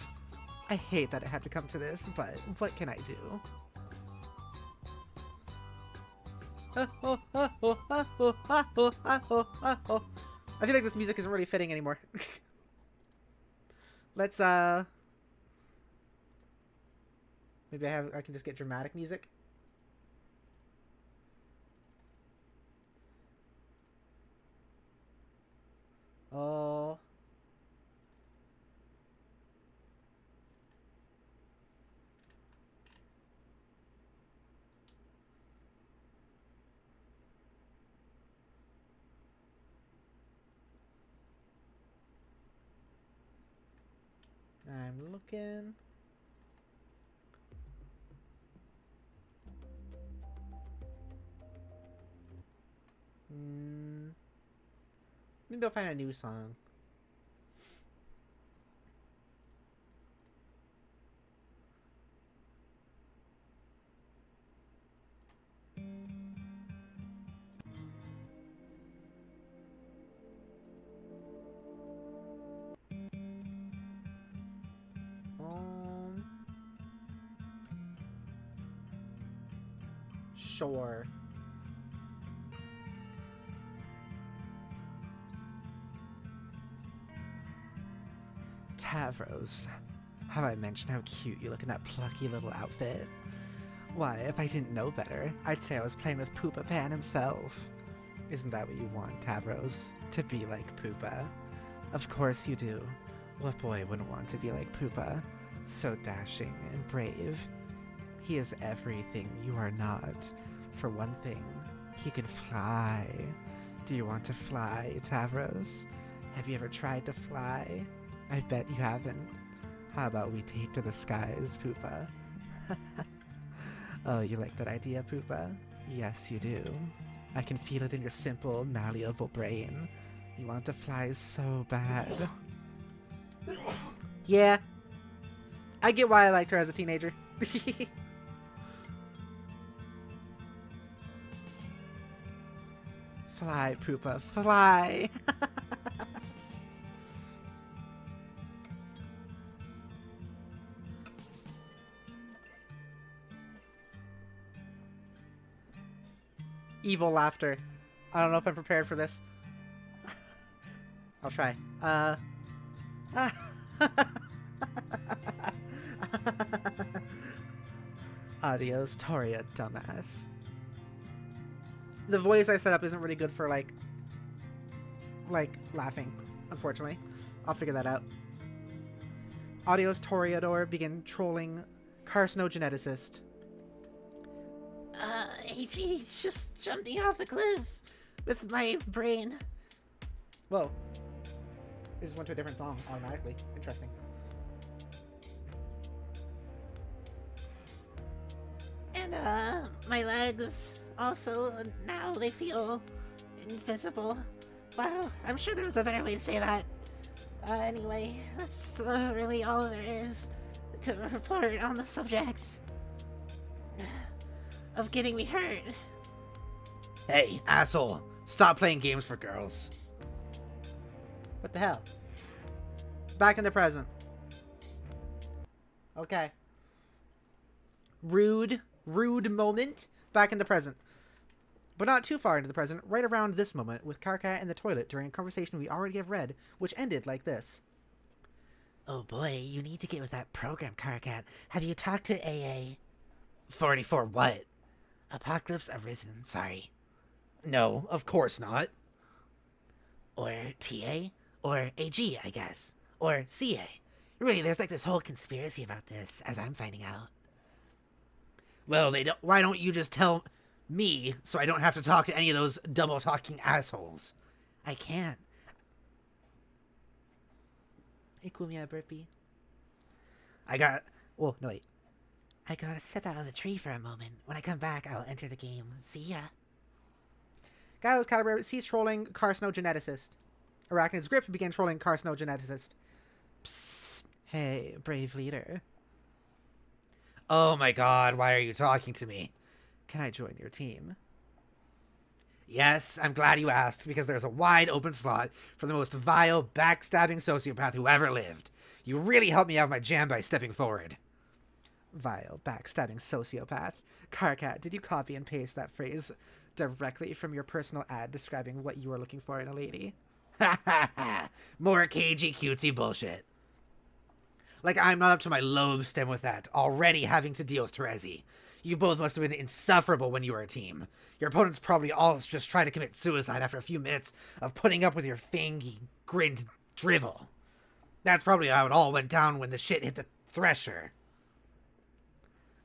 I hate that it had to come to this, but what can I do? I feel like this music isn't really fitting anymore. Let's maybe I can just get dramatic music. Oh. I'm looking. Maybe I'll find a new song. Sure. Tavros, have I mentioned how cute you look in that plucky little outfit? Why, if I didn't know better, I'd say I was playing with Poopa Pan himself. Isn't that what you want, Tavros? To be like Poopa? Of course you do. What boy wouldn't want to be like Poopa? So dashing and brave. He is everything you are not. For one thing, he can fly. Do you want to fly, Tavros? Have you ever tried to fly? I bet you haven't. How about we take to the skies, Poopa? Oh, you like that idea, Poopa? Yes, you do. I can feel it in your simple, malleable brain. You want to fly so bad. Yeah. I get why I liked her as a teenager. Fly, Poopa, fly! Evil laughter. I don't know if I'm prepared for this. I'll try. Adios, Toria, dumbass. The voice I set up isn't really good for, like, laughing, unfortunately. I'll figure that out. Adios, Toreador, begin trolling carcinogeneticist. AG just jumped me off a cliff with my brain. Whoa. It just went to a different song automatically. Interesting. And, my legs also, now they feel invisible. Wow, I'm sure there was a better way to say that. Anyway, that's really all there is to report on the subject of getting me hurt. Hey, asshole! Stop playing games for girls. What the hell? Back in the present. Okay. Rude moment. Back in the present. But not too far into the present, right around this moment, with Karkat in the toilet during a conversation we already have read, which ended like this. Oh boy, you need to get with that program, Karkat. Have you talked to AA? 44 what? Apocalypse Arisen, sorry. No, of course not. Or TA? Or AG, I guess. Or CA. Really, there's like this whole conspiracy about this, as I'm finding out. Well, why don't you just tell me so I don't have to talk to any of those double-talking assholes? I can't. Hey, Kumia, burpee. No, wait. I gotta step out of the tree for a moment. When I come back, I'll enter the game. See ya. Gylo's caliber ceased trolling carcinogeneticist. Arachnid's grip began trolling carcinogeneticist. Psst. Hey, brave leader. Oh my god, why are you talking to me? Can I join your team? Yes, I'm glad you asked, because there's a wide open slot for the most vile, backstabbing sociopath who ever lived. You really helped me out of my jam by stepping forward. Vile, backstabbing sociopath. Karkat, did you copy and paste that phrase directly from your personal ad describing what you were looking for in a lady? Ha ha ha! More cagey cutesy bullshit. Like I'm not up to my lobe stem with that, already having to deal with Terezi. You both must have been insufferable when you were a team. Your opponents probably all just tried to commit suicide after a few minutes of putting up with your fangy, grinned drivel. That's probably how it all went down when the shit hit the thresher.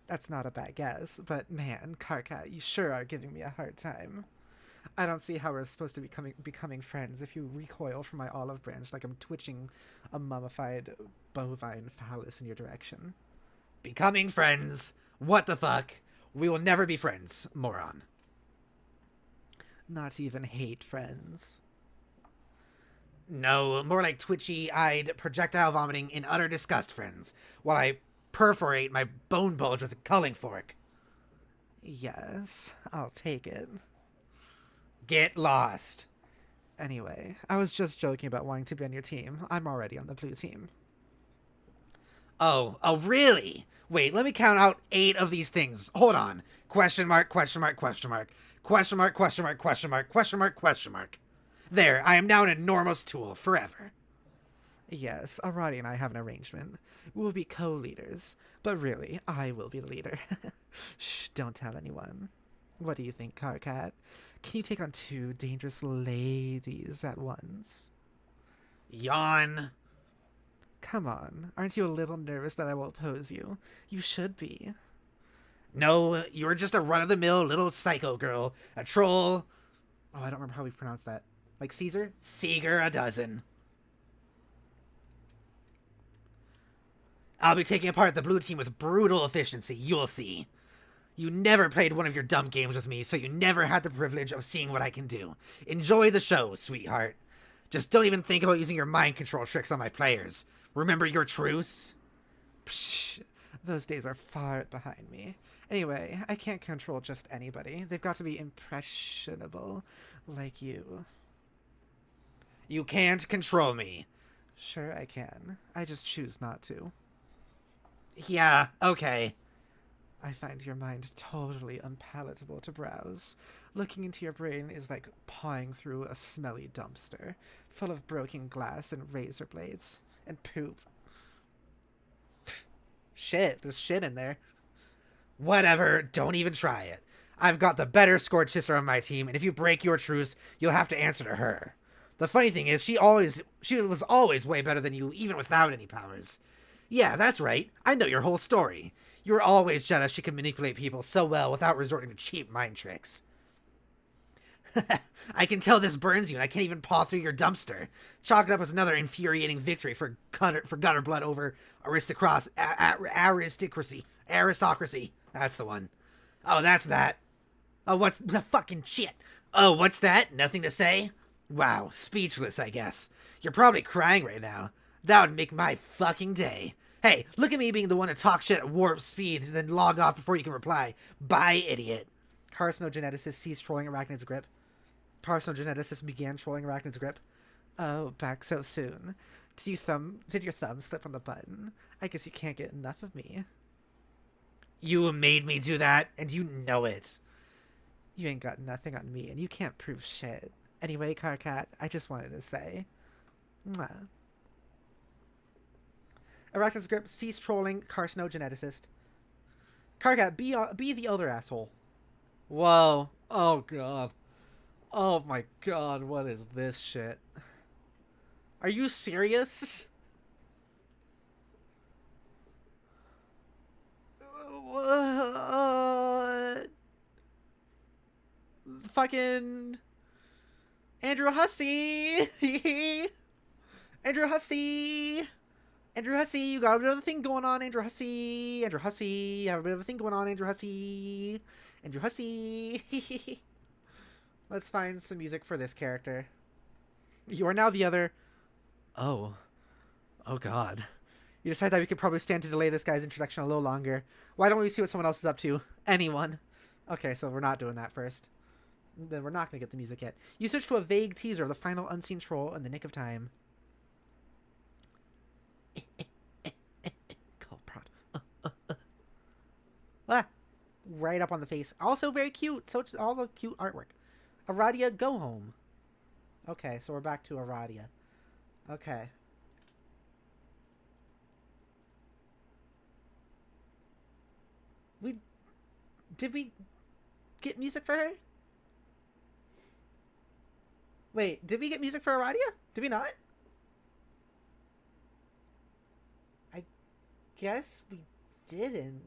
That's not a bad guess, but man, Karkat, you sure are giving me a hard time. I don't see how we're supposed to be becoming friends if you recoil from my olive branch like I'm twitching a mummified bovine phallus in your direction. Becoming friends? What the fuck? We will never be friends, moron. Not even hate friends. No, more like twitchy-eyed, projectile vomiting in utter disgust friends, while I perforate my bone bulge with a culling fork. Yes, I'll take it. Get lost. Anyway, I was just joking about wanting to be on your team. I'm already on the blue team. Oh, really? Wait, let me count out 8 of these things. Hold on. Question mark, question mark, question mark. Question mark, question mark, question mark, question mark, question mark. There, I am now an enormous tool forever. Yes, Arati and I have an arrangement. We'll be co-leaders, but really, I will be the leader. Shh, don't tell anyone. What do you think, Carcat? Can you take on 2 dangerous ladies at once? Yawn. Come on, aren't you a little nervous that I will oppose you? You should be. No, you're just a run-of-the-mill little psycho girl. A troll. Oh, I don't remember how we pronounce that. Like Caesar? Seeger a dozen. I'll be taking apart the blue team with brutal efficiency, you'll see. You never played one of your dumb games with me, so you never had the privilege of seeing what I can do. Enjoy the show, sweetheart. Just don't even think about using your mind control tricks on my players. Remember your truce? Psh, those days are far behind me. Anyway, I can't control just anybody. They've got to be impressionable, like you. You can't control me. Sure I can. I just choose not to. Yeah, okay. I find your mind totally unpalatable to browse. Looking into your brain is like pawing through a smelly dumpster, full of broken glass and razor blades. And poop. Shit, there's shit in there. Whatever, don't even try it. I've got the better scorched sister on my team, and if you break your truce, you'll have to answer to her. The funny thing is, she was always way better than you, even without any powers. Yeah, that's right. I know your whole story. You were always jealous she could manipulate people so well without resorting to cheap mind tricks. I can tell this burns you, and I can't even paw through your dumpster. Chalk it up as another infuriating victory for gutter blood over aristocracy. That's the one. Oh, that's that. Oh, what's the fucking shit? Oh, what's that? Nothing to say? Wow, speechless, I guess. You're probably crying right now. That would make my fucking day. Hey, look at me being the one to talk shit at warp speed and then log off before you can reply. Bye, idiot. Carcinogeneticist ceased trolling Arachnid's grip. Carcinogeneticist began trolling Arachnid's grip. Oh, back so soon. Did your thumb slip on the button? I guess you can't get enough of me. You made me do that, and you know it. You ain't got nothing on me, and you can't prove shit. Anyway, Carcat, I just wanted to say. Mwah. Arachnid's grip, cease trolling Carcinogeneticist. Carcat, be the other asshole. Whoa. Oh, God. Oh, my God. What is this shit? Are you serious? What? Fucking Andrew Hussey. Andrew Hussey. Andrew Hussey, you got a bit of a thing going on, Andrew Hussey. Andrew Hussey, you have a bit of a thing going on, Andrew Hussey. Andrew Hussey. Let's find some music for this character. You are now the other. Oh. Oh, God. You decide that we could probably stand to delay this guy's introduction a little longer. Why don't we see what someone else is up to? Anyone. Okay, so we're not doing that first. Then we're not going to get the music yet. You switch to a vague teaser of the final unseen troll in the nick of time. Call prod. Ah! Right up on the face. Also very cute. So all the cute artwork. Aradia, go home. Okay, so we're back to Aradia. Okay. Did we get music for her? Wait, did we get music for Aradia? Did we not? I guess we didn't.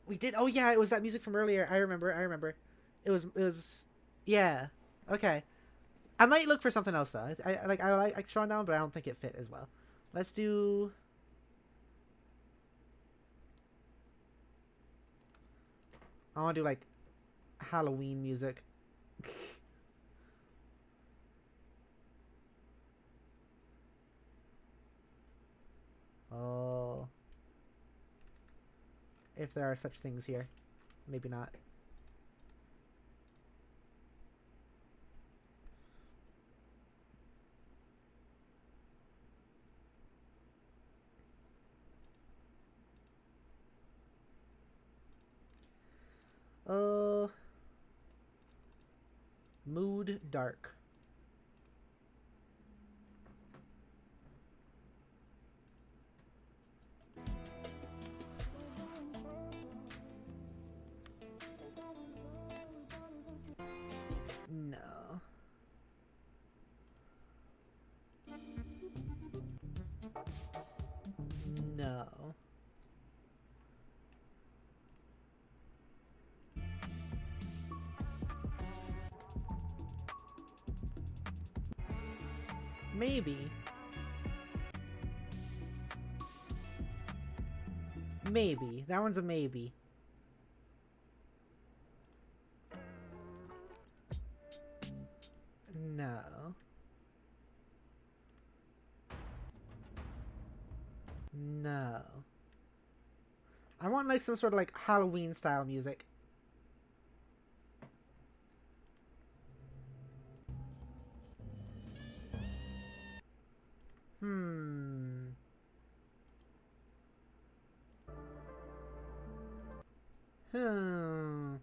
We did. Oh yeah, it was that music from earlier. I remember. It was. Yeah. Okay. I might look for something else though. I like Sean down, but I don't think it fit as well. Let's do. I want to do like Halloween music. Oh. If there are such things here. Maybe not. Mood dark. No. No. Maybe. Maybe. That one's a maybe. No. No. I want like some sort of like Halloween style music. Hmm. Hmm.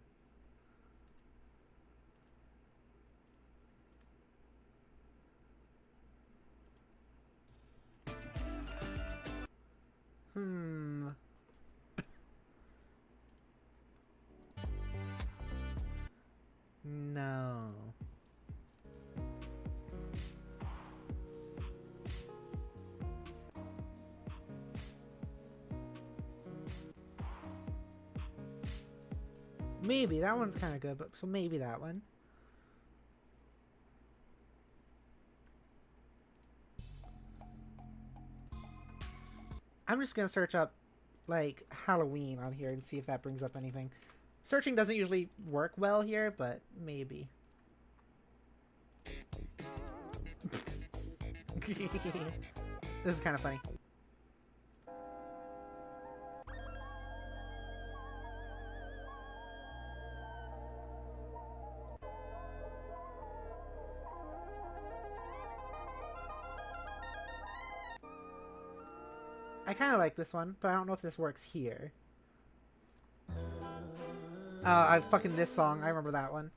Hmm. No. Maybe that one's kind of good, but so maybe that one. I'm just gonna search up like Halloween on here and see if that brings up anything. Searching doesn't usually work well here, but maybe. This is kind of funny. I kind of like this one, but I don't know if this works here. This song. I remember that one.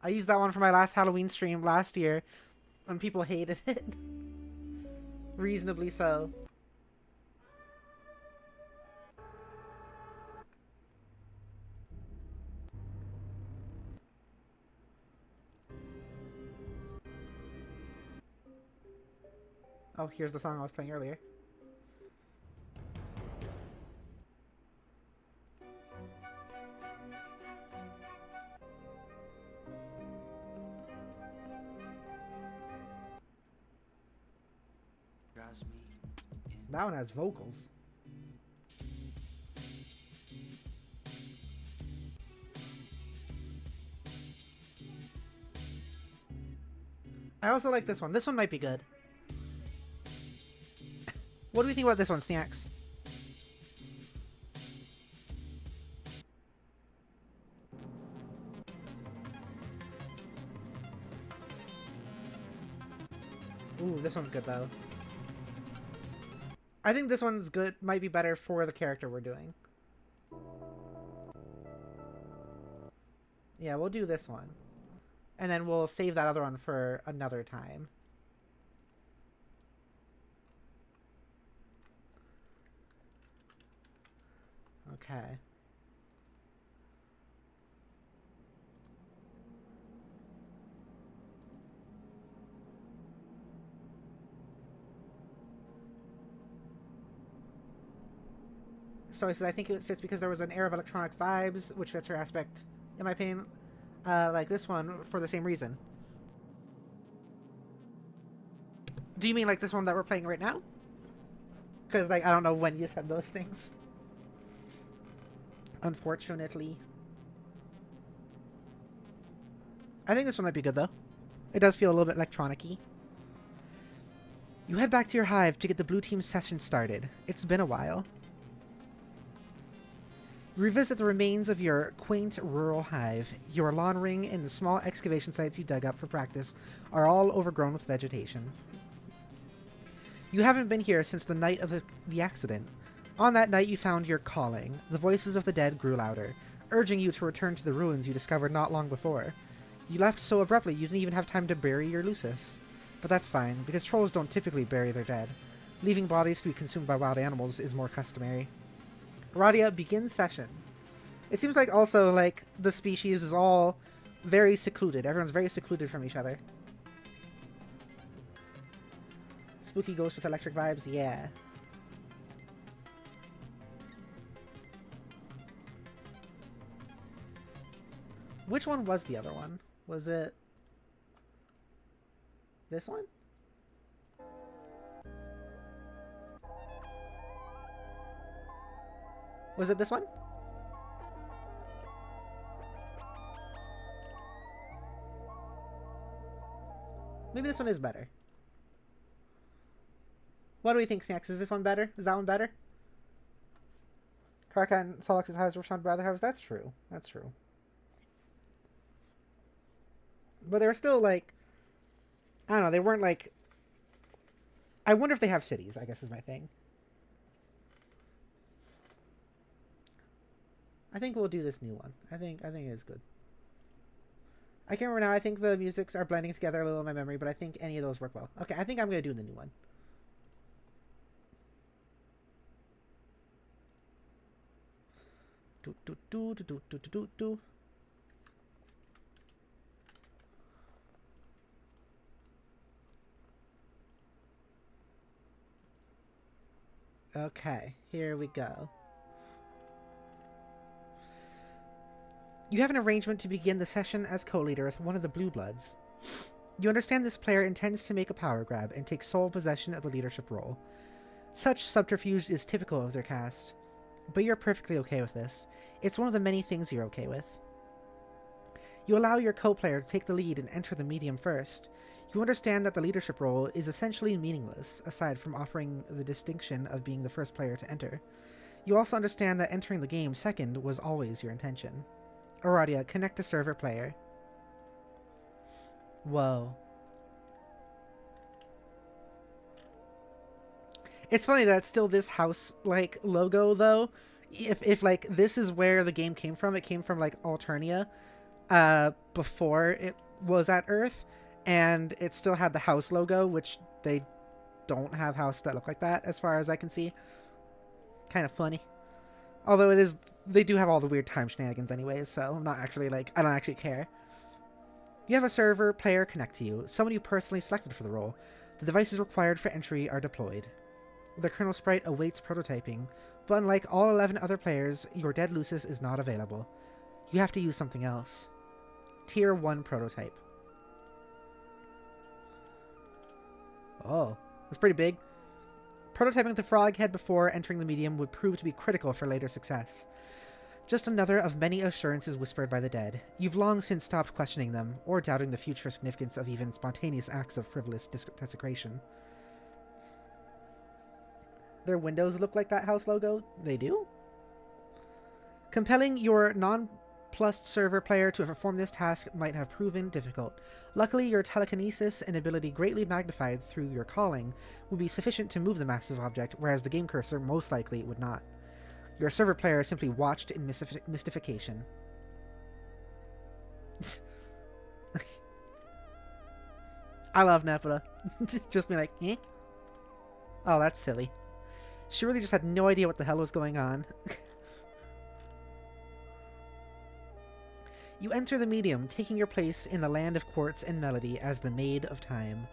I used that one for my last Halloween stream last year, and people hated it. Reasonably so. Oh, here's the song I was playing earlier. That one has vocals. I also like this one. This one might be good. What do we think about this one, Snacks? Ooh, this one's good though. I think this one's good. Might be better for the character we're doing. Yeah, we'll do this one. And then we'll save that other one for another time. Okay. So he says, I think it fits because there was an air of electronic vibes, which fits her aspect, in my opinion, like this one, for the same reason. Do you mean like this one that we're playing right now? Because, like, I don't know when you said those things. Unfortunately. I think this one might be good, though. It does feel a little bit electronic-y. You head back to your hive to get the blue team session started. It's been a while. You revisit the remains of your quaint rural hive. Your lawn ring and the small excavation sites you dug up for practice are all overgrown with vegetation. You haven't been here since the night of the accident. On that night you found your calling. The voices of the dead grew louder, urging you to return to the ruins you discovered not long before. You left so abruptly you didn't even have time to bury your Lucis. But that's fine, because trolls don't typically bury their dead. Leaving bodies to be consumed by wild animals is more customary. Radia begins session. It seems like also, like, the species is all very secluded. Everyone's very secluded from each other. Spooky ghost with electric vibes? Yeah. Which one was the other one? Was it this one? Was it this one? Maybe this one is better. What do we think, Snacks? Is this one better? Is that one better? Karaka and Solix's hives were found by other hives? That's true. That's true. But they were still, like... I don't know, they weren't, like... I wonder if they have cities, I guess is my thing. I think we'll do this new one. I think it is good. I can't remember now. I think the musics are blending together a little in my memory, but I think any of those work well. Okay, I think I'm going to do the new one. Do, do, do, do, do, do, do, do. Okay, here we go. You have an arrangement to begin the session as co-leader with one of the Blue Bloods. You understand this player intends to make a power grab and take sole possession of the leadership role. Such subterfuge is typical of their cast, but you're perfectly okay with this. It's one of the many things you're okay with. You allow your co-player to take the lead and enter the medium first. You understand that the leadership role is essentially meaningless, aside from offering the distinction of being the first player to enter. You also understand that entering the game second was always your intention. Aradia, connect to server player. Whoa. It's funny that it's still this house, like, logo, though. If like, this is where the game came from, it came from, like, Alternia, before it was at Earth, and it still had the house logo, which they don't have houses that look like that, as far as I can see. Kind of funny. Although it is, they do have all the weird time shenanigans anyways, so I'm not actually, like, I don't actually care. You have a server player connect to you, someone you personally selected for the role. The devices required for entry are deployed. The kernel sprite awaits prototyping, but unlike all 11 other players, your dead Lucis is not available. You have to use something else. Tier 1 prototype. Oh, that's pretty big. Prototyping the frog head before entering the medium would prove to be critical for later success. Just another of many assurances whispered by the dead. You've long since stopped questioning them, or doubting the future significance of even spontaneous acts of frivolous desecration. Their windows look like that house logo? They do? Compelling your non-plus server player to perform this task might have proven difficult. Luckily, your telekinesis and ability greatly magnified through your calling would be sufficient to move the massive object, whereas the game cursor most likely would not. Your server player simply watched in mystification. I love Nepeta. Just be like, eh? Oh, that's silly. She really just had no idea what the hell was going on. You enter the medium, taking your place in the land of quartz and melody as the Maid of Time.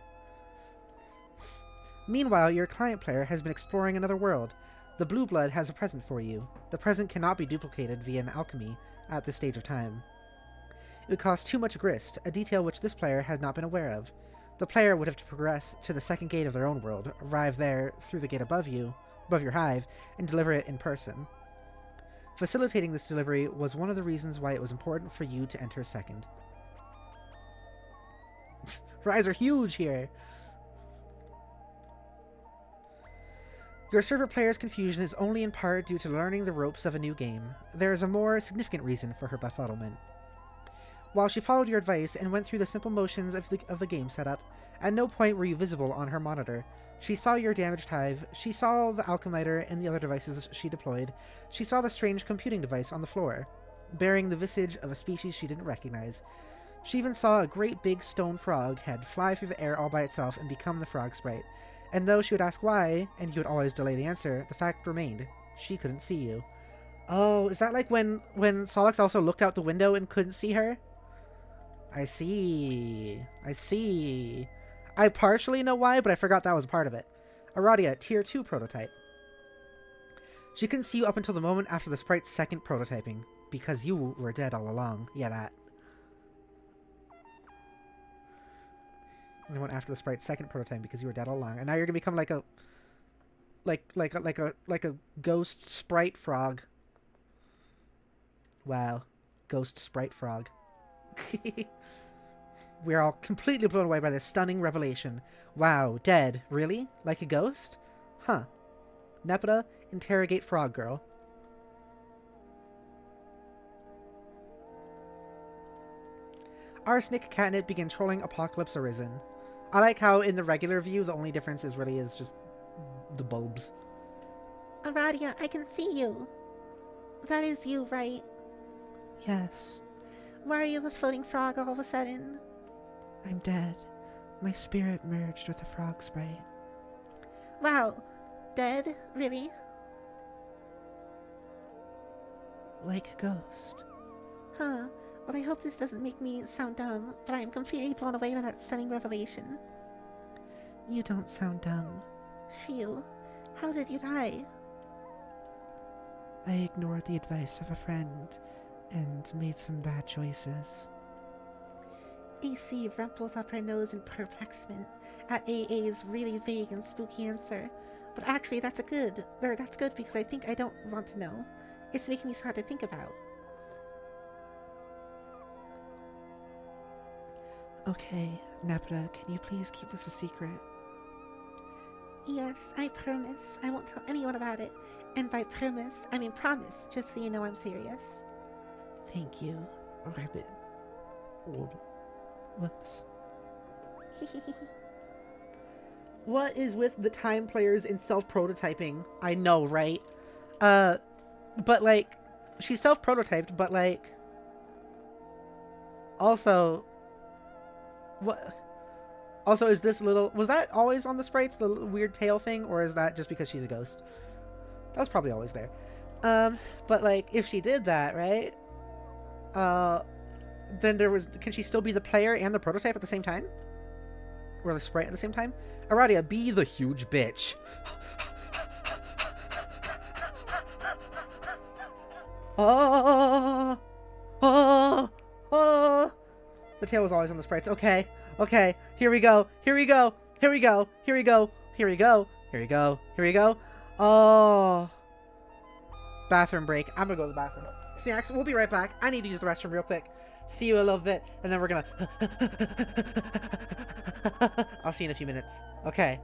Meanwhile, your client player has been exploring another world. The Blue Blood has a present for you. The present cannot be duplicated via an alchemy at this stage of time. It would cost too much grist, a detail which this player has not been aware of. The player would have to progress to the second gate of their own world, arrive there through the gate above your hive, and deliver it in person. Facilitating this delivery was one of the reasons why it was important for you to enter second. Her eyes are huge here. Your server player's confusion is only in part due to learning the ropes of a new game. There is a more significant reason for her befuddlement. While she followed your advice and went through the simple motions of the game setup, at no point were you visible on her monitor. She saw your damaged hive, she saw the alchemiter and the other devices she deployed, she saw the strange computing device on the floor, bearing the visage of a species she didn't recognize. She even saw a great big stone frog head fly through the air all by itself and become the frog sprite. And though she would ask why, and you would always delay the answer, the fact remained. She couldn't see you. Oh, is that like when Solix also looked out the window and couldn't see her? I see. I see. I partially know why, but I forgot that was part of it. Aradia, Tier 2 prototype. She couldn't see you up until the moment after the sprite's second prototyping, because you were dead all along. Yeah, that. And went after the sprite's second prototype because you were dead all along, and now you're gonna become like a ghost sprite frog. Wow, ghost sprite frog. We're all completely blown away by this stunning revelation. Wow, dead? Really? Like a ghost? Huh. Nepeta, interrogate frog girl. Arsenic catnip begin trolling Apocalypse Arisen. I like how in the regular view the only difference is really just the bulbs. Aradia, I can see you. That is you, right? Yes. Why are you a floating frog all of a sudden? I'm dead. My spirit merged with a frog sprite. Wow. Dead? Really? Like a ghost. Huh. Well, I hope this doesn't make me sound dumb, but I am completely blown away by that stunning revelation. You don't sound dumb. Phew. How did you die? I ignored the advice of a friend and made some bad choices. AC rumples up her nose in perplexment at AA's really vague and spooky answer. But actually, that's good because I think I don't want to know. It's making me hard to think about. Okay, Nepeta, can you please keep this a secret? Yes, I promise. I won't tell anyone about it. And by promise, I mean promise, just so you know I'm serious. Thank you, Rabbit. Whoops. What is with the time players in self-prototyping? I know, right? But like, she's self-prototyped, but like, also, what? Also, is this little, was that always on the sprites, the weird tail thing, or is that just because she's a ghost? That was probably always there. But like, if she did that, right? Then can she still be the player and the prototype at the same time? Or the sprite at the same time? Aradia, be the huge bitch. Oh, oh, oh. The tail was always on the sprites. Okay, okay. Here we go. Here we go. Here we go. Here we go. Here we go. Here we go. Here we go. Oh. Bathroom break. I'm gonna go to the bathroom. Snacks, we'll be right back. I need to use the restroom real quick. See you in a little bit, and then we're gonna... I'll see you in a few minutes. Okay.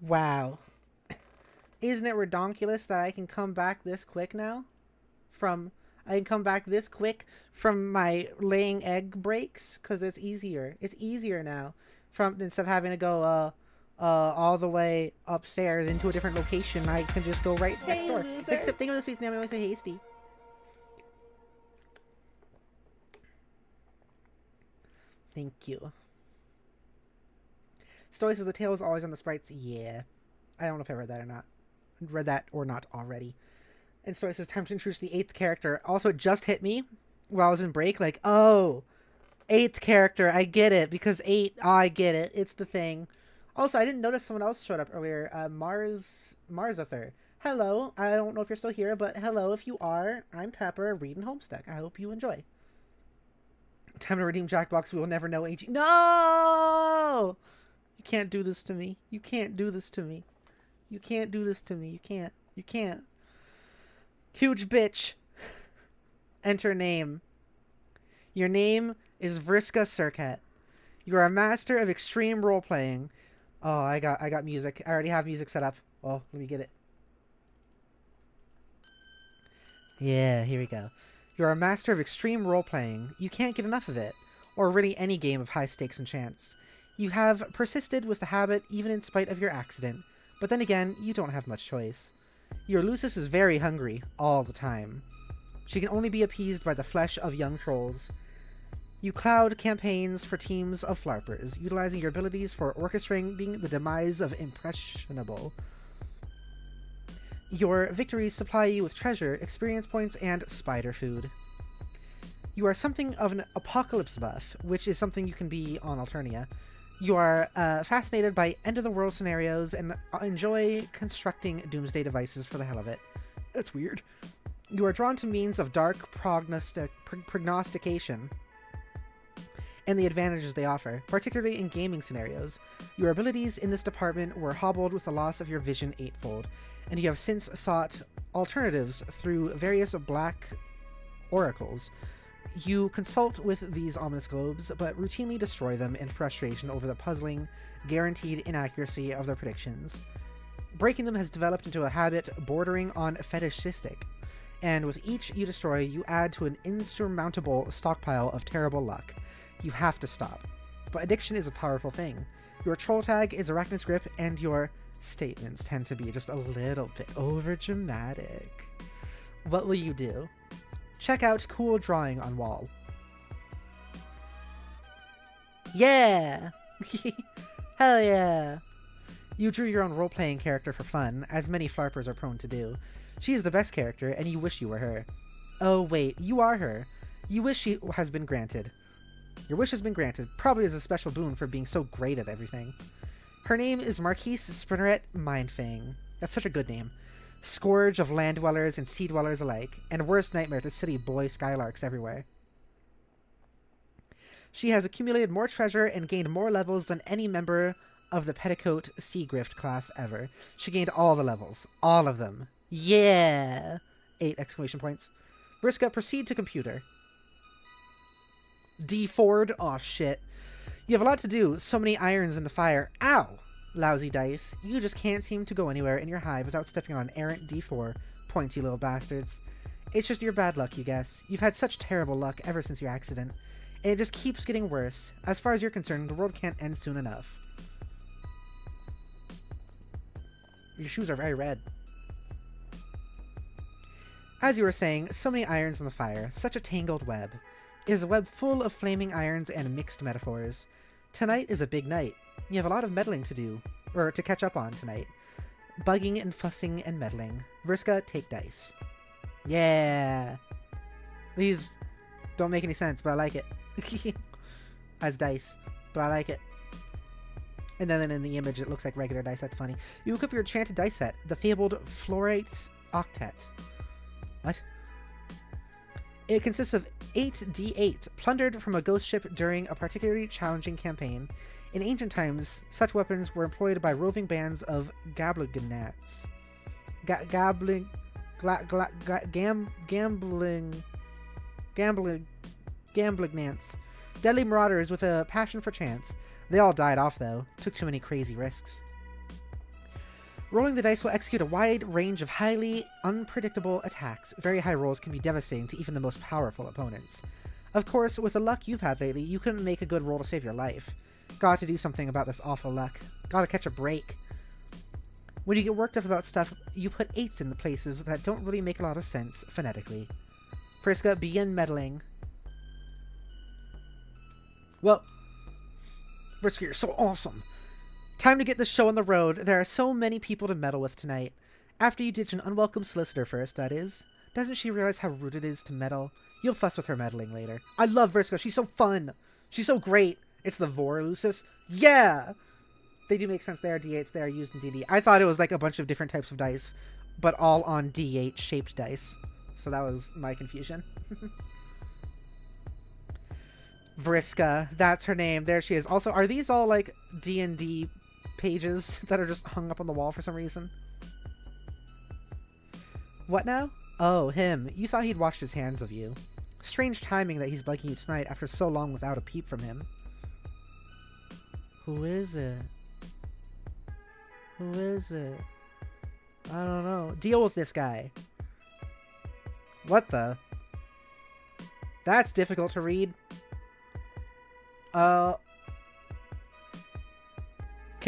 Wow. Isn't it redonkulous that I can come back this quick now? I can come back this quick from my laying egg breaks? Because it's easier. It's easier now. Instead of having to go all the way upstairs into a different location, I can just go right next door. Except think of the sweets now, I'm so hasty. Thank you. Stories of the Tale is always on the sprites. Yeah. I don't know if I read that or not already. And Story says, time to introduce the 8th character. Also, it just hit me while I was in break. Like, oh, 8th character. I get it. Because 8, I get it. It's the thing. Also, I didn't notice someone else showed up earlier. Marzather. Hello. I don't know if you're still here, but hello if you are. I'm Pepper, reading Homestuck. I hope you enjoy. Time to redeem Jackbox. We will never know AG. No! You can't do this to me. You can't do this to me. You can't do this to me. You can't. You can't. Huge bitch. Enter name. Your name is Vriska Serket. You are a master of extreme role-playing. Oh, I got music. I already have music set up. Oh, let me get it. Yeah, here we go. You're a master of extreme role-playing. You can't get enough of it. Or really any game of high stakes and chance. You have persisted with the habit even in spite of your accident. But then again, you don't have much choice. Your Lucis is very hungry, all the time. She can only be appeased by the flesh of young trolls. You cloud campaigns for teams of flarpers, utilizing your abilities for orchestrating the demise of impressionable. Your victories supply you with treasure, experience points, and spider food. You are something of an apocalypse buff, which is something you can be on Alternia. You are fascinated by end-of-the-world scenarios and enjoy constructing doomsday devices for the hell of it. That's weird. You are drawn to means of dark prognostication and the advantages they offer, particularly in gaming scenarios. Your abilities in this department were hobbled with the loss of your vision eightfold, and you have since sought alternatives through various black oracles. You consult with these ominous globes, but routinely destroy them in frustration over the puzzling, guaranteed inaccuracy of their predictions. Breaking them has developed into a habit bordering on fetishistic, and with each you destroy, you add to an insurmountable stockpile of terrible luck. You have to stop. But addiction is a powerful thing. Your troll tag is Arachnid's Grip, and your statements tend to be just a little bit overdramatic. What will you do? Check out cool drawing on wall. Yeah! Hell yeah! You drew your own role-playing character for fun, as many flarpers are prone to do. She is the best character, and you wish you were her. Oh wait, you are her. You wish she has been granted. Your wish has been granted, probably as a special boon for being so great at everything. Her name is Marquise Spinneret Mindfang. That's such a good name. Scourge of land dwellers and sea dwellers alike, and worst nightmare to city boy skylarks everywhere. She has accumulated more treasure and gained more levels than any member of the Petticoat Sea Grift class ever. She gained all the levels. All of them. Yeah! 8 exclamation points. Vriska, proceed to computer. D. Ford. Aw, shit. You have a lot to do. So many irons in the fire. Ow! Lousy dice. You just can't seem to go anywhere in your hive without stepping on an errant D4. Pointy little bastards. It's just your bad luck, you guess. You've had such terrible luck ever since your accident. And it just keeps getting worse. As far as you're concerned, the world can't end soon enough. Your shoes are very red. As you were saying, so many irons in the fire. Such a tangled web. It is a web full of flaming irons and mixed metaphors. Tonight is a big night. You have a lot of meddling to do, or to catch up on tonight. Bugging and fussing and meddling. Vriska, take dice. Yeah! These don't make any sense, but I like it. As dice, but I like it. And then in the image it looks like regular dice, that's funny. You equip your enchanted dice set, the fabled Fluorite Octet. What? It consists of 8d8, plundered from a ghost ship during a particularly challenging campaign. In ancient times, such weapons were employed by roving bands of gablignats. Gamblignants. Deadly marauders with a passion for chance. They all died off, though. Took too many crazy risks. Rolling the dice will execute a wide range of highly unpredictable attacks. Very high rolls can be devastating to even the most powerful opponents. Of course, with the luck you've had lately, you couldn't make a good roll to save your life. Got to do something about this awful luck. Gotta catch a break. When you get worked up about stuff, you put 8s in the places that don't really make a lot of sense phonetically. Friska, begin meddling. Well, Friska, you're so awesome. Time to get this show on the road. There are so many people to meddle with tonight. After you ditch an unwelcome solicitor first, that is. Doesn't she realize how rude it is to meddle? You'll fuss with her meddling later. I love Vriska. She's so fun. She's so great. It's the Vorlucis. Yeah! They do make sense. They are D8s. They are used in D&D. I thought it was like a bunch of different types of dice, but all on D8 shaped dice. So that was my confusion. Vriska. That's her name. There she is. Also, are these all like D&D pages that are just hung up on the wall for some reason? What now? Oh, him. You thought he'd washed his hands of you. Strange timing that he's bugging you tonight after so long without a peep from him. Who is it? Who is it? I don't know. Deal with this guy. What the? That's difficult to read. Can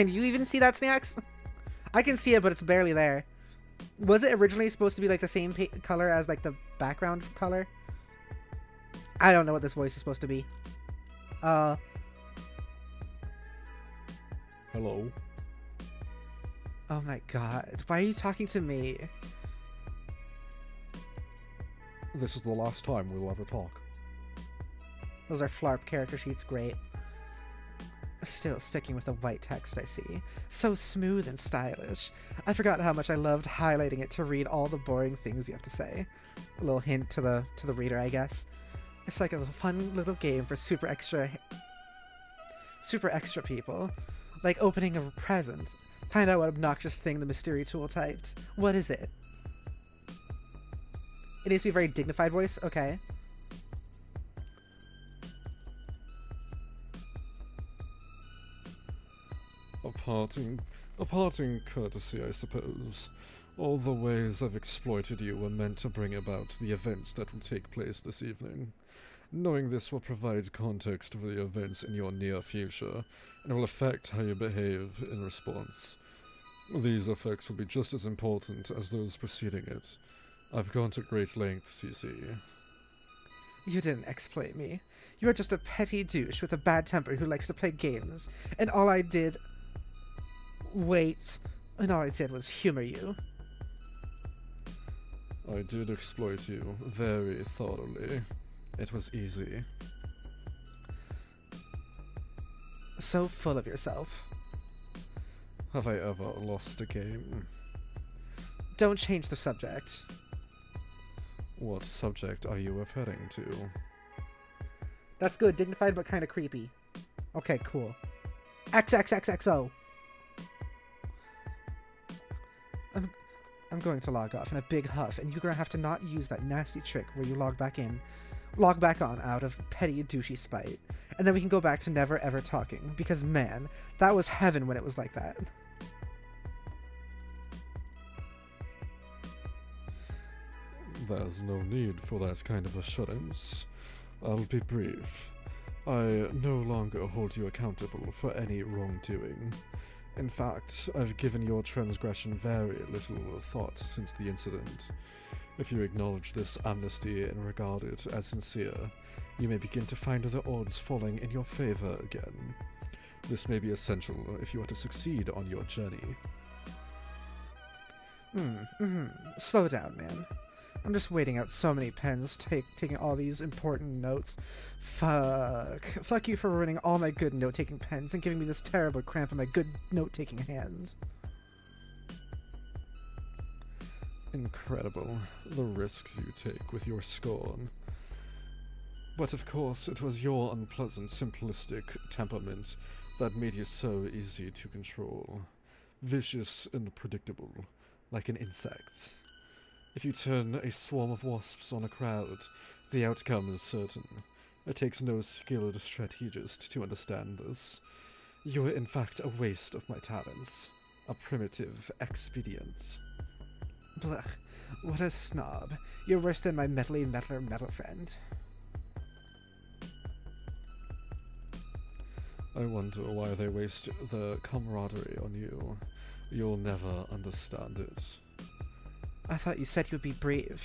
you even see that, Snacks? I can see it, but it's barely there. Was it originally supposed to be like the same color as like the background color? I don't know what this voice is supposed to be. Hello. Oh my god. Why are you talking to me? This is the last time we'll ever talk. Those are Flarp character sheets, great. Still sticking with the white text, I see. So smooth and stylish. I forgot how much I loved highlighting it to read all the boring things you have to say. A little hint to the reader, I guess. It's like a fun little game for super extra people. Like opening a present. Find out what obnoxious thing the mystery tool typed. What is it? It needs to be a very dignified voice? Okay. A parting courtesy, I suppose. All the ways I've exploited you were meant to bring about the events that will take place this evening. Knowing this will provide context for the events in your near future, and will affect how you behave in response. These effects will be just as important as those preceding it. I've gone to great lengths, you see. You didn't exploit me. You are just a petty douche with a bad temper who likes to play games, and all I did... Wait. And all I did was humor you. I did exploit you very thoroughly. It was easy. So full of yourself. Have I ever lost a game? Don't change the subject. What subject are you referring to? That's good. Dignified but kind of creepy. Okay, cool. XXXXO. I'm going to log off in a big huff, and you're going to have to not use that nasty trick where you log back on out of petty douchey spite. And then we can go back to never ever talking, because man, that was heaven when it was like that. There's no need for that kind of assurance. I'll be brief. I no longer hold you accountable for any wrongdoing. In fact, I've given your transgression very little thought since the incident. If you acknowledge this amnesty and regard it as sincere, you may begin to find the odds falling in your favor again. This may be essential if you are to succeed on your journey. Slow down, man. I'm just waiting out so many pens, taking all these important notes. Fuck you for ruining all my good note-taking pens and giving me this terrible cramp in my good note-taking hands. Incredible, the risks you take with your scorn. But of course, it was your unpleasant, simplistic temperament that made you so easy to control. Vicious and predictable, like an insect. If you turn a swarm of wasps on a crowd, the outcome is certain. It takes no skilled strategist to understand this. You are in fact a waste of my talents. a primitive expedient. Blech. What a snob. You're worse than my metal friend. I wonder why they waste their camaraderie on you. You'll never understand it. I thought you said you'd be brave.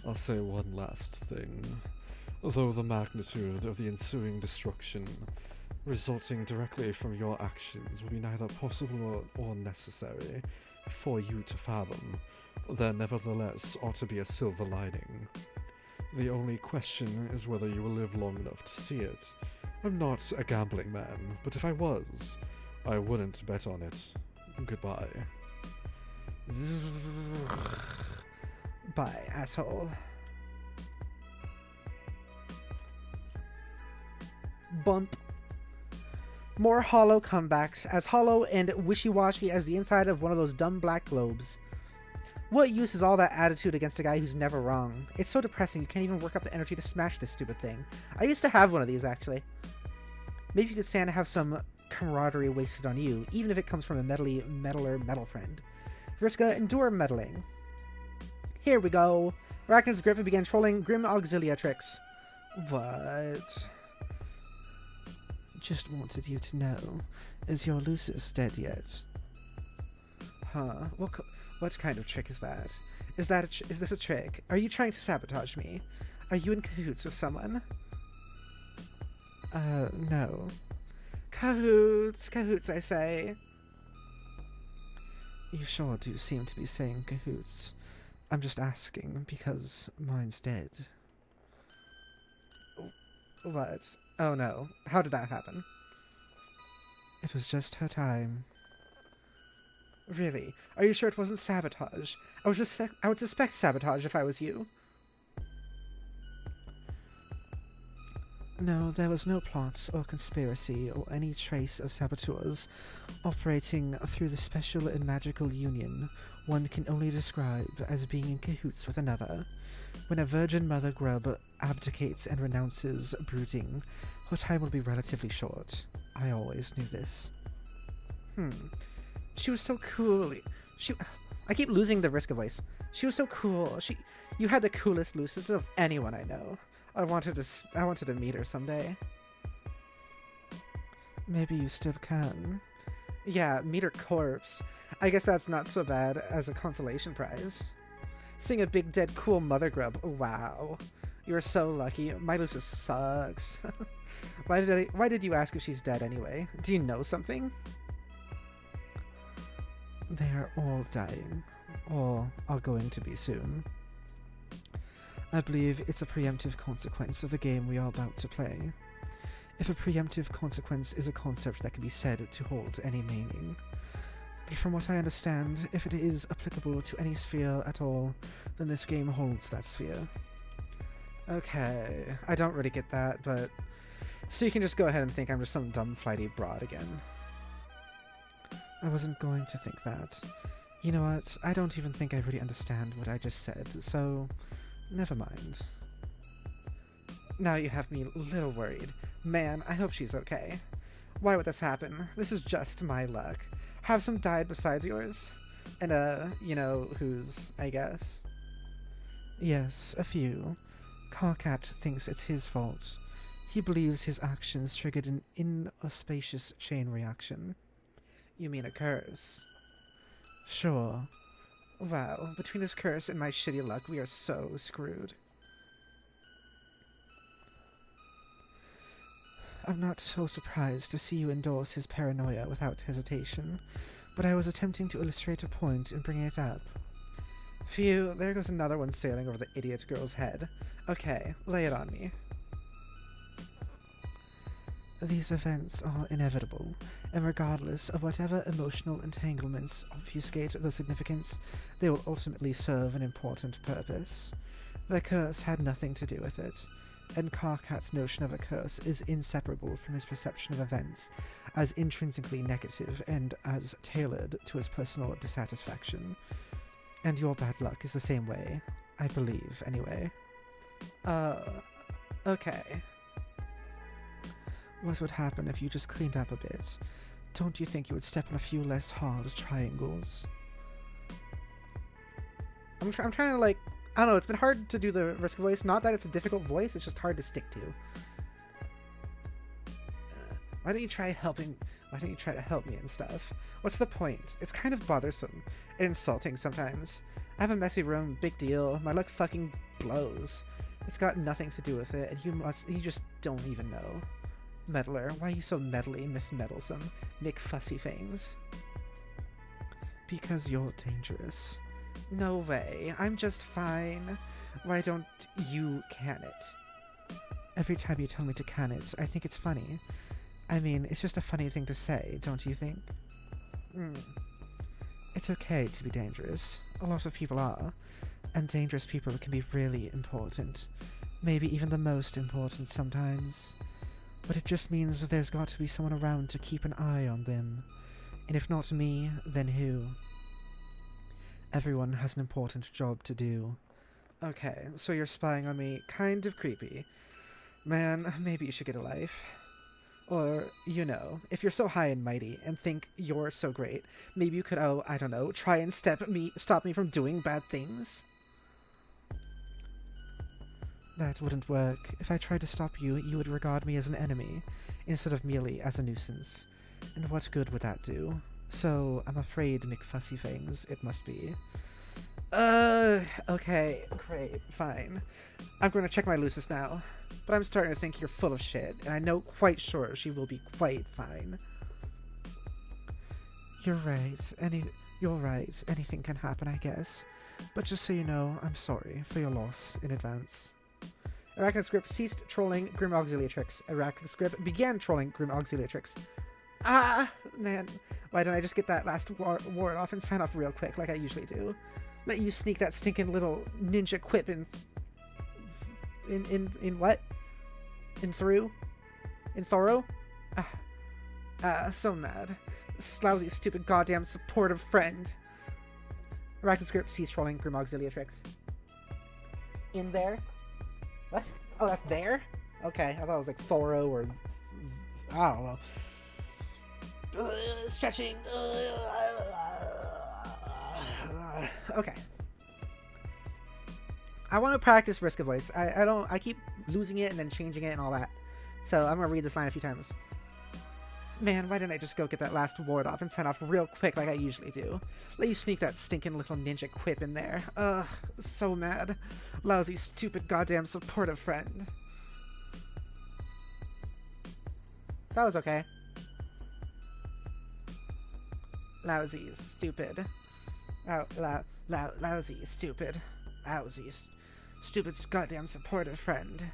I'll say one last thing. Though the magnitude of the ensuing destruction resulting directly from your actions will be neither possible or necessary for you to fathom, there nevertheless ought to be a silver lining. The only question is whether you will live long enough to see it. I'm not a gambling man, but if I was, I wouldn't bet on it. Goodbye. Bye, asshole. Bump. More hollow comebacks, as hollow and wishy-washy as the inside of one of those dumb black globes. What use is all that attitude against a guy who's never wrong? It's so depressing you can't even work up the energy to smash this stupid thing. I used to have one of these, actually. Maybe you could stand to have some camaraderie wasted on you, even if it comes from a metal friend. Vriska, endure meddling. Here we go. Arachnids grip and began trolling grim auxilia tricks. What? Just wanted you to know. Is your Lucis dead yet? Huh? What kind of trick is that? Is this a trick? Are you trying to sabotage me? Are you in cahoots with someone? No. Cahoots, I say. You sure do seem to be saying cahoots. I'm just asking because mine's dead. What? Oh no. How did that happen? It was just her time. Really? Are you sure it wasn't sabotage? I would suspect sabotage if I was you. No, there was no plot or conspiracy or any trace of saboteurs operating through the special and magical union one can only describe as being in cahoots with another. When a virgin mother grub abdicates and renounces brooding, her time will be relatively short. I always knew this. She was so cool. I keep losing the Vriska voice. She was so cool. You had the coolest Lucis of anyone I know. I wanted to meet her someday. Maybe you still can. Yeah, meet her corpse. I guess that's not so bad as a consolation prize. Seeing a big dead cool mother grub. Wow. You're so lucky. My Lucis sucks. Why did you ask if she's dead anyway? Do you know something? They are all dying. Or are going to be soon. I believe it's a preemptive consequence of the game we are about to play. If a preemptive consequence is a concept that can be said to hold any meaning. But from what I understand, if it is applicable to any sphere at all, then this game holds that sphere. Okay, I don't really get that, but... So you can just go ahead and think I'm just some dumb flighty broad again. I wasn't going to think that. You know what, I don't even think I really understand what I just said, so... Never mind. Now you have me a little worried. Man, I hope she's okay. Why would this happen? This is just my luck. Have some died besides yours? And, you know, whose, I guess? Yes, a few. Carcat thinks it's his fault. He believes his actions triggered an inauspicious chain reaction. You mean a curse? Sure. Wow, between his curse and my shitty luck, we are so screwed. I'm not so surprised to see you endorse his paranoia without hesitation, but I was attempting to illustrate a point in bringing it up. Phew, there goes another one sailing over the idiot girl's head. Okay, lay it on me. These events are inevitable, and regardless of whatever emotional entanglements obfuscate their significance, they will ultimately serve an important purpose. The curse had nothing to do with it, and Carcat's notion of a curse is inseparable from his perception of events as intrinsically negative and as tailored to his personal dissatisfaction. And your bad luck is the same way, I believe, anyway. Okay. What would happen if you just cleaned up a bit? Don't you think you would step on a few less hard triangles? I'm trying to, like, I don't know, it's been hard to do the Risk voice. Not that it's a difficult voice, it's just hard to stick to. Why don't you try to help me and stuff? What's the point? It's kind of bothersome and insulting sometimes. I have a messy room, big deal. My luck fucking blows. It's got nothing to do with it, and you just don't even know. Meddler, why are you so meddly, Miss Meddlesome? Mick Fussy Fangs? Because you're dangerous. No way, I'm just fine. Why don't you can it? Every time you tell me to can it, I think it's funny. I mean, it's just a funny thing to say, don't you think? It's okay to be dangerous. A lot of people are. And dangerous people can be really important. Maybe even the most important sometimes. But it just means that there's got to be someone around to keep an eye on them. And if not me, then who? Everyone has an important job to do. Okay, so you're spying on me. Kind of creepy. Man, maybe you should get a life. Or, you know, if you're so high and mighty and think you're so great, maybe you could, oh, I don't know, try and stop me from doing bad things? That wouldn't work. If I tried to stop you, you would regard me as an enemy, instead of merely as a nuisance. And what good would that do? So, I'm afraid, McFussy Fangs, it must be. Okay, great, fine. I'm going to check my Lucis now. But I'm starting to think you're full of shit, and I know quite sure she will be quite fine. You're right. Anything can happen, I guess. But just so you know, I'm sorry for your loss in advance. Arachnid Script ceased trolling Grim Auxiliatrix. Arachnid Script began trolling Grim Auxiliatrix. Ah, man. Why didn't I just get that last ward off and sign off real quick like I usually do? Let you sneak that stinking little ninja quip in what? In Thorough? So mad. This lousy, stupid, goddamn supportive friend. Arachnid Script ceased trolling Grim Auxiliatrix. In there? What? Oh, that's there? Okay, I thought it was like Thorough or... I don't know. Stretching. Okay. I want to practice Risk of Voice. I keep losing it and then changing it and all that. So I'm gonna read this line a few times. Man, why didn't I just go get that last ward off and sign off real quick like I usually do? Let you sneak that stinking little ninja quip in there. Ugh, so mad. Lousy, stupid, goddamn supportive friend. That was okay. Lousy, stupid. Lousy, stupid. Lousy, stupid, goddamn supportive friend.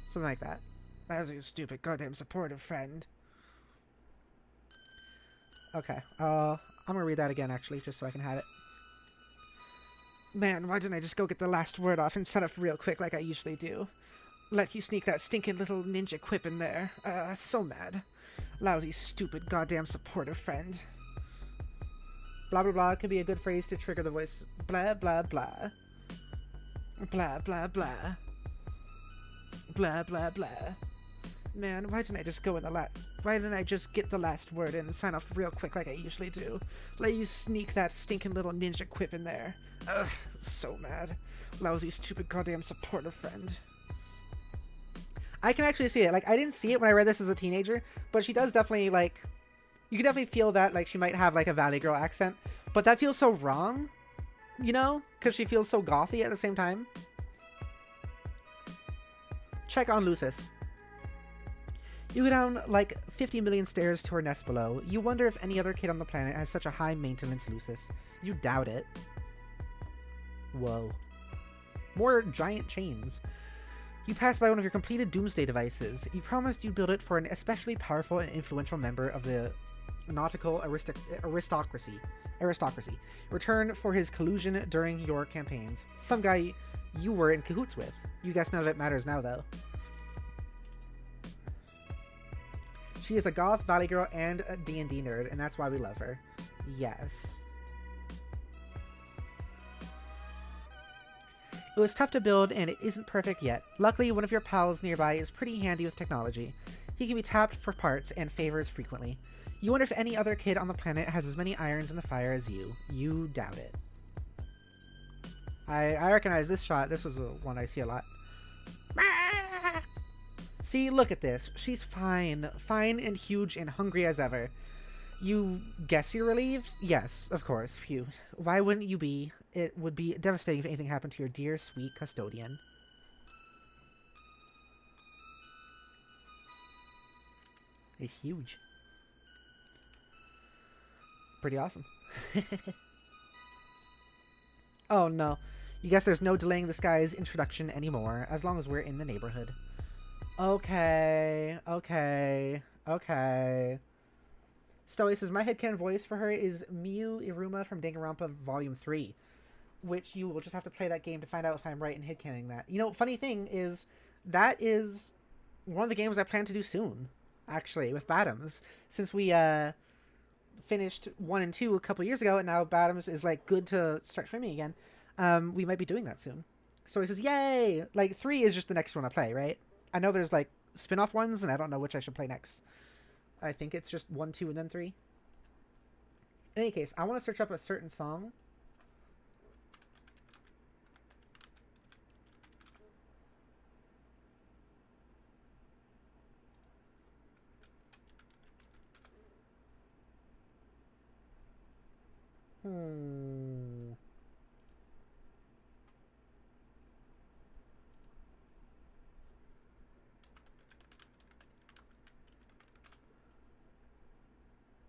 Something like that. Lousy, stupid, goddamn supportive friend. Okay, I'm gonna read that again, actually, just so I can have it. Man, why didn't I just go get the last word off and set up real quick like I usually do? Let you sneak that stinking little ninja quip in there. So mad. Lousy, stupid, goddamn supportive friend. Blah, blah, blah could be a good phrase to trigger the voice. Blah, blah, blah. Blah, blah, blah. Blah, blah, blah. Man, why didn't I just why didn't I just get the last word in and sign off real quick like I usually do? Let you sneak that stinking little ninja quip in there. Ugh, so mad. Lousy, stupid, goddamn supportive friend. I can actually see it. Like, I didn't see it when I read this as a teenager, but she does definitely, like... You can definitely feel that, like, she might have, like, a Valley Girl accent. But that feels so wrong, you know? Because she feels so gothy at the same time. Check on Lucis. You go down, like, 50 million stairs to her nest below. You wonder if any other kid on the planet has such a high maintenance Lucis. You doubt it. Whoa. More giant chains. You pass by one of your completed doomsday devices. You promised you'd build it for an especially powerful and influential member of the nautical aristocracy. Return for his collusion during your campaigns. Some guy you were in cahoots with. You guess none of it matters now, though. She is a goth, Valley Girl, and a D&D nerd, and that's why we love her. Yes. It was tough to build, and it isn't perfect yet. Luckily, one of your pals nearby is pretty handy with technology. He can be tapped for parts and favors frequently. You wonder if any other kid on the planet has as many irons in the fire as you. You doubt it. I recognize this shot. This was one I see a lot. See, look at this. She's fine. Fine and huge and hungry as ever. You guess you're relieved? Yes, of course. Phew. Why wouldn't you be? It would be devastating if anything happened to your dear, sweet custodian. It's huge. Pretty awesome. Oh no. You guess there's no delaying this guy's introduction anymore, as long as we're in the neighborhood. Okay. Stoey says, my headcanon voice for her is Miu Iruma from Danganronpa Volume 3, which you will just have to play that game to find out if I'm right in headcanoning that. You know, funny thing is, that is one of the games I plan to do soon, actually, with Bottoms. Since we finished 1 and 2 a couple years ago, and now Bottoms is, like, good to start streaming again, we might be doing that soon. So he says, yay! Like, 3 is just the next one I play, right? I know there's, like, spin-off ones, and I don't know which I should play next. I think it's just 1, 2, and then 3. In any case, I want to search up a certain song.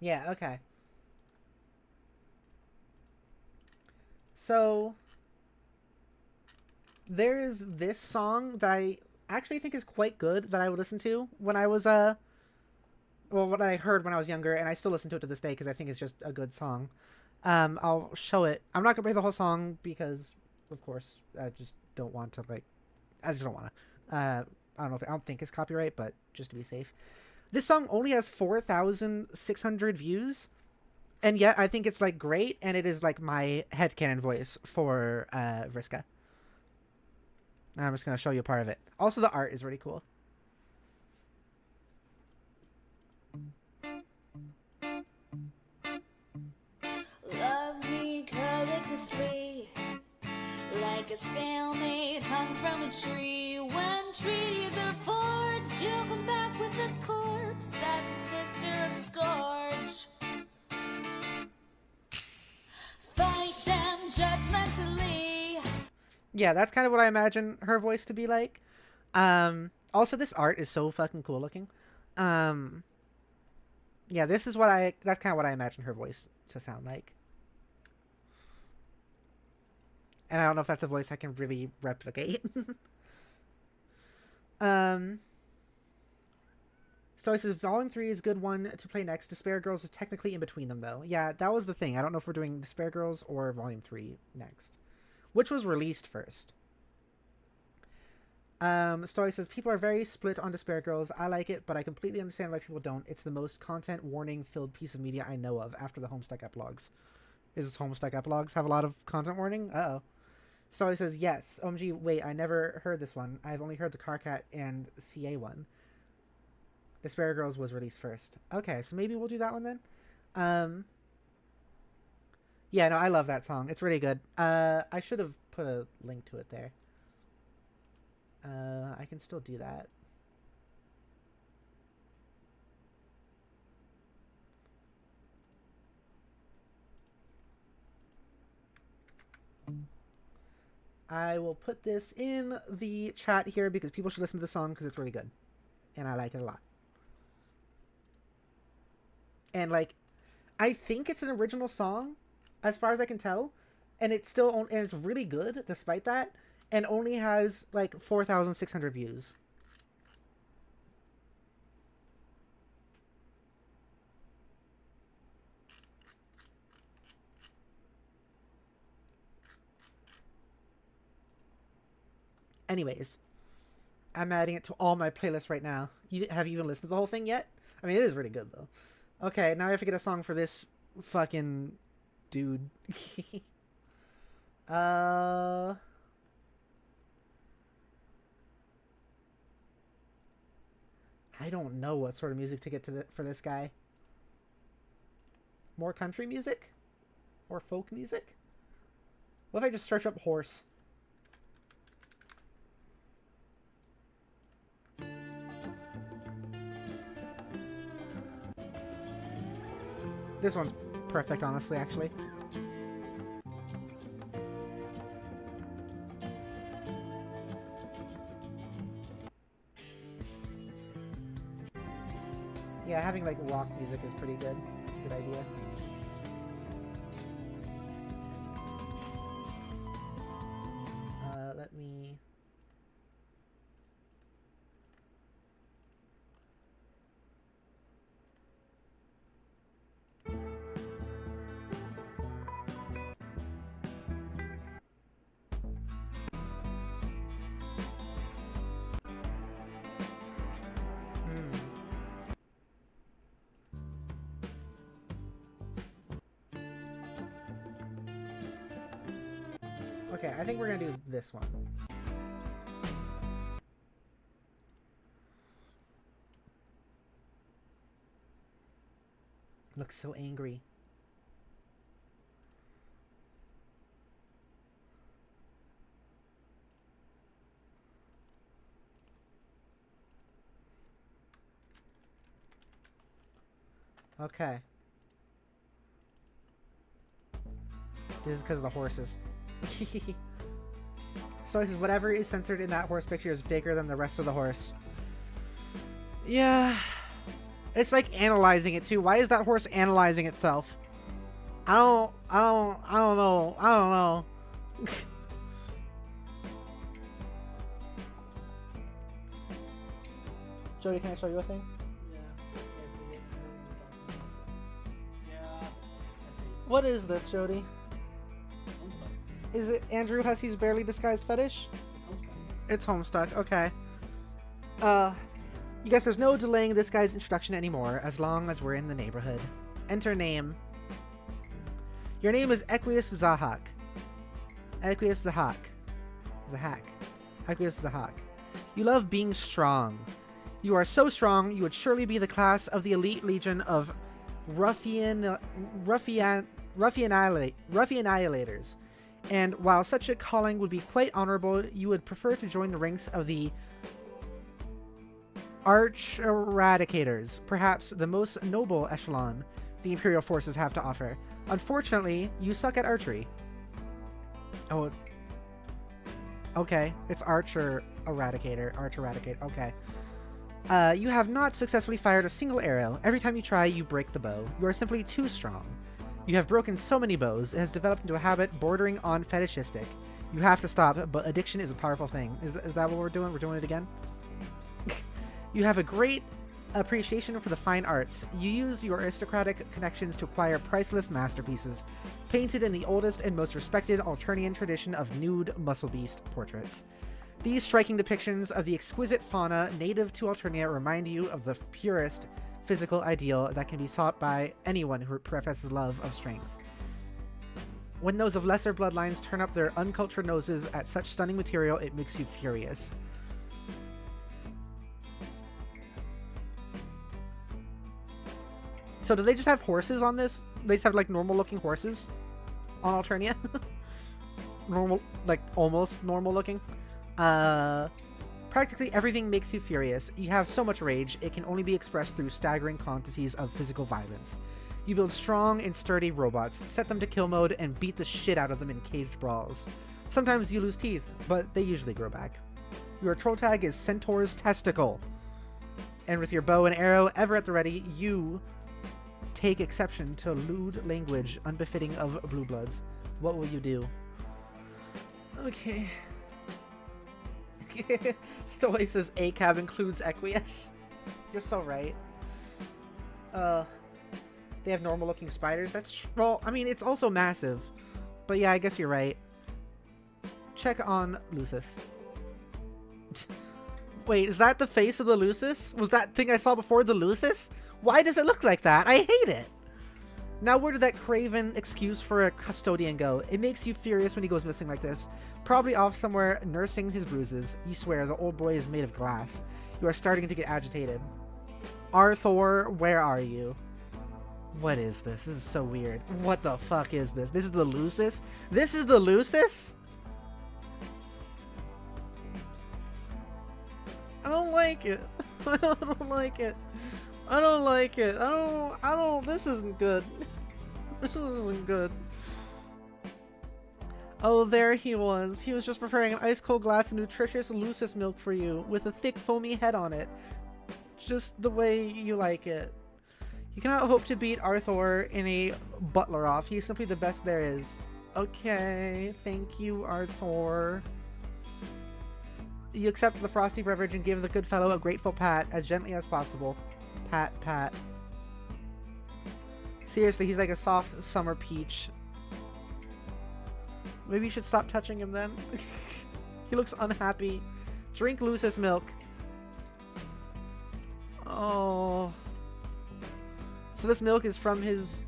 Yeah, okay. So, there's this song that I actually think is quite good that I would listen to when I was, well, what I heard when I was younger, and I still listen to it to this day because I think it's just a good song. I'll show it. I'm not gonna play the whole song because, of course, I just don't want to, like, I just don't want to. I don't think it's copyright, but just to be safe. This song only has 4,600 views, and yet I think it's, like, great, and it is, like, my headcanon voice for Vriska. I'm just going to show you a part of it. Also, the art is really cool. Love me carelessly, like a stalemate hung from a tree. When treaties are forged, you'll come back with a corpse that's the sister of Scourge. Fight them judgmentally. Yeah, that's kind of what I imagine her voice to be like. Also, this art is so fucking cool looking. Yeah, that's kind of what I imagine her voice to sound like. And I don't know if that's a voice I can really replicate. So he says, Volume 3 is a good one to play next. Despair Girls is technically in between them, though. Yeah, that was the thing. I don't know if we're doing Despair Girls or Volume 3 next. Which was released first. Story says, people are very split on Despair Girls. I like it, but I completely understand why people don't. It's the most content warning-filled piece of media I know of after the Homestuck epilogues. Is this Homestuck epilogues have a lot of content warning? Uh-oh. Story says, yes. OMG, wait, I never heard this one. I've only heard the Carcat and CA one. Despair Girls was released first. Okay, so maybe we'll do that one then. Yeah, no, I love that song. It's really good. I should have put a link to it there. I can still do that. I will put this in the chat here because people should listen to the song because it's really good. And I like it a lot. And, like, I think it's an original song, as far as I can tell. And it's still, and it's really good, despite that. And only has, like, 4,600 views. Anyways, I'm adding it to all my playlists right now. Have you even listened to the whole thing yet? I mean, it is really good, though. Okay, now I have to get a song for this fucking dude. I don't know what sort of music to get for this guy. More country music? Or folk music? What if I just search up horse? This one's perfect, honestly, actually. Yeah, having like rock music is pretty good. It's a good idea. Let me... Okay, I think we're gonna do this one. Looks so angry. Okay. This is because of the horses. So this is whatever is censored in that horse picture is bigger than the rest of the horse. Yeah. It's like analyzing it too. Why is that horse analyzing itself? I don't know. Jodi, can I show you a thing? Yeah, I see it. Yeah, I see. What is this, Jodi? Homestuck. Is it Andrew Hussey's barely disguised fetish? Homestuck. It's Homestuck, okay. You guess there's no delaying this guy's introduction anymore, as long as we're in the neighborhood. Enter name. Your name is Equius Zahak. Equius Zahak. Zahak. Equius Zahak. You love being strong. You are so strong, you would surely be the class of the elite legion of ruffianilators. And while such a calling would be quite honorable, you would prefer to join the ranks of the Arch Eradicators, perhaps the most noble echelon the Imperial forces have to offer. Unfortunately, you suck at archery. Oh, okay. It's Archer Eradicator. Arch Eradicator. Okay. You have not successfully fired a single arrow. Every time you try, you break the bow. You are simply too strong. You have broken so many bows, it has developed into a habit bordering on fetishistic. You have to stop, but addiction is a powerful thing. Is that what we're doing? We're doing it again? You have a great appreciation for the fine arts. You use your aristocratic connections to acquire priceless masterpieces, painted in the oldest and most respected Alternian tradition of nude muscle beast portraits. These striking depictions of the exquisite fauna native to Alternia remind you of the purest physical ideal that can be sought by anyone who professes love of strength. When those of lesser bloodlines turn up their uncultured noses at such stunning material, it makes you furious. So do they just have horses on this? They just have like normal looking horses on Alternia? Normal, like almost normal looking. Practically everything makes you furious. You have so much rage, it can only be expressed through staggering quantities of physical violence. You build strong and sturdy robots, set them to kill mode, and beat the shit out of them in caged brawls. Sometimes you lose teeth, but they usually grow back. Your troll tag is Centaur's Testicle. And with your bow and arrow ever at the ready, you take exception to lewd language unbefitting of blue bloods. What will you do? Okay. Stoy says ACAB includes Equius. You're so right. They have normal looking spiders. That's, well, I mean, it's also massive. But yeah, I guess you're right. Check on Lucis. Wait, is that the face of the Lucis? Was that thing I saw before the Lucis? Why does it look like that? I hate it. Now where did that craven excuse for a custodian go? It makes you furious when he goes missing like this. Probably off somewhere nursing his bruises. You swear the old boy is made of glass. You are starting to get agitated. Arthur, where are you? What is this? This is so weird. What the fuck is this? This is the Lucis? This is the Lucis? I don't like it. I don't like it. I don't like it. I don't, this isn't good. This isn't good. Oh, there he was. He was just preparing an ice cold glass of nutritious Lucis milk for you with a thick foamy head on it. Just the way you like it. You cannot hope to beat Arthur in a butler off. He's simply the best there is. Okay, thank you, Arthur. You accept the frosty beverage and give the good fellow a grateful pat as gently as possible. Pat, pat. Seriously, he's like a soft summer peach. Maybe you should stop touching him then. He looks unhappy. Drink Lucis milk. Oh. So this milk is from his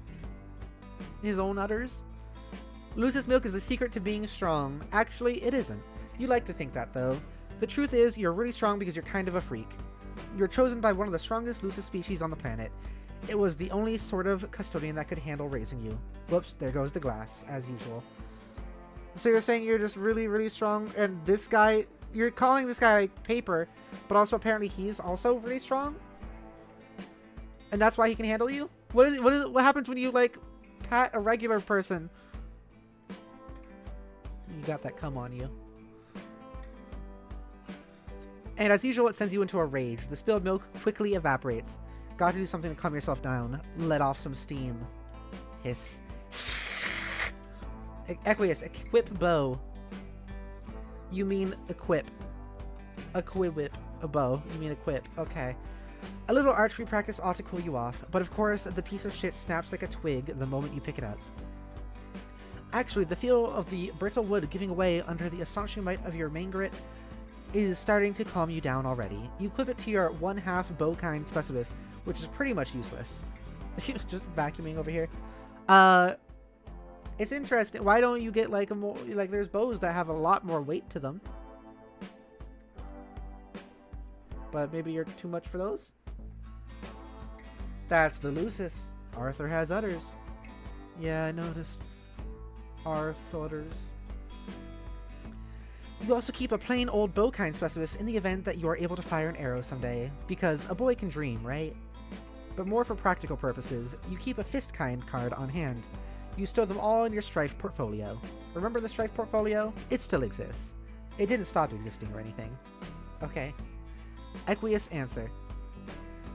own udders? Lucis milk is the secret to being strong. Actually, it isn't. You like to think that, though. The truth is, you're really strong because you're kind of a freak. You're chosen by one of the strongest Lucis species on the planet. It was the only sort of custodian that could handle raising you. Whoops, there goes the glass, as usual. So you're saying you're just really, really strong, and this guy, you're calling this guy like paper, but also apparently he's also really strong? And that's why he can handle you? What happens when you, like, pat a regular person? You got that cum on you. And as usual, it sends you into a rage. The spilled milk quickly evaporates. Got to do something to calm yourself down. Let off some steam. Hiss. Equius, equip bow. You mean equip. Equip a bow. You mean equip. Okay. A little archery practice ought to cool you off, but of course, the piece of shit snaps like a twig the moment you pick it up. Actually, the feel of the brittle wood giving way under the astonishing might of your mangret is starting to calm you down already. You equip it to your 1/2 bowkind specialist, which is pretty much useless. Just vacuuming over here. It's interesting. Why don't you get like a more, like, there's bows that have a lot more weight to them. But maybe you're too much for those? That's the Lucis. Arthur has udders. Yeah, I noticed. Arthur's. You also keep a plain old bowkind specialist in the event that you are able to fire an arrow someday, because a boy can dream, right? But more for practical purposes, you keep a fistkind card on hand. You store them all in your Strife portfolio. Remember the Strife portfolio? It still exists. It didn't stop existing or anything. Okay. Equius answer.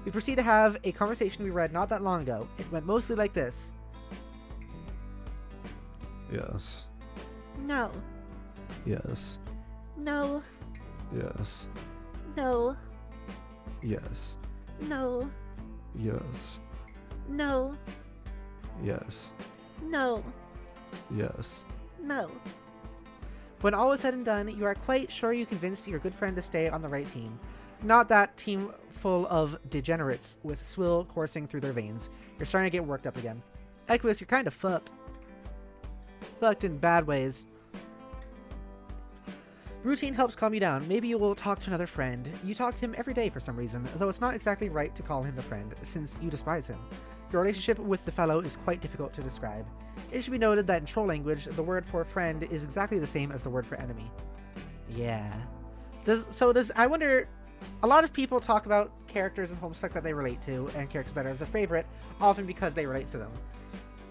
We proceed to have a conversation we read not that long ago. It went mostly like this. Yes. No. Yes. No. Yes. No. Yes. No. Yes. No. Yes. No. Yes. No. When all is said and done, you are quite sure you convinced your good friend to stay on the right team. Not that team full of degenerates with swill coursing through their veins. You're starting to get worked up again. Equius, you're kind of fucked. Fucked in bad ways. Routine helps calm you down. Maybe you will talk to another friend. You talk to him every day for some reason, though it's not exactly right to call him a friend, since you despise him. Your relationship with the fellow is quite difficult to describe. It should be noted that in troll language, the word for friend is exactly the same as the word for enemy. Yeah. I wonder, a lot of people talk about characters in Homestuck that they relate to, and characters that are their favorite, often because they relate to them.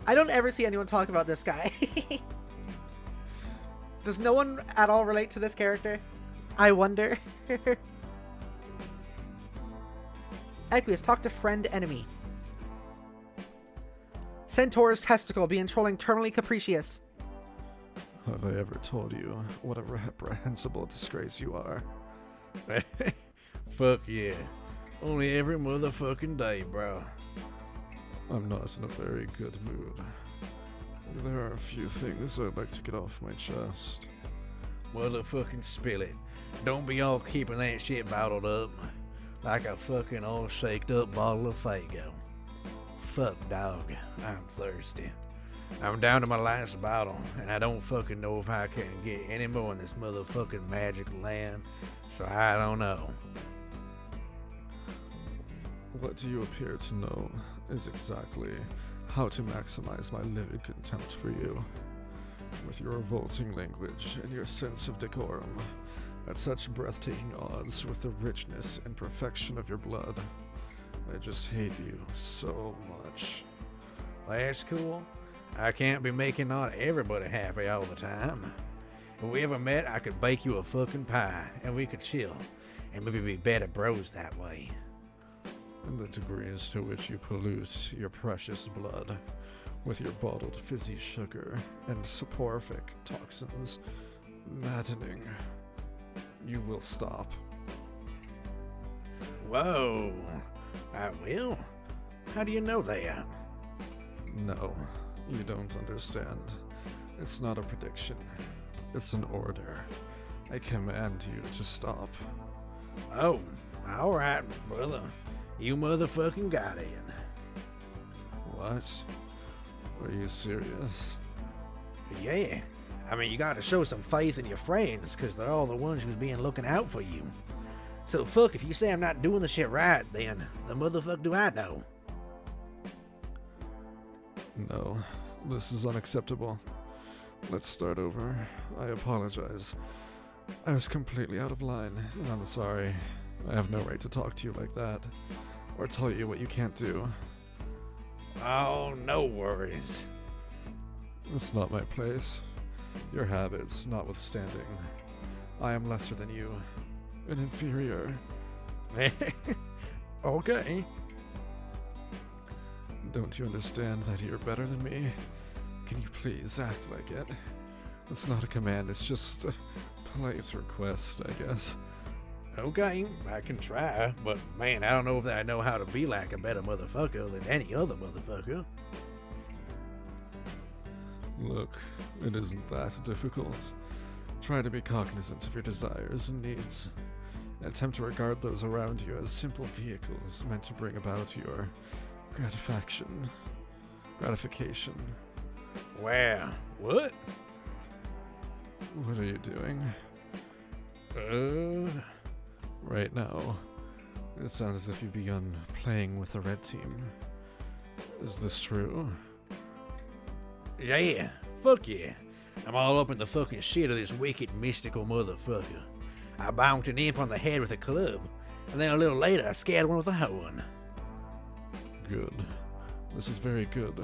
I don't ever see anyone talk about this guy. Does no one at all relate to this character? I wonder. Equius, talk to friend enemy. Centaur's testicle being trolling terminally capricious. Have I ever told you what a reprehensible disgrace you are? Fuck yeah. Only every motherfucking day, bro. I'm not in a very good mood. There are a few things I'd like to get off my chest. Motherfucking spill it. Don't be all keeping that shit bottled up. Like a fucking all shaked up bottle of Fago. Fuck, dog. I'm thirsty. I'm down to my last bottle, and I don't fucking know if I can get any more in this motherfucking magic land, so I don't know. What you appear to know is exactly how to maximize my livid contempt for you. With your revolting language and your sense of decorum, at such breathtaking odds with the richness and perfection of your blood, I just hate you so much. That's cool. I can't be making not everybody happy all the time. If we ever met, I could bake you a fucking pie, and we could chill, and maybe be better bros that way. And the degrees to which you pollute your precious blood with your bottled fizzy sugar and soporific toxins, maddening. You will stop. Whoa, I will? How do you know that? No, you don't understand. It's not a prediction. It's an order. I command you to stop. Oh, alright, brother. You motherfucking got in. What? Are you serious? Yeah. I mean, you gotta show some faith in your friends, because they're all the ones who's been looking out for you. So fuck, if you say I'm not doing the shit right, then the motherfuck do I know? No, this is unacceptable. Let's start over. I apologize. I was completely out of line, and I'm sorry. I have no right to talk to you like that, or tell you what you can't do. Oh, no worries. It's not my place. Your habits notwithstanding, I am lesser than you, an inferior. Okay. Don't you understand that you're better than me? Can you please act like it? It's not a command, it's just a polite request, I guess. Okay, I can try, but man, I don't know if I know how to be like a better motherfucker than any other motherfucker. Look, it isn't that difficult. Try to be cognizant of your desires and needs. Attempt to regard those around you as simple vehicles meant to bring about your gratification. Wow, what? What are you doing? Right now, it sounds as if you've begun playing with the red team. Is this true? Yeah, fuck yeah. I'm all up in the fucking shit of this wicked, mystical motherfucker. I bonked an imp on the head with a club, and then a little later I scared one with a horn. Good. This is very good.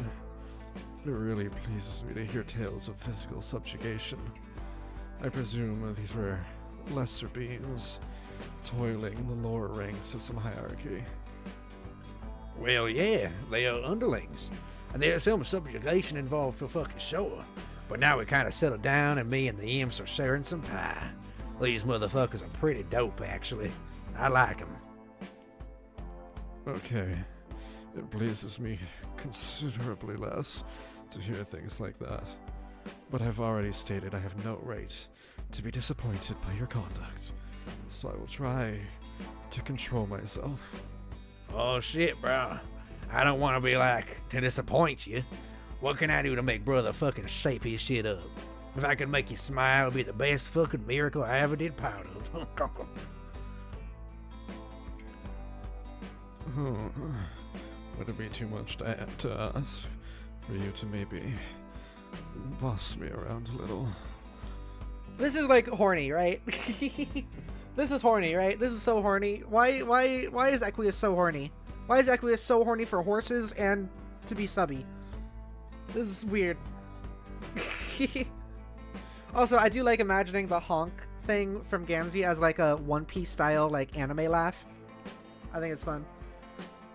It really pleases me to hear tales of physical subjugation. I presume these were lesser beings, toiling in the lower ranks of some hierarchy. Well, yeah, they are underlings, and there's some subjugation involved for fucking sure. But now we kind of settled down, and me and the imps are sharing some pie. These motherfuckers are pretty dope, actually. I like them. Okay. It pleases me considerably less to hear things like that. But I've already stated I have no right to be disappointed by your conduct. So I will try to control myself. Oh shit, bro. I don't want to be to disappoint you. What can I do to make brother fucking shape his shit up? If I can make you smile, it'll be the best fucking miracle I ever did part of. Would it be too much to ask for you to maybe boss me around a little? This is horny, right? This is horny, right? This is so horny. Why is Equius so horny? Why is Equius so horny for horses and to be subby? This is weird. Also, I do like imagining the honk thing from Gamzee as a One Piece style anime laugh. I think it's fun.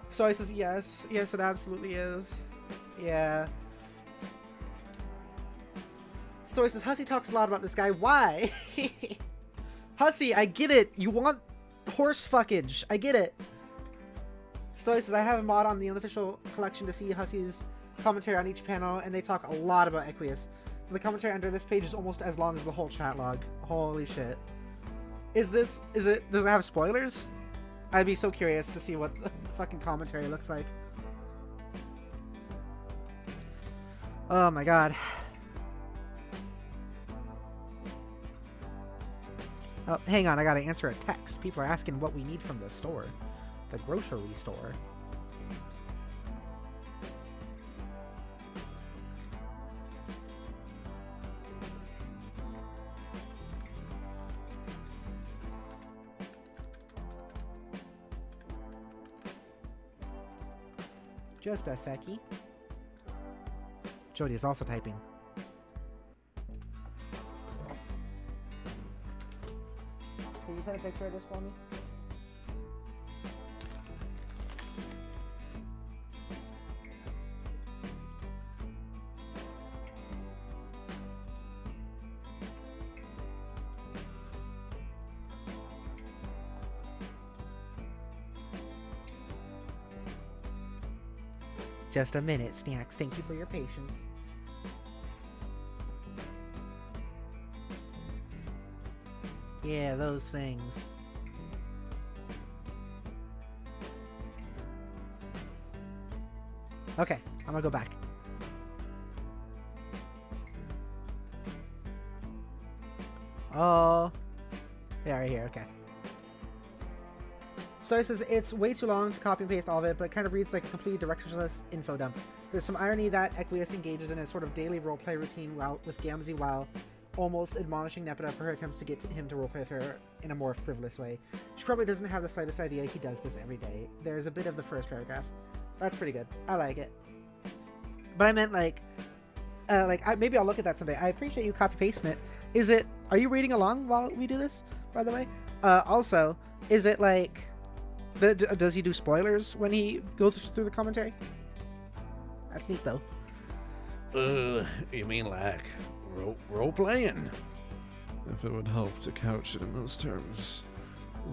So he says yes, it absolutely is. Yeah. So he says Hussey talks a lot about this guy. Why? Hussey, I get it. You want horse fuckage. I get it. Stoy says I have a mod on the unofficial collection to see Hussey's commentary on each panel, and they talk a lot about Equius. So the commentary under this page is almost as long as the whole chat log. Holy shit. Does it have spoilers? I'd be so curious to see what the fucking commentary looks like. Oh my god. Oh, hang on, I gotta answer a text. People are asking what we need from the store. The grocery store. Just a seckie. Jodi is also typing. Can you send a picture of this for me? Just a minute, Snacks. Thank you for your patience. Yeah, those things. Okay, I'm gonna go back. Oh. Yeah, right here, okay. So it says it's way too long to copy and paste all of it, but it kind of reads like a completely directionless info dump. There's some irony that Equius engages in a sort of daily roleplay routine with Gamzee while almost admonishing Nepeta for her attempts to get him to roleplay with her in a more frivolous way. She probably doesn't have the slightest idea he does this every day. There's a bit of the first paragraph. That's pretty good. I like it. But I meant maybe I'll look at that someday. I appreciate you copy pasting it. Are you reading along while we do this, by the way? Also, is it like, does he do spoilers when he goes through the commentary? That's neat though. You mean like role playing? If it would help to couch it in those terms,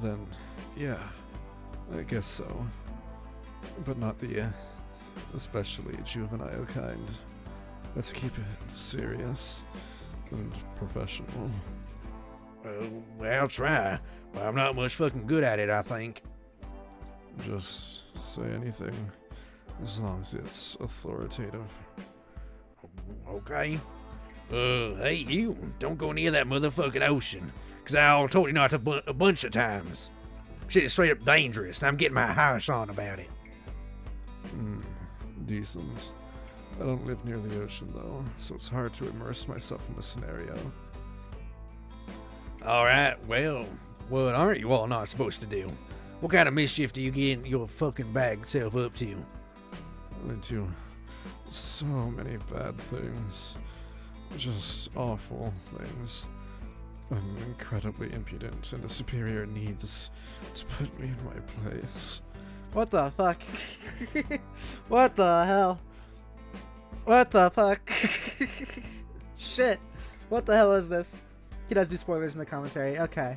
then yeah, I guess so. But not the especially juvenile kind. Let's keep it serious and professional. Well, try. But I'm not much fucking good at it, I think. Just say anything, as long as it's authoritative. Okay. Hey you, don't go near that motherfucking ocean, 'cause I told you not to a bunch of times. Shit is straight up dangerous, and I'm getting my house on about it. Decent. I don't live near the ocean though, so it's hard to immerse myself in the scenario. Alright, well, what aren't you all not supposed to do? What kind of mischief do you get your fucking bag self up to? I do so many bad things. Just awful things. I'm incredibly impudent, and the superior needs to put me in my place. What the fuck? What the hell? What the fuck? Shit. What the hell is this? He does do spoilers in the commentary. Okay.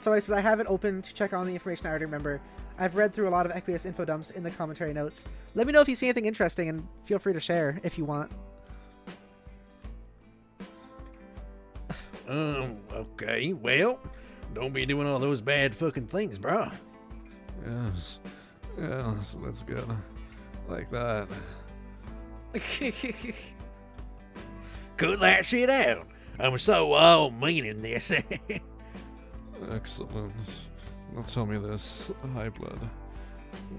So I says I have it open to check on the information I already remember. I've read through a lot of Equius info dumps in the commentary notes. Let me know if you see anything interesting, and feel free to share if you want. Okay, well, don't be doing all those bad fucking things, bro. Yes. Yes, that's good. Like that. Cut that shit out. I'm so all meaning this. Excellent. Now tell me this, High Blood.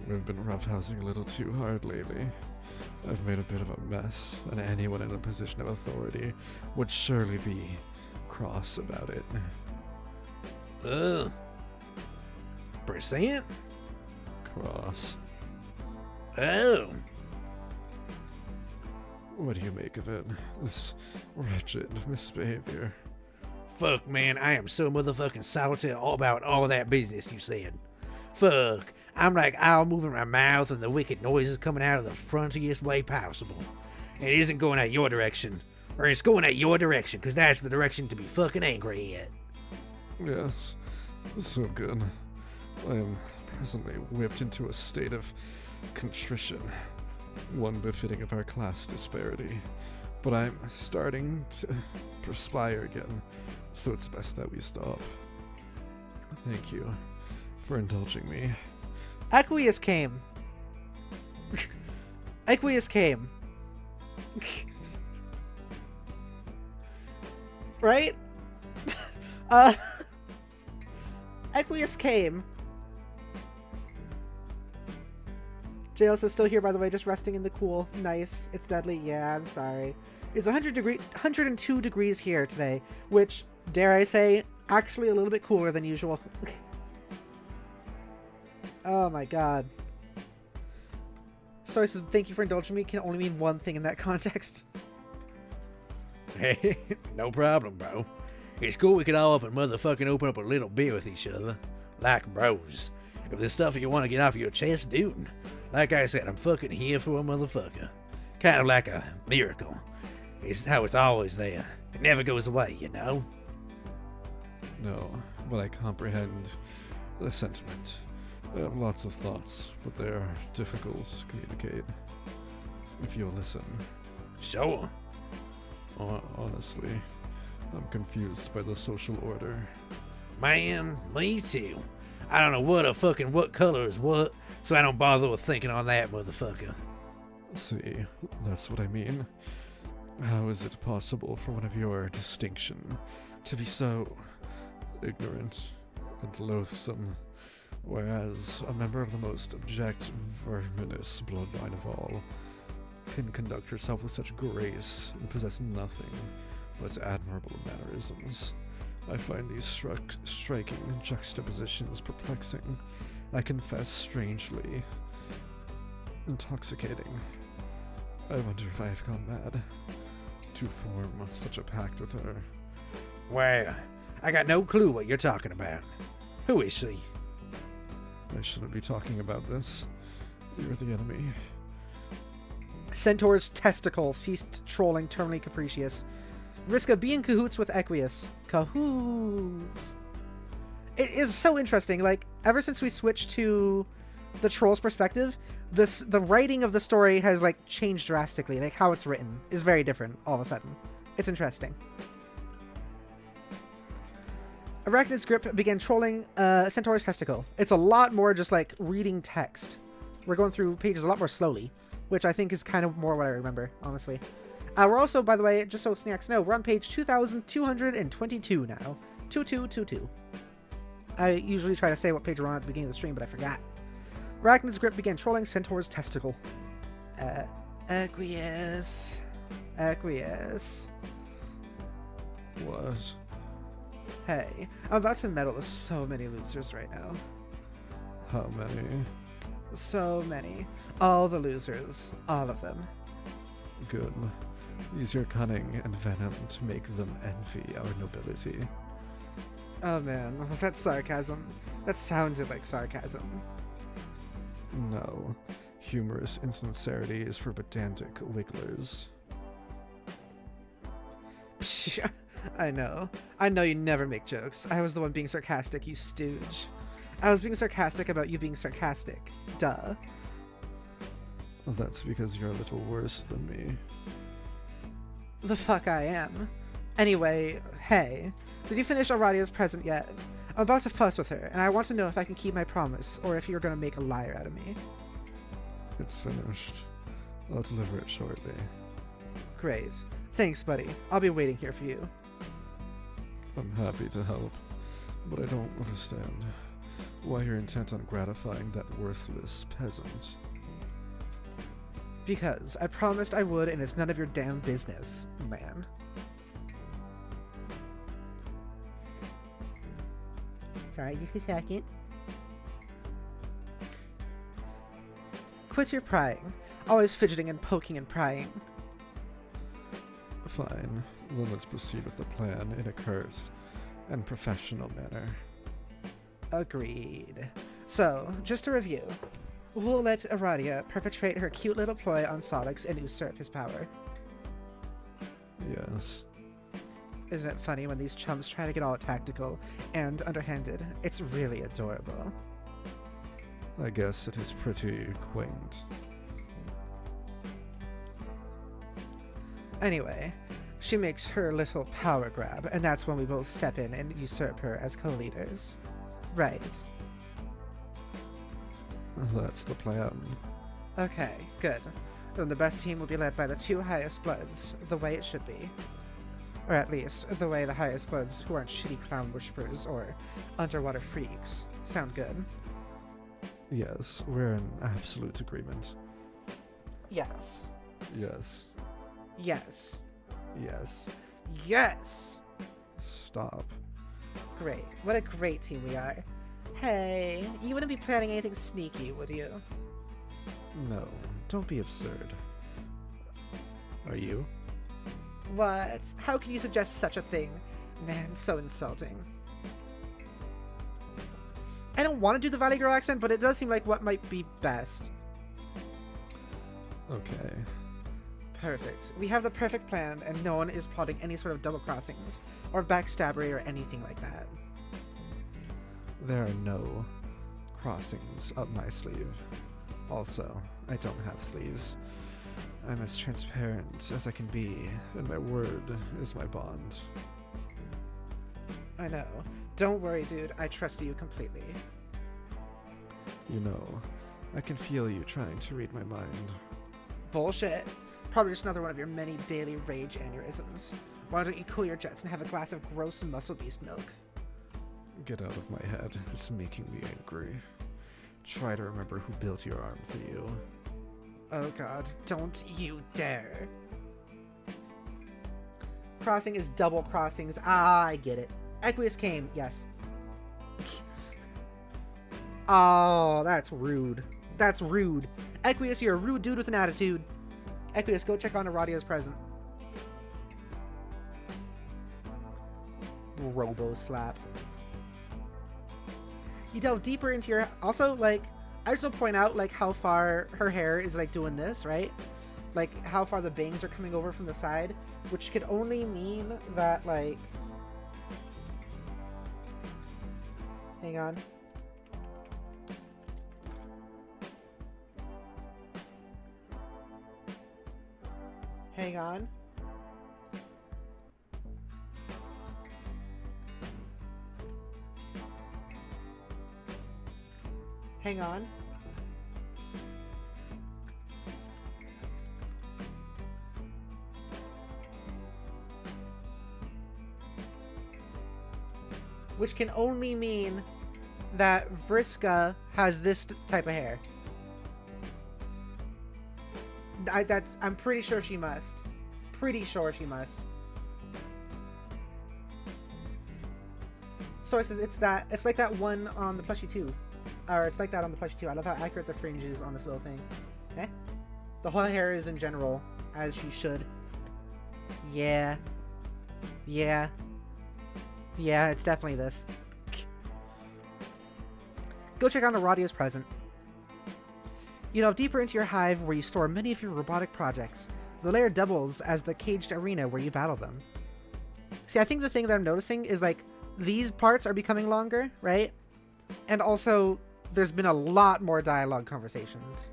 We've been roughhousing a little too hard lately. I've made a bit of a mess, and anyone in a position of authority would surely be cross about it. Percent? Cross. Oh. What do you make of it? This wretched misbehavior. Fuck, man, I am so motherfucking salty about all that business you said. Fuck, I'm like owl moving my mouth and the wicked noises coming out of the frontiest way possible. And it isn't going at your direction. Or it's going at your direction, because that's the direction to be fucking angry at. Yes, so good. I am presently whipped into a state of contrition, one befitting of our class disparity. But I'm starting to perspire again, so it's best that we stop. Thank you for indulging me. Equius came. Equius came. Right? Equius came. JLS is still here, by the way, just resting in the cool. Nice. It's deadly. Yeah, I'm sorry. It's 102 degrees here today, which, dare I say, actually a little bit cooler than usual. Oh my god. Sorry, says thank you for indulging me can only mean one thing in that context. Hey, no problem, bro. It's cool we could all up and motherfucking open up a little bit with each other. Like bros. If there's stuff you want to get off your chest, dude. Like I said, I'm fucking here for a motherfucker. Kind of like a miracle. It's how it's always there. It never goes away, you know? No, but I comprehend the sentiment. I have lots of thoughts, but they are difficult to communicate. If you'll listen. Sure. Honestly, I'm confused by the social order. Man, me too. I don't know what color is what, so I don't bother with thinking on that motherfucker. See, that's what I mean. How is it possible for one of your distinction to be so ignorant and loathsome, whereas a member of the most abject, verminous bloodline of all can conduct herself with such grace and possess nothing but admirable mannerisms? I find these striking juxtapositions perplexing. I confess, strangely intoxicating. I wonder if I have gone mad to form such a pact with her. Well, I got no clue what you're talking about. Who is she? I shouldn't be talking about this. You're the enemy. Centaur's testicle ceased trolling terminally capricious. Riska, be in cahoots with Equius. Cahoots. It is so interesting. Like, ever since we switched to the troll's perspective, the writing of the story has, like, changed drastically. Like, how it's written is very different all of a sudden. It's interesting. Arachnid's grip began trolling Centaur's testicle. It's a lot more just, like, reading text. We're going through pages a lot more slowly, which I think is kind of more what I remember, honestly. We're also, by the way, just so snacks know, we're on page 2222 now. 2222. I usually try to say what page we're on at the beginning of the stream, but I forgot. Arachnid's grip began trolling Centaur's testicle. Equius. What? Hey, I'm about to meddle with so many losers right now. How many? So many. All the losers. All of them. Good. Use your cunning and venom to make them envy our nobility. Oh man, was that sarcasm? That sounded like sarcasm. No. Humorous insincerity is for pedantic wigglers. I know. I know you never make jokes. I was the one being sarcastic, you stooge. I was being sarcastic about you being sarcastic. Duh. That's because you're a little worse than me. The fuck I am. Anyway, hey, did you finish Aradia's present yet? I'm about to fuss with her, and I want to know if I can keep my promise, or if you're gonna make a liar out of me. It's finished. I'll deliver it shortly. Great. Thanks, buddy. I'll be waiting here for you. I'm happy to help, but I don't understand why you're intent on gratifying that worthless peasant. Because I promised I would, and it's none of your damn business, man. Sorry, just a second. Quit your prying. Always fidgeting and poking and prying. Fine. Then let's proceed with the plan in a curt and professional manner. Agreed. So, just to review, we'll let Aradia perpetrate her cute little ploy on Solix and usurp his power. Yes. Isn't it funny when these chums try to get all tactical and underhanded? It's really adorable. I guess it is pretty quaint. Anyway, she makes her little power grab, and that's when we both step in and usurp her as co-leaders. Right. That's the plan. Okay, good. Then the best team will be led by the two highest bloods, the way it should be. Or at least, the way the highest bloods who aren't shitty clown worshippers or underwater freaks sound good. Yes, we're in absolute agreement. Yes. Yes. Yes. Yes. Yes! Stop. Great. What a great team we are. Hey, you wouldn't be planning anything sneaky, would you? No, don't be absurd. Are you? What? How can you suggest such a thing? Man, so insulting. I don't want to do the Valley Girl accent, but it does seem like what might be best. Okay. Perfect. We have the perfect plan, and no one is plotting any sort of double crossings, or backstabbery, or anything like that. There are no crossings up my sleeve. Also, I don't have sleeves. I'm as transparent as I can be, and my word is my bond. I know. Don't worry, dude. I trust you completely. You know, I can feel you trying to read my mind. Bullshit. Probably just another one of your many daily rage aneurysms. Why don't you cool your jets and have a glass of gross muscle beast milk? Get out of my head. It's making me angry. Try to remember who built your arm for you. Oh god, don't you dare. Crossing is double crossings. Ah, I get it. Equius came, yes. Oh, that's rude. That's rude. Equius, you're a rude dude with an attitude. Equius, go check on Aradio's present. Robo slap. You delve deeper into your... Also, like, I just want to point out, like, how far her hair is, like, doing this, right? Like, how far the bangs are coming over from the side, which could only mean that, like... Hang on. Hang on. Hang on. Which can only mean that Vriska has this type of hair. I'm pretty sure she must. Pretty sure she must. So it's like that one on the plushie too. Or it's like that on the plushie too. I love how accurate the fringe is on this little thing. Eh? The whole hair is in general, as she should. Yeah. Yeah. Yeah, it's definitely this. Go check on Aradio's present. You delve deeper into your hive where you store many of your robotic projects. The lair doubles as the caged arena where you battle them. See, I think the thing that I'm noticing is like these parts are becoming longer, right? And also there's been a lot more dialogue conversations.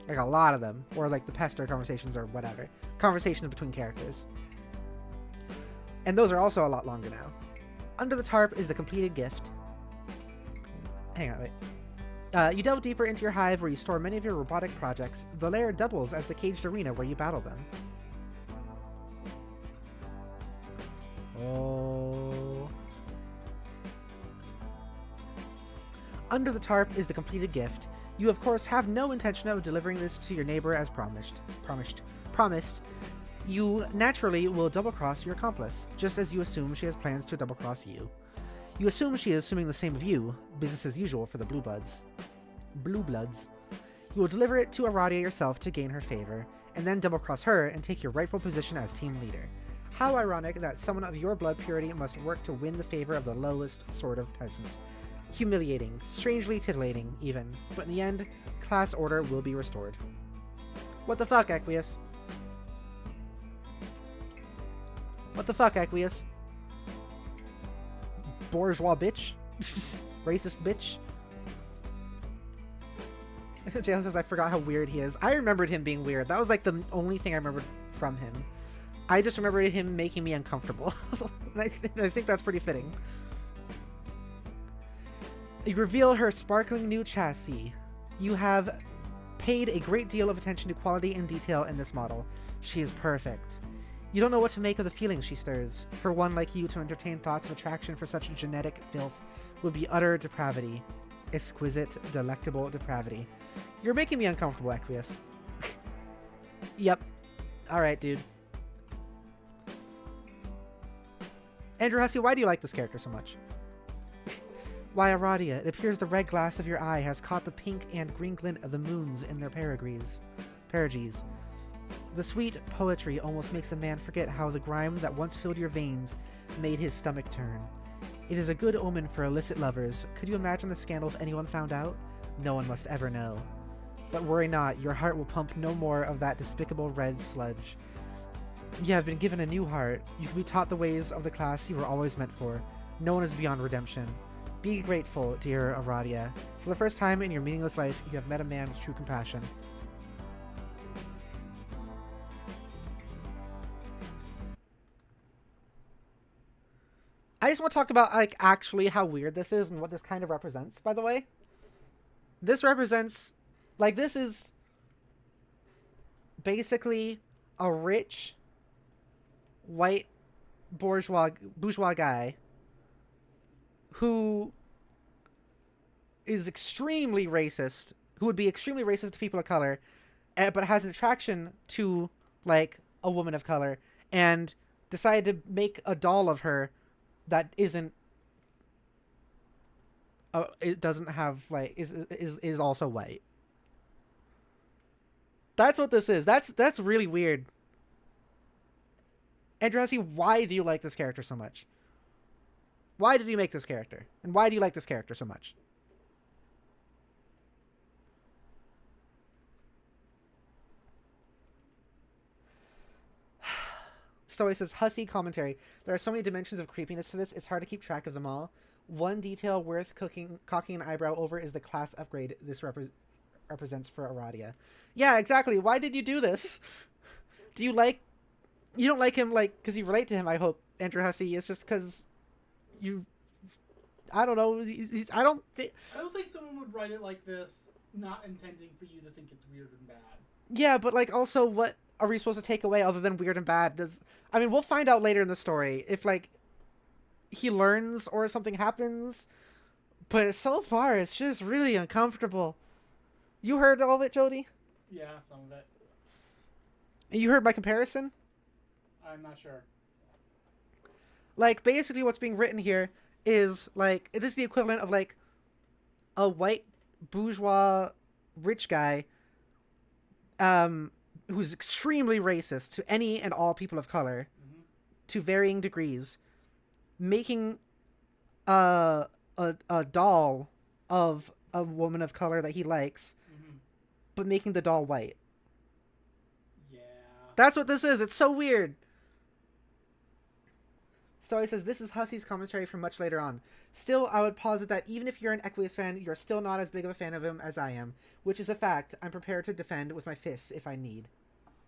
Like a lot of them. Or like the pester conversations or whatever. Conversations between characters. And those are also a lot longer now. Under the tarp is the completed gift. Hang on, wait. You delve deeper into your hive where you store many of your robotic projects. The lair doubles as the caged arena where you battle them. Oh. Under the tarp is the completed gift. You of course have no intention of delivering this to your neighbor as promised. You naturally will double-cross your accomplice, just as you assume she has plans to double-cross you. You assume she is assuming the same of you, business as usual for the Blue Bloods. You will deliver it to Aradia yourself to gain her favor, and then double-cross her and take your rightful position as team leader. How ironic that someone of your blood purity must work to win the favor of the lowest sort of peasant. Humiliating, strangely titillating, even, but in the end, class order will be restored. What the fuck, Equius? What the fuck, Equius? Bourgeois bitch? Racist bitch? Jalen says, I forgot how weird he is. I remembered him being weird. That was like the only thing I remembered from him. I just remembered him making me uncomfortable. And I think that's pretty fitting. You reveal her sparkling new chassis. You have paid a great deal of attention to quality and detail in this model. She is perfect. You don't know what to make of the feelings she stirs. For one like you to entertain thoughts of attraction for such genetic filth would be utter depravity. Exquisite, delectable depravity. You're making me uncomfortable, Equius. Yep. Alright, dude. Andrew Hussey, why do you like this character so much? Why, Aradia, it appears the red glass of your eye has caught the pink and green glint of the moons in their perigees. The sweet poetry almost makes a man forget how the grime that once filled your veins made his stomach turn. It is a good omen for illicit lovers. Could you imagine the scandal if anyone found out? No one must ever know. But worry not, your heart will pump no more of that despicable red sludge. You have been given a new heart. You can be taught the ways of the class you were always meant for. No one is beyond redemption. Be grateful, dear Aradia. For the first time in your meaningless life, you have met a man with true compassion. I just want to talk about, like, actually how weird this is and what this kind of represents, by the way. This represents, like, this is basically a rich, white, bourgeois guy who is extremely racist, who would be extremely racist to people of color, but has an attraction to, like, a woman of color, and decided to make a doll of her that isn't it doesn't have, like, is also white. That's what this is. That's really weird. Andrew Hussey, why do you like this character so much? Why did you make this character? And why do you like this character so much? Story says, Hussey commentary. There are so many dimensions of creepiness to this, it's hard to keep track of them all. One detail worth cocking an eyebrow over is the class upgrade this represents for Aradia. Yeah, exactly. Why did you do this? Do you like... You don't like him, like, because you relate to him, I hope, Andrew Hussey. It's just because you... I don't know. I don't think someone would write it like this, not intending for you to think it's weird and bad. Yeah, but, like, also, what are we supposed to take away other than weird and bad? I mean, we'll find out later in the story if, like, he learns or something happens. But so far, it's just really uncomfortable. You heard all of it, Jodi? Yeah, some of it. And you heard my comparison? I'm not sure. Like, basically what's being written here is, like, this is the equivalent of, like, a white bourgeois rich guy who's extremely racist to any and all people of color, to varying degrees, making a doll of a woman of color that he likes, but making the doll white. Yeah. That's what this is. It's so weird. So he says, this is Hussey's commentary from much later on. Still, I would posit that even if you're an Equius fan, you're still not as big of a fan of him as I am, which is a fact I'm prepared to defend with my fists if I need.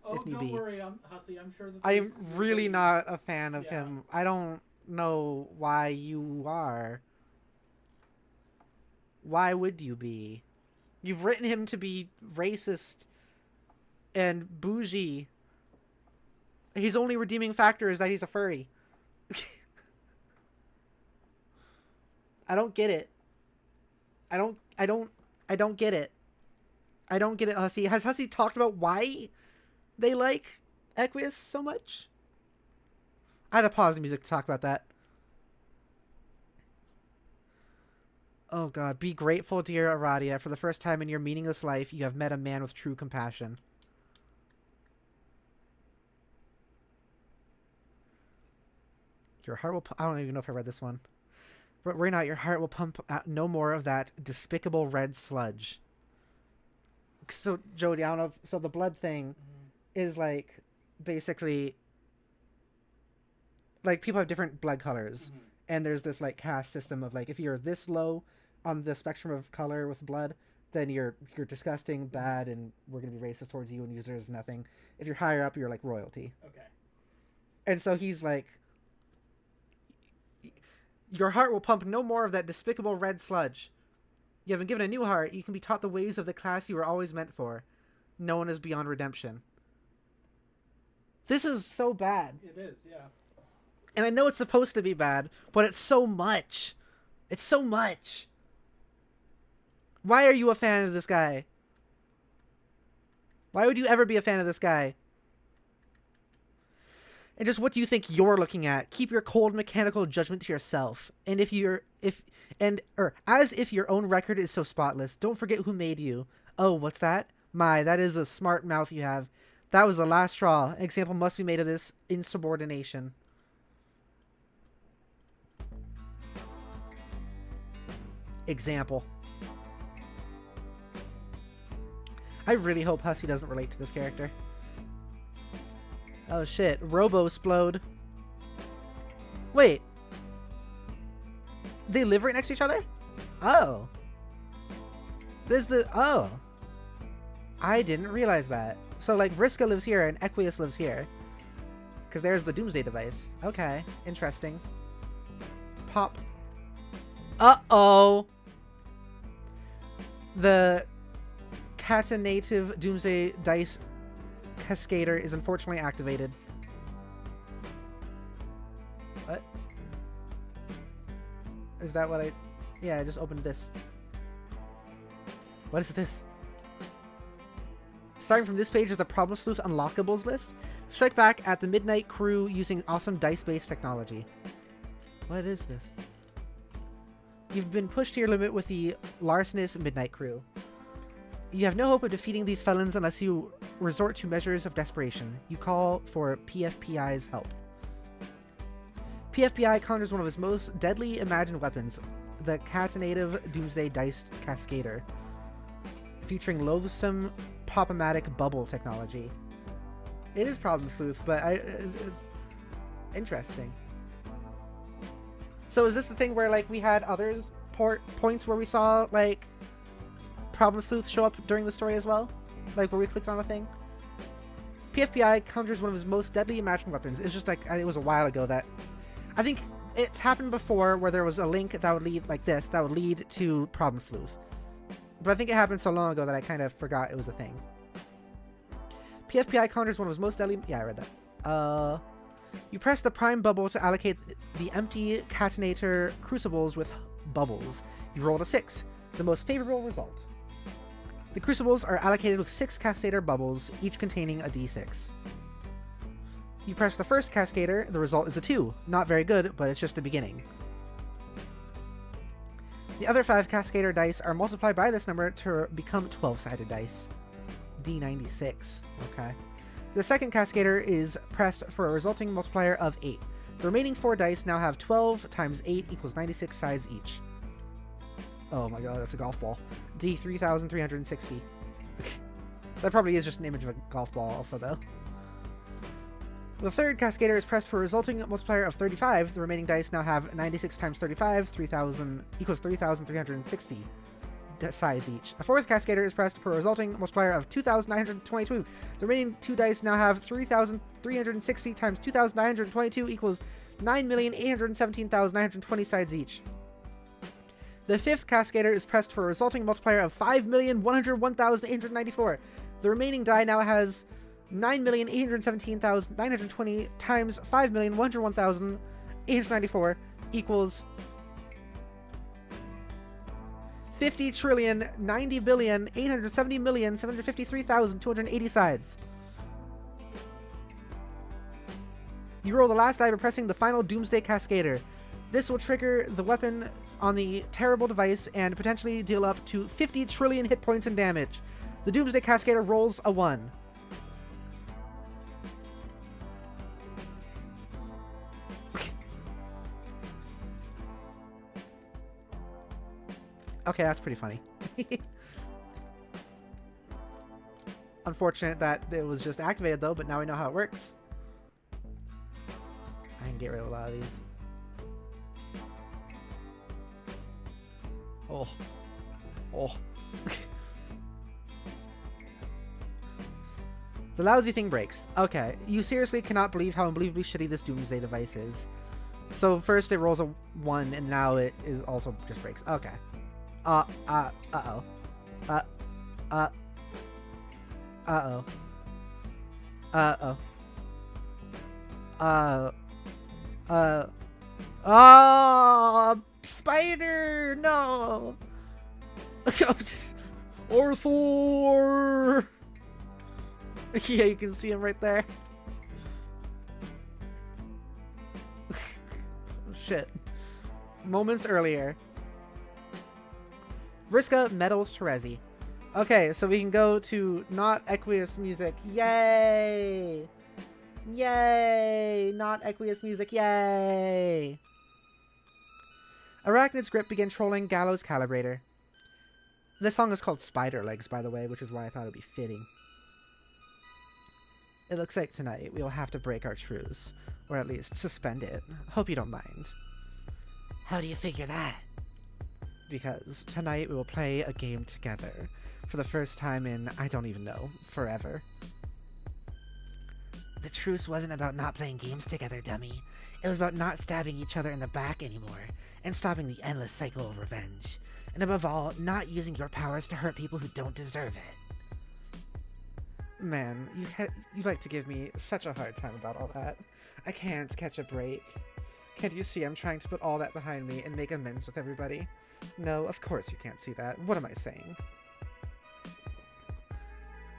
Oh, if need don't be. worry, Hussey. I'm sure that I'm really not a fan of him. I don't know why you are. Why would you be? You've written him to be racist and bougie. His only redeeming factor is that he's a furry. I don't get it. I don't get it. I don't get it, Hussey. Has Hussey talked about why they like Equius so much? I had to pause the music to talk about that. Oh god, be grateful, dear Aradia. For the first time in your meaningless life, you have met a man with true compassion. Your heart will... I don't even know if I read this one. But right now, your heart will pump out no more of that despicable red sludge. So, Jodi, I don't know if... So the blood thing is, like, basically... Like, people have different blood colors. And there's this, like, caste system of, like, if you're this low on the spectrum of color with blood, then you're disgusting, bad, and we're going to be racist towards you and you deserve nothing. If you're higher up, you're, like, royalty. Okay. And so he's like... Your heart will pump no more of that despicable red sludge. You have been given a new heart. You can be taught the ways of the class you were always meant for. No one is beyond redemption. This is so bad. It is, yeah. And I know it's supposed to be bad, but it's so much. It's so much. Why are you a fan of this guy? Why would you ever be a fan of this guy? And just what do you think you're looking at? Keep your cold mechanical judgment to yourself. And as if your own record is so spotless, don't forget who made you. Oh, what's that? My, that is a smart mouth you have. That was the last straw. An example must be made of this insubordination. Example. I really hope Hussey doesn't relate to this character. Oh shit, Robo-splode. Wait. They live right next to each other? Oh. Oh. I didn't realize that. So like Vriska lives here and Equius lives here. Because there's the Doomsday device. Okay, interesting. Pop. Uh-oh. The Catanative Doomsday Dice Cascader is unfortunately activated. What? Is that what I... Yeah, I just opened this. What is this? Starting from this page is the Problem Sleuth unlockables list. Strike back at the Midnight Crew using awesome dice-based technology. What is this? You've been pushed to your limit with the larcenous Midnight Crew. You have no hope of defeating these felons unless you resort to measures of desperation. You call for PFPI's help. PFPI conjures one of his most deadly imagined weapons, the Catanative Doomsday Dice Cascader, featuring loathsome pop-o-matic bubble technology. It is Problem Sleuth, but it's interesting. So is this the thing where like we had others points where we saw like Problem Sleuth show up during the story as well? Like where we clicked on a thing? PFPI conjures one of his most deadly imagined weapons. It's just like, it was a while ago that... I think it's happened before where there was a link that would lead like this, that would lead to Problem Sleuth. But I think it happened so long ago that I kind of forgot it was a thing. PFPI conjures one of his most deadly... Yeah, I read that. You press the prime bubble to allocate the empty Catanator crucibles with bubbles. You rolled a 6, the most favorable result. The crucibles are allocated with 6 Cascader bubbles, each containing a d6. You press the first Cascader, the result is a 2. Not very good, but it's just the beginning. The other 5 Cascader dice are multiplied by this number to become 12-sided dice. D96. Okay. The second Cascader is pressed for a resulting multiplier of 8. The remaining 4 dice now have 12 times 8 equals 96 sides each. Oh my god, that's a golf ball. D3360. That probably is just an image of a golf ball also, though. The third Cascader is pressed for a resulting multiplier of 35. The remaining dice now have 96 times 35, 3000 equals 3,360 sides each. A fourth Cascader is pressed for a resulting multiplier of 2,922. The remaining 2 dice now have 3,360 times 2,922 equals 9,817,920 sides each. The fifth Cascader is pressed for a resulting multiplier of 5,101,894. The remaining die now has 9,817,920 times 5,101,894 equals 50,090,870,753,280 sides. You roll the last die by pressing the final Doomsday Cascader. This will trigger the weapon on the terrible device and potentially deal up to 50 trillion hit points and damage. The Doomsday Cascader rolls a 1. Okay, that's pretty funny. Unfortunate that it was just activated though, but now we know how it works. I can get rid of a lot of these. Oh. Oh. The lousy thing breaks. Okay, you seriously cannot believe how unbelievably shitty this Doomsday device is. So first it rolls a 1, and now it is also just breaks. Okay. Uh-oh. Uh-oh. Uh-oh. Spider, no. Arthur. Yeah, you can see him right there. Shit. Moments earlier. Vriska medals Terezi. Okay, so we can go to not equus music. Yay! Yay! Not equus music. Yay! Arachnid's grip began trolling Gallows Calibrator. This song is called Spider Legs, by the way, which is why I thought it would be fitting. It looks like tonight we will have to break our truce, or at least suspend it. Hope you don't mind. How do you figure that? Because tonight we will play a game together. For the first time in, I don't even know, forever. The truce wasn't about not playing games together, dummy. It was about not stabbing each other in the back anymore, and stopping the endless cycle of revenge. And above all, not using your powers to hurt people who don't deserve it. Man, you like to give me such a hard time about all that. I can't catch a break. Can't you see I'm trying to put all that behind me and make amends with everybody? No, of course you can't see that. What am I saying?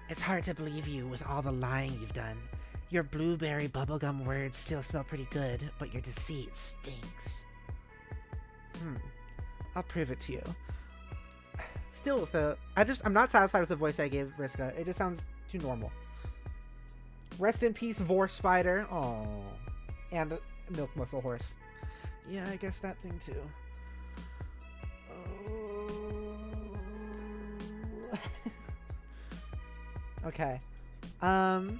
It's hard to believe you with all the lying you've done. Your blueberry bubblegum words still smell pretty good, but your deceit stinks. I'll prove it to you. Still with the... I'm not satisfied with the voice I gave Vriska. It just sounds too normal. Rest in peace, Vor Spider. Oh, and the Milk Muscle Horse. Yeah, I guess that thing too. Oh. Okay. I'll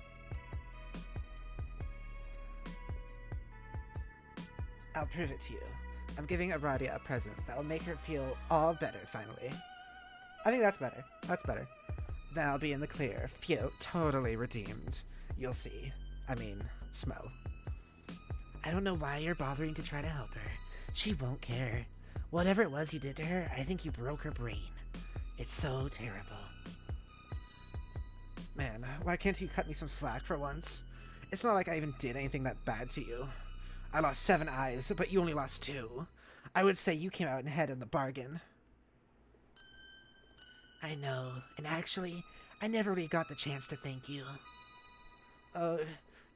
prove it to you. I'm giving Aradia a present that will make her feel all better, finally. I think that's better. That's better. Then I'll be in the clear. Phew, totally redeemed. You'll see. I mean, smell. I don't know why you're bothering to try to help her. She won't care. Whatever it was you did to her, I think you broke her brain. It's so terrible. Man, why can't you cut me some slack for once? It's not like I even did anything that bad to you. I lost 7 eyes, but you only lost 2. I would say you came out ahead in the bargain. I know, and actually, I never really got the chance to thank you. Oh,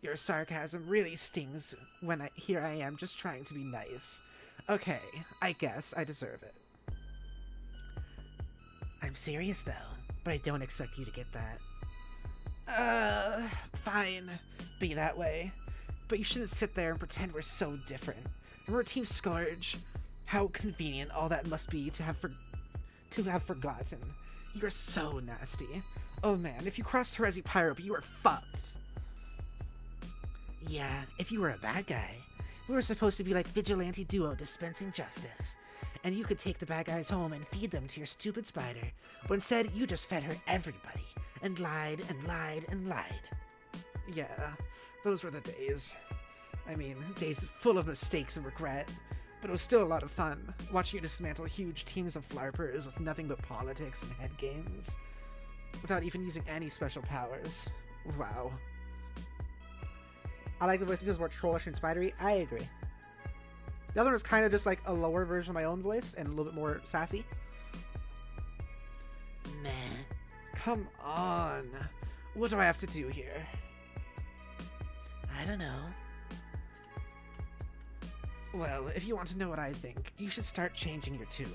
your sarcasm really stings when here I am just trying to be nice. Okay, I guess I deserve it. I'm serious though, but I don't expect you to get that. Fine. Be that way. But you shouldn't sit there and pretend we're so different. Remember Team Scourge? How convenient all that must be to have forgotten. You're so nasty. Oh man, if you crossed Terezi Pyrope, you were fucked. Yeah, if you were a bad guy. We were supposed to be like vigilante duo dispensing justice. And you could take the bad guys home and feed them to your stupid spider. But instead, you just fed her everybody. And lied and lied and lied. Yeah, those were the days. I mean, days full of mistakes and regret. But it was still a lot of fun, watching you dismantle huge teams of flarpers with nothing but politics and head games. Without even using any special powers. Wow. I like the voice because more trollish and spidery. I agree. The other one was kind of just like a lower version of my own voice and a little bit more sassy. Meh. Come on. What do I have to do here? I don't know. Well, if you want to know what I think, you should start changing your tune.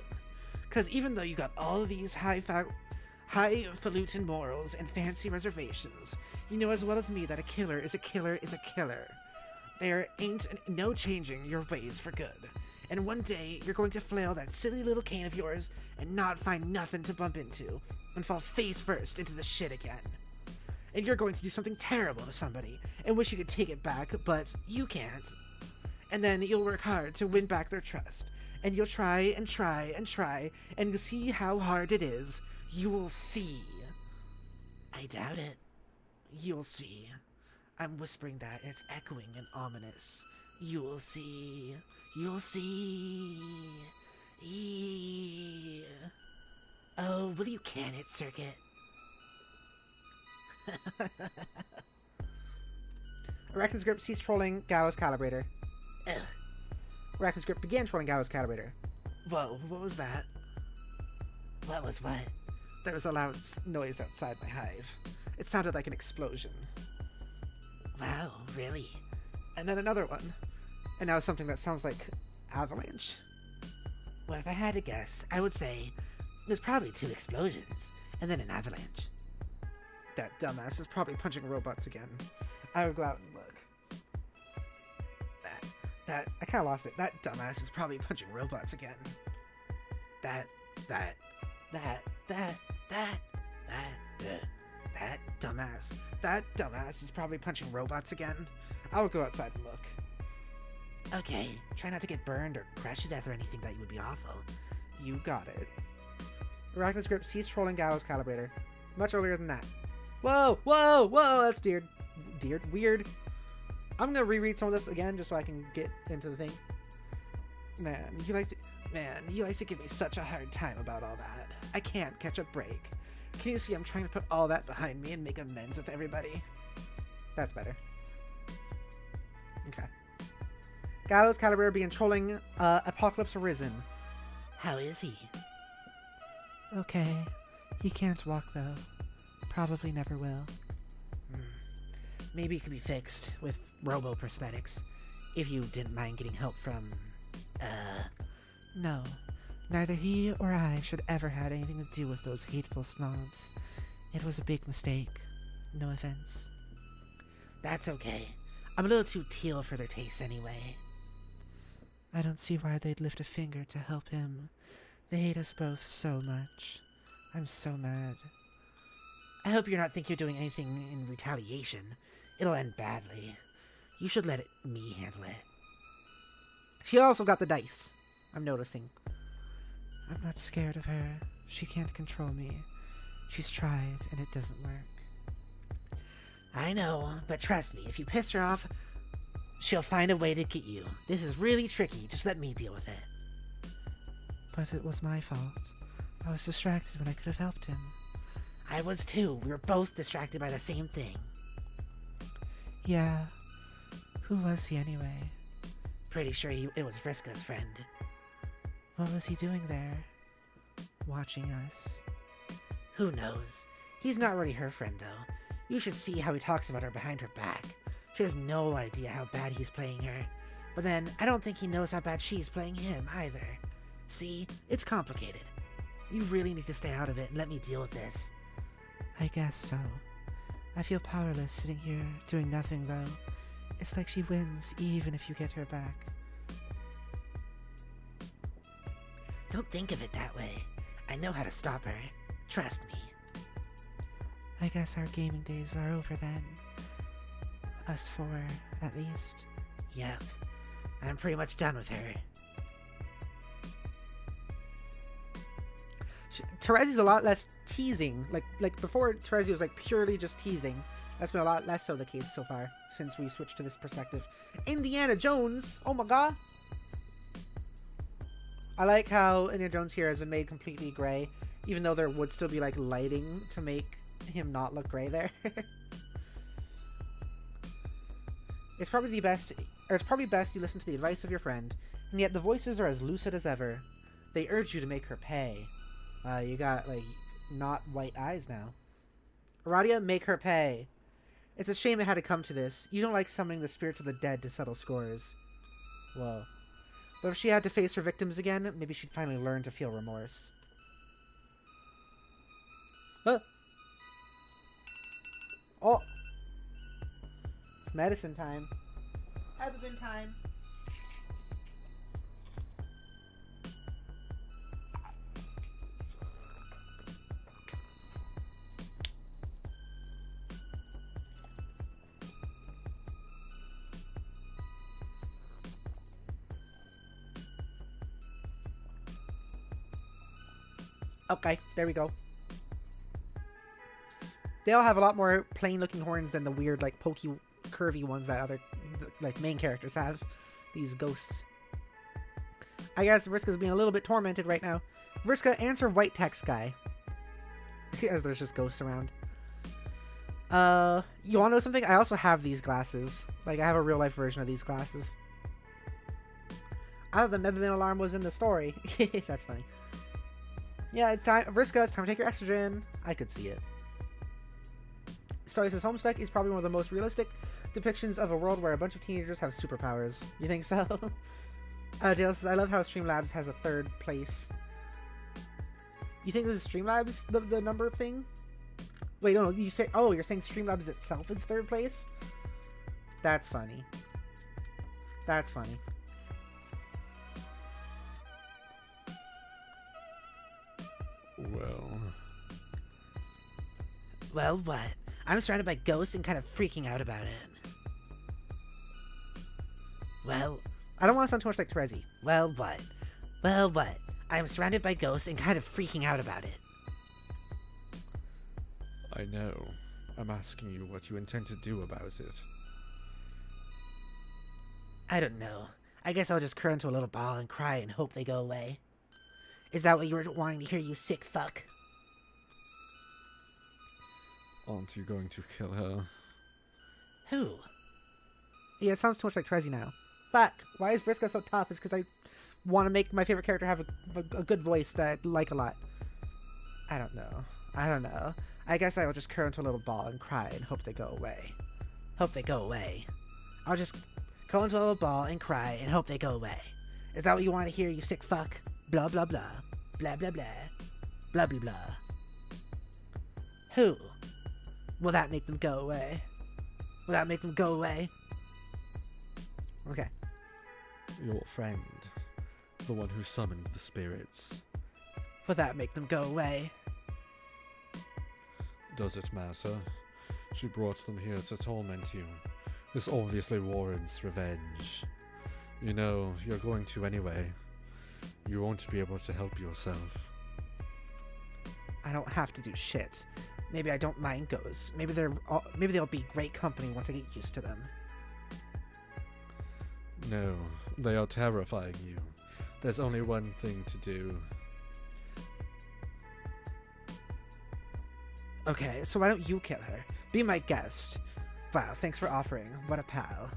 Because even though you got all of these highfalutin morals and fancy reservations, you know as well as me that a killer is a killer is a killer. There ain't no changing your ways for good. And one day, you're going to flail that silly little cane of yours and not find nothing to bump into, and fall face first into the shit again. And you're going to do something terrible to somebody, and wish you could take it back, but you can't. And then you'll work hard to win back their trust. And you'll try and try and try, and you'll see how hard it is. You will see. I doubt it. You'll see. I'm whispering that, and it's echoing and ominous. You'll see. You'll see. Oh, will you can it, Circuit? Arachnid's grip ceased trolling Gallows Calibrator. Ugh. Arachnid's grip began trolling Gallows Calibrator. Whoa, what was that? What was what? There was a loud noise outside my hive. It sounded like an explosion. Wow, really? And then another one. And now something that sounds like avalanche. Well, if I had to guess, I would say there's probably 2 explosions, and then an avalanche. That dumbass is probably punching robots again. I would go out and look. I kind of lost it. That dumbass is probably punching robots again. That dumbass. That dumbass is probably punching robots again. I will go outside and look. Okay, try not to get burned or crushed to death or anything. That would be awful. You got it. Arachnid's grip ceased trolling Gallows Calibrator. Much earlier than that. Whoa, whoa, whoa, that's weird. I'm gonna reread some of this again just so I can get into the thing. Man, you like to give me such a hard time about all that. I can't catch a break. Can you see I'm trying to put all that behind me and make amends with everybody? That's better. Okay. Gallows Calibrator began trolling Apocalypse Arisen. How is he? Okay. He can't walk though. Probably never will. Maybe it could be fixed with robo-prosthetics, if you didn't mind getting help from, No. Neither he or I should ever had anything to do with those hateful snobs. It was a big mistake. No offense. That's okay. I'm a little too teal for their taste anyway. I don't see why they'd lift a finger to help him. They hate us both so much. I'm so mad. I hope you're not thinking you're doing anything in retaliation. It'll end badly. You should let me handle it. She also got the dice. I'm noticing. I'm not scared of her. She can't control me. She's tried, and it doesn't work. I know, but trust me, if you piss her off, she'll find a way to get you. This is really tricky. Just let me deal with it. But it was my fault. I was distracted when I could have helped him. I was too. We were both distracted by the same thing. Yeah. Who was he anyway? Pretty sure it was Vriska's friend. What was he doing there? Watching us. Who knows? He's not really her friend, though. You should see how he talks about her behind her back. She has no idea how bad he's playing her. But then, I don't think he knows how bad she's playing him, either. See? It's complicated. You really need to stay out of it and let me deal with this. I guess so. I feel powerless sitting here, doing nothing, though. It's like she wins, even if you get her back. Don't think of it that way. I know how to stop her. Trust me. I guess our gaming days are over then. Us four, at least. Yep. I'm pretty much done with her. Terezi's a lot less teasing. Like before, Terezi was like purely just teasing. That's been a lot less so the case so far since we switched to this perspective. Indiana Jones! Oh my god! I like how Indiana Jones here has been made completely gray, even though there would still be like lighting to make him not look gray there. It's probably best you listen to the advice of your friend, and yet the voices are as lucid as ever. They urge you to make her pay. You got, like, not white eyes now. Aradia, make her pay. It's a shame it had to come to this. You don't like summoning the spirits of the dead to settle scores. Whoa. But if she had to face her victims again, maybe she'd finally learn to feel remorse. Huh. Oh! It's medicine time. Ibuprofen time. Okay, there we go. They all have a lot more plain-looking horns than the weird, like, pokey, curvy ones that other, like, main characters have. These ghosts. I guess Vriska's being a little bit tormented right now. Vriska, answer white text guy. As there's just ghosts around. You wanna know something? I also have these glasses. Like, I have a real life version of these glasses. I thought the Mebamin alarm was in the story. That's funny. Yeah, it's time. Vriska, it's time to take your estrogen. I could see it. Story says Homestuck is probably one of the most realistic depictions of a world where a bunch of teenagers have superpowers. You think so? Jail says, I love how Streamlabs has a third place. You think this is Streamlabs, the number thing? Wait, no, you say, oh, you're saying Streamlabs itself is third place? That's funny. That's funny. Well, what? I'm surrounded by ghosts and kind of freaking out about it. Well, I don't want to sound too much like Terezi. well, what? Well, what? I'm surrounded by ghosts and kind of freaking out about it. I know. I'm asking you what you intend to do about it. I don't know. I guess I'll just curl into a little ball and cry and hope they go away. Is that what you were wanting to hear, you sick fuck? Aren't you going to kill her? Who? Yeah, it sounds too much like Terezi now. Fuck. Why is Vriska so tough? It's because I want to make my favorite character have a good voice that I like a lot. I don't know. I guess I will just curl into a little ball and cry and hope they go away. Hope they go away. I'll just curl into a little ball and cry and hope they go away. Is that what you want to hear, you sick fuck? Blah blah blah. Blah blah blah. Blah blah blah. Who? Will that make them go away? Will that make them go away? Okay. Your friend. The one who summoned the spirits. Will that make them go away? Does it matter? She brought them here to torment you. This obviously warrants revenge. You know, you're going to anyway. You won't be able to help yourself. I don't have to do shit. Maybe I don't mind ghosts. Maybe they'll be great company once I get used to them. No, they are terrifying you. There's only one thing to do. Okay, so why don't you kill her? Be my guest. Wow, thanks for offering. What a pal.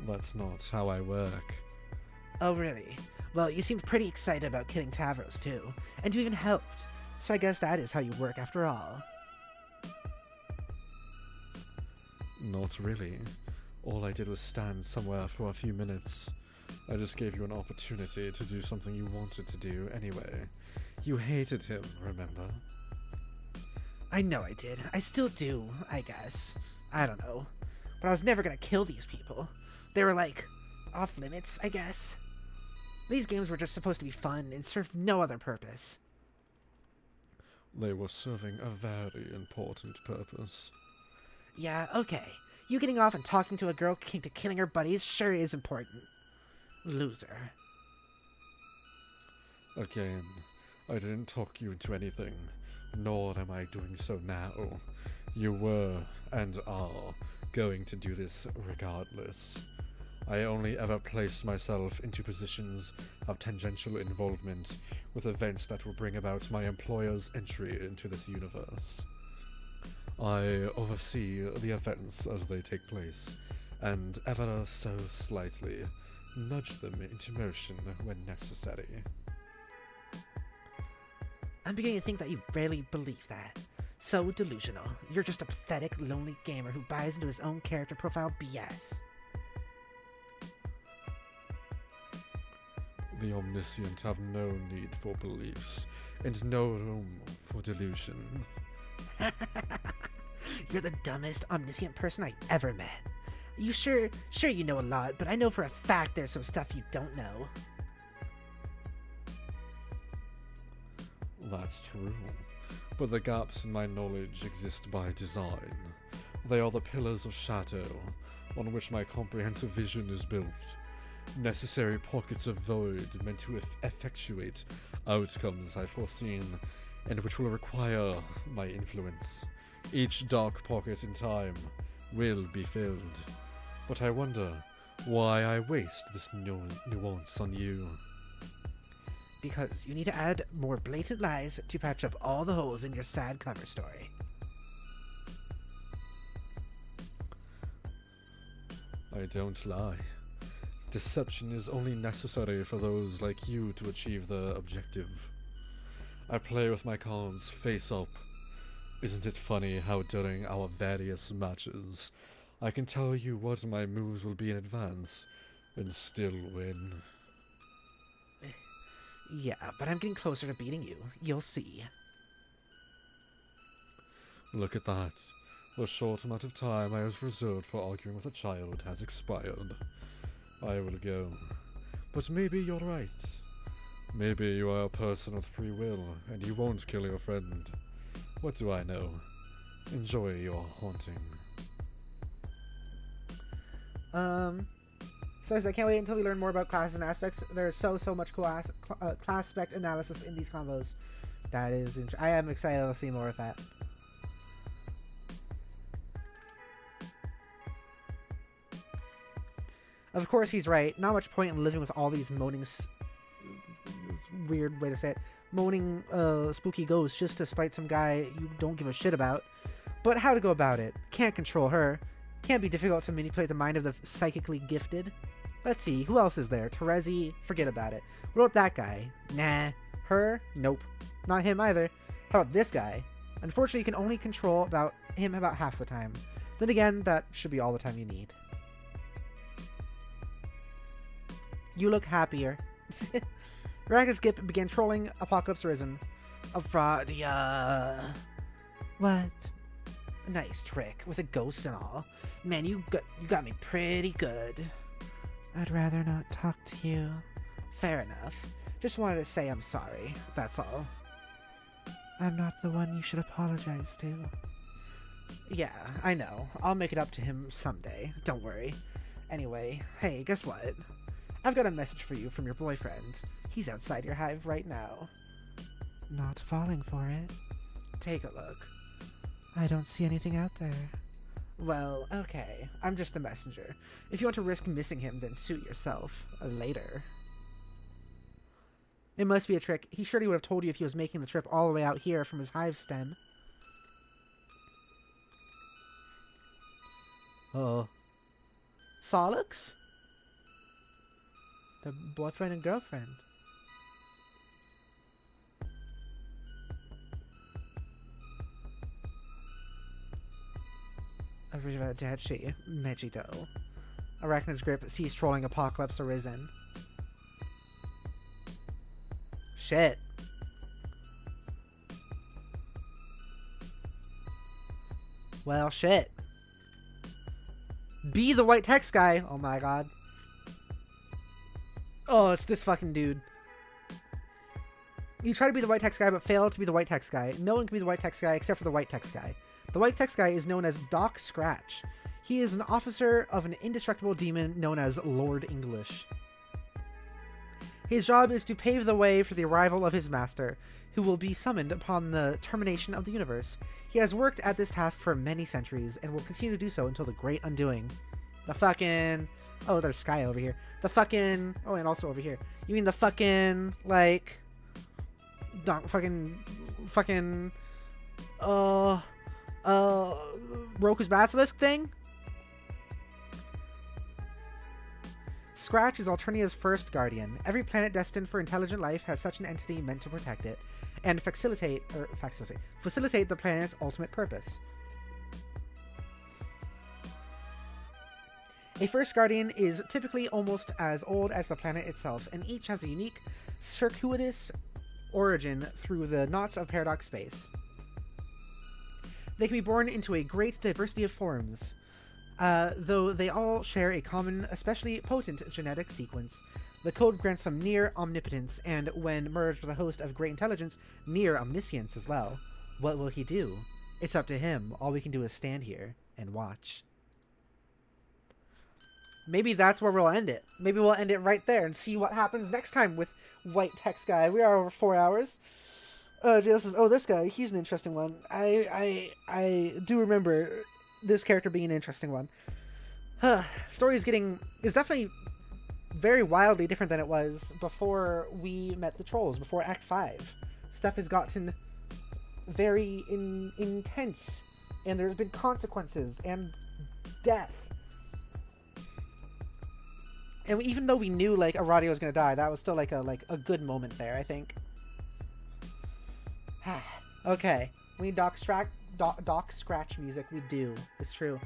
That's not how I work. Oh, really? Well, you seemed pretty excited about killing Tavros, too. And you even helped. So I guess that is how you work after all. Not really. All I did was stand somewhere for a few minutes. I just gave you an opportunity to do something you wanted to do anyway. You hated him, remember? I know I did. I still do, I guess. I don't know. But I was never gonna kill these people. They were like, off limits, I guess. These games were just supposed to be fun and serve no other purpose. They were serving a very important purpose. Yeah, okay. You getting off and talking to a girl king to killing her buddies sure is important. Loser. Again, I didn't talk you into anything, nor am I doing so now. You were, and are, going to do this regardless. I only ever place myself into positions of tangential involvement with events that will bring about my employer's entry into this universe. I oversee the events as they take place, and ever so slightly nudge them into motion when necessary. I'm beginning to think that you barely believe that. So delusional. You're just a pathetic, lonely gamer who buys into his own character profile BS. The omniscient have no need for beliefs, and no room for delusion. You're the dumbest, omniscient person I ever met. You sure you know a lot, but I know for a fact there's some stuff you don't know. That's true, but the gaps in my knowledge exist by design. They are the pillars of shadow on which my comprehensive vision is built. Necessary pockets of void meant to effectuate outcomes I've foreseen, and which will require my influence. Each dark pocket in time will be filled. But I wonder why I waste this nuance on you. Because you need to add more blatant lies to patch up all the holes in your sad cover story. I don't lie. Deception is only necessary for those like you to achieve the objective. I play with my cards face up. Isn't it funny how during our various matches, I can tell you what my moves will be in advance, and still win? Yeah, but I'm getting closer to beating you. You'll see. Look at that. The short amount of time I was reserved for arguing with a child has expired. I will go. But maybe you're right. Maybe you are a person with free will, and you won't kill your friend. What do I know? Enjoy your haunting. So I can't wait until we learn more about classes and aspects. There's so much class spec analysis in these combos. That is, I am excited to see more of that. Of course, he's right. Not much point in living with all these moaning, weird way to say it, moaning spooky ghosts just to spite some guy you don't give a shit about. But how to go about it? Can't control her. Can't be difficult to manipulate the mind of the psychically gifted. Let's see, who else is there? Terezi? Forget about it. What about that guy? Nah. Her? Nope. Not him either. How about this guy? Unfortunately, you can only control him about half the time. Then again, that should be all the time you need. You look happier. Ragged Skip began trolling Apocalypse Risen. Avradia. What? Nice trick, with a ghost and all. Man, you got me pretty good. I'd rather not talk to you. Fair enough. Just wanted to say I'm sorry, that's all. I'm not the one you should apologize to. Yeah, I know. I'll make it up to him someday. Don't worry. Anyway, hey, guess what? I've got a message for you from your boyfriend. He's outside your hive right now. Not falling for it. Take a look. I don't see anything out there. Well, okay. I'm just the messenger. If you want to risk missing him, then suit yourself. Later. It must be a trick. He surely would have told you if he was making the trip all the way out here from his hive stem. Solix? The boyfriend and girlfriend. Arrivederci, Megiddo. Arachnid's grip sees trolling Apocalypse Arisen. Shit. Well, shit. Be the white text guy. Oh my god. Oh, it's this fucking dude. You try to be the white text guy, but fail to be the white text guy. No one can be the white text guy except for the white text guy. The white text guy is known as Doc Scratch. He is an officer of an indestructible demon known as Lord English. His job is to pave the way for the arrival of his master, who will be summoned upon the termination of the universe. He has worked at this task for many centuries, and will continue to do so until the Great Undoing. The fucking... Oh, there's Sky over here. The fucking... Oh, and also over here. You mean the fucking, like... Roku's Basilisk thing? Scratch is Alternia's first guardian. Every planet destined for intelligent life has such an entity meant to protect it and facilitate the planet's ultimate purpose. A first guardian is typically almost as old as the planet itself, and each has a unique, circuitous origin through the knots of paradox space. They can be born into a great diversity of forms, though they all share a common, especially potent genetic sequence. The code grants them near omnipotence, and when merged with a host of great intelligence, near omniscience as well. What will he do? It's up to him. All we can do is stand here and watch. Maybe that's where we'll end it. Maybe we'll end it right there and see what happens next time with White Text Guy. We are over 4 hours. JL says, oh, this guy, he's an interesting one. I do remember this character being an interesting one. Story is definitely very wildly different than it was before we met the trolls, before Act 5. Stuff has gotten very intense, and there's been consequences and death. And even though we knew like Aradia was gonna die, that was still like a good moment there, I think. Okay, we need doc scratch music. We do. It's true.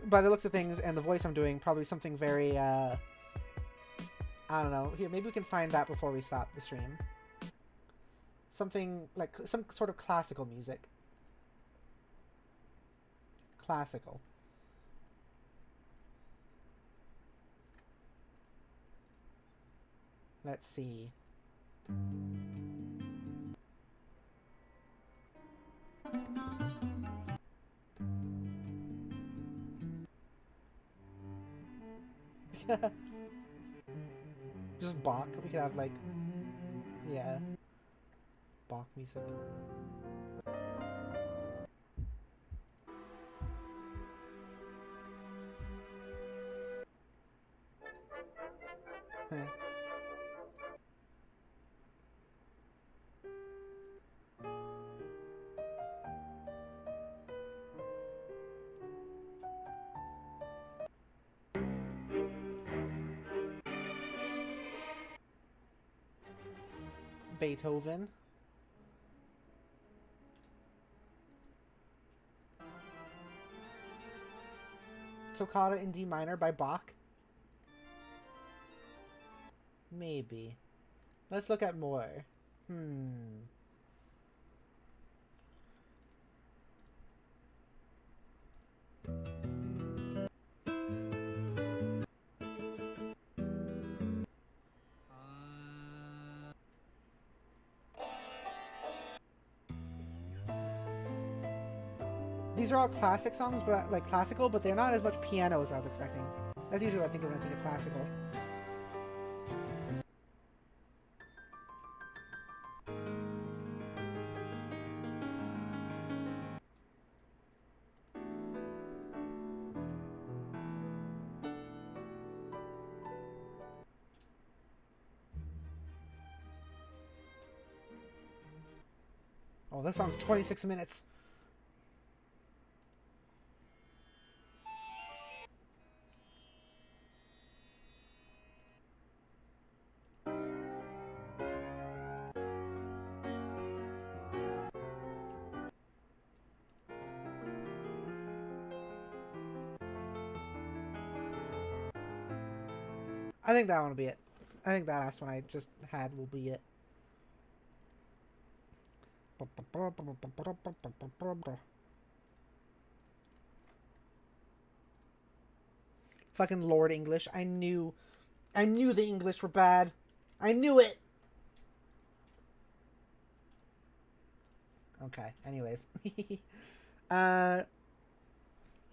By the looks of things and the voice I'm doing, probably something very I don't know. Here, maybe we can find that before we stop the stream. Something like some sort of classical music. Classical. Let's see. Just Bach. We could have like, yeah, Bach music. Huh. Beethoven. Toccata in D minor by Bach. Maybe. Let's look at more. These are all classic songs, but like classical, but they're not as much piano as I was expecting. That's usually what I think of when I think of classical. Oh, this song's 26 minutes. I think that one will be it. I think that last one I just had will be it. Fucking Lord English. I knew the English were bad. I knew it. Okay, anyways.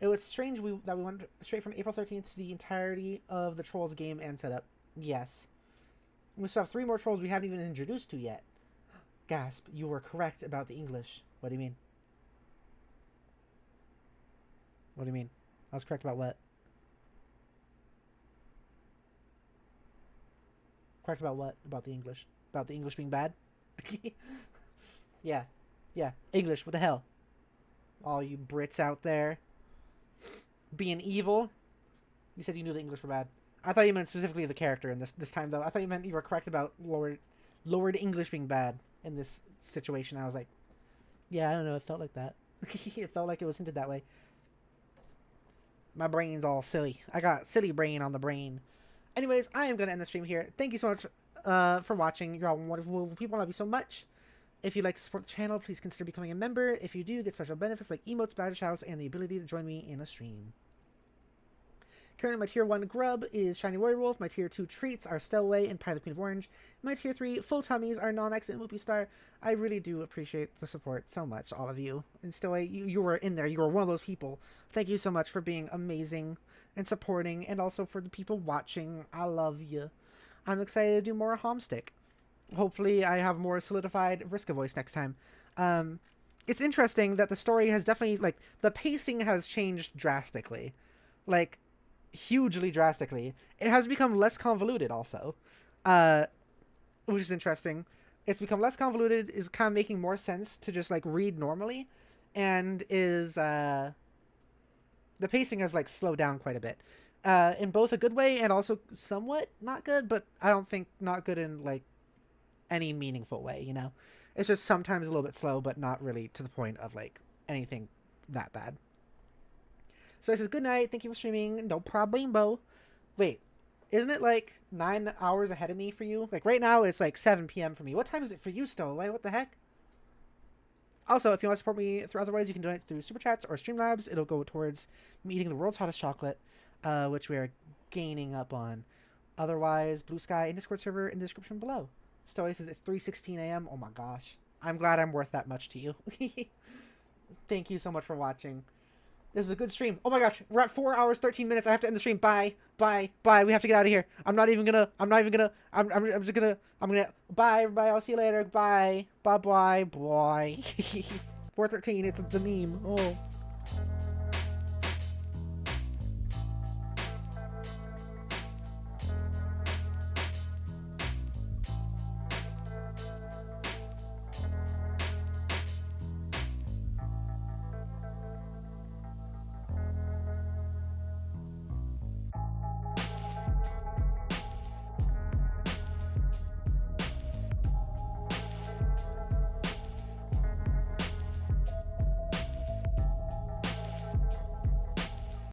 It was strange that we went straight from April 13th to the entirety of the Trolls game and setup. Yes. We still have 3 more Trolls we haven't even introduced to yet. Gasp, you were correct about the English. What do you mean? What do you mean? I was correct about what? Correct about what? About the English? About the English being bad? Yeah. Yeah. English, what the hell? All you Brits out there being evil. You said you knew the English were bad. I thought you meant specifically the character in this time, though. I thought you meant you were correct about Lord English being bad in this situation. I was like, yeah, I don't know. It felt like that. It felt like it was hinted that way. My brain's all silly. I got silly brain on the brain. Anyways, I am going to end the stream here. Thank you so much for watching. You're all wonderful people. I love you so much. If you'd like to support the channel, please consider becoming a member. If you do, get special benefits like emotes, badge shoutouts, and the ability to join me in a stream. Currently, my Tier 1 grub is Shiny Warrior Wolf. My Tier 2 treats are Stellway and Pie the Queen of Orange. My Tier 3 full tummies are Non-X and Whoopie Star. I really do appreciate the support so much, all of you. And Stellway, you were in there. You were one of those people. Thank you so much for being amazing and supporting, and also for the people watching. I love you. I'm excited to do more Homestuck. Hopefully, I have more solidified Vriska voice next time. It's interesting that the story has definitely, like, the pacing has changed drastically. Like, hugely drastically. It has become less convoluted also, which is interesting. It's become less convoluted, is kind of making more sense to just like read normally, and is the pacing has like slowed down quite a bit, in both a good way and also somewhat not good, but I don't think not good in like any meaningful way, you know? It's just sometimes a little bit slow, but not really to the point of like anything that bad. So it says, good night, thank you for streaming, no problemo. Wait, isn't it like 9 hours ahead of me for you? Like right now it's like 7 p.m. for me. What time is it for you, Stowaway? What the heck? Also, if you want to support me through otherwise, you can donate through Super Chats or Streamlabs. It'll go towards me eating the world's hottest chocolate, which we are gaining up on. Otherwise, Blue Sky and Discord server in the description below. Stowaway says it's 3:16 a.m. Oh my gosh. I'm glad I'm worth that much to you. Thank you so much for watching. This is a good stream. Oh my gosh, we're at 4 hours, 13 minutes. I have to end the stream. Bye. Bye. Bye. We have to get out of here. I'm just gonna, bye everybody. I'll see you later. Bye. Bye bye. Bye. 4:13, it's the meme. Oh.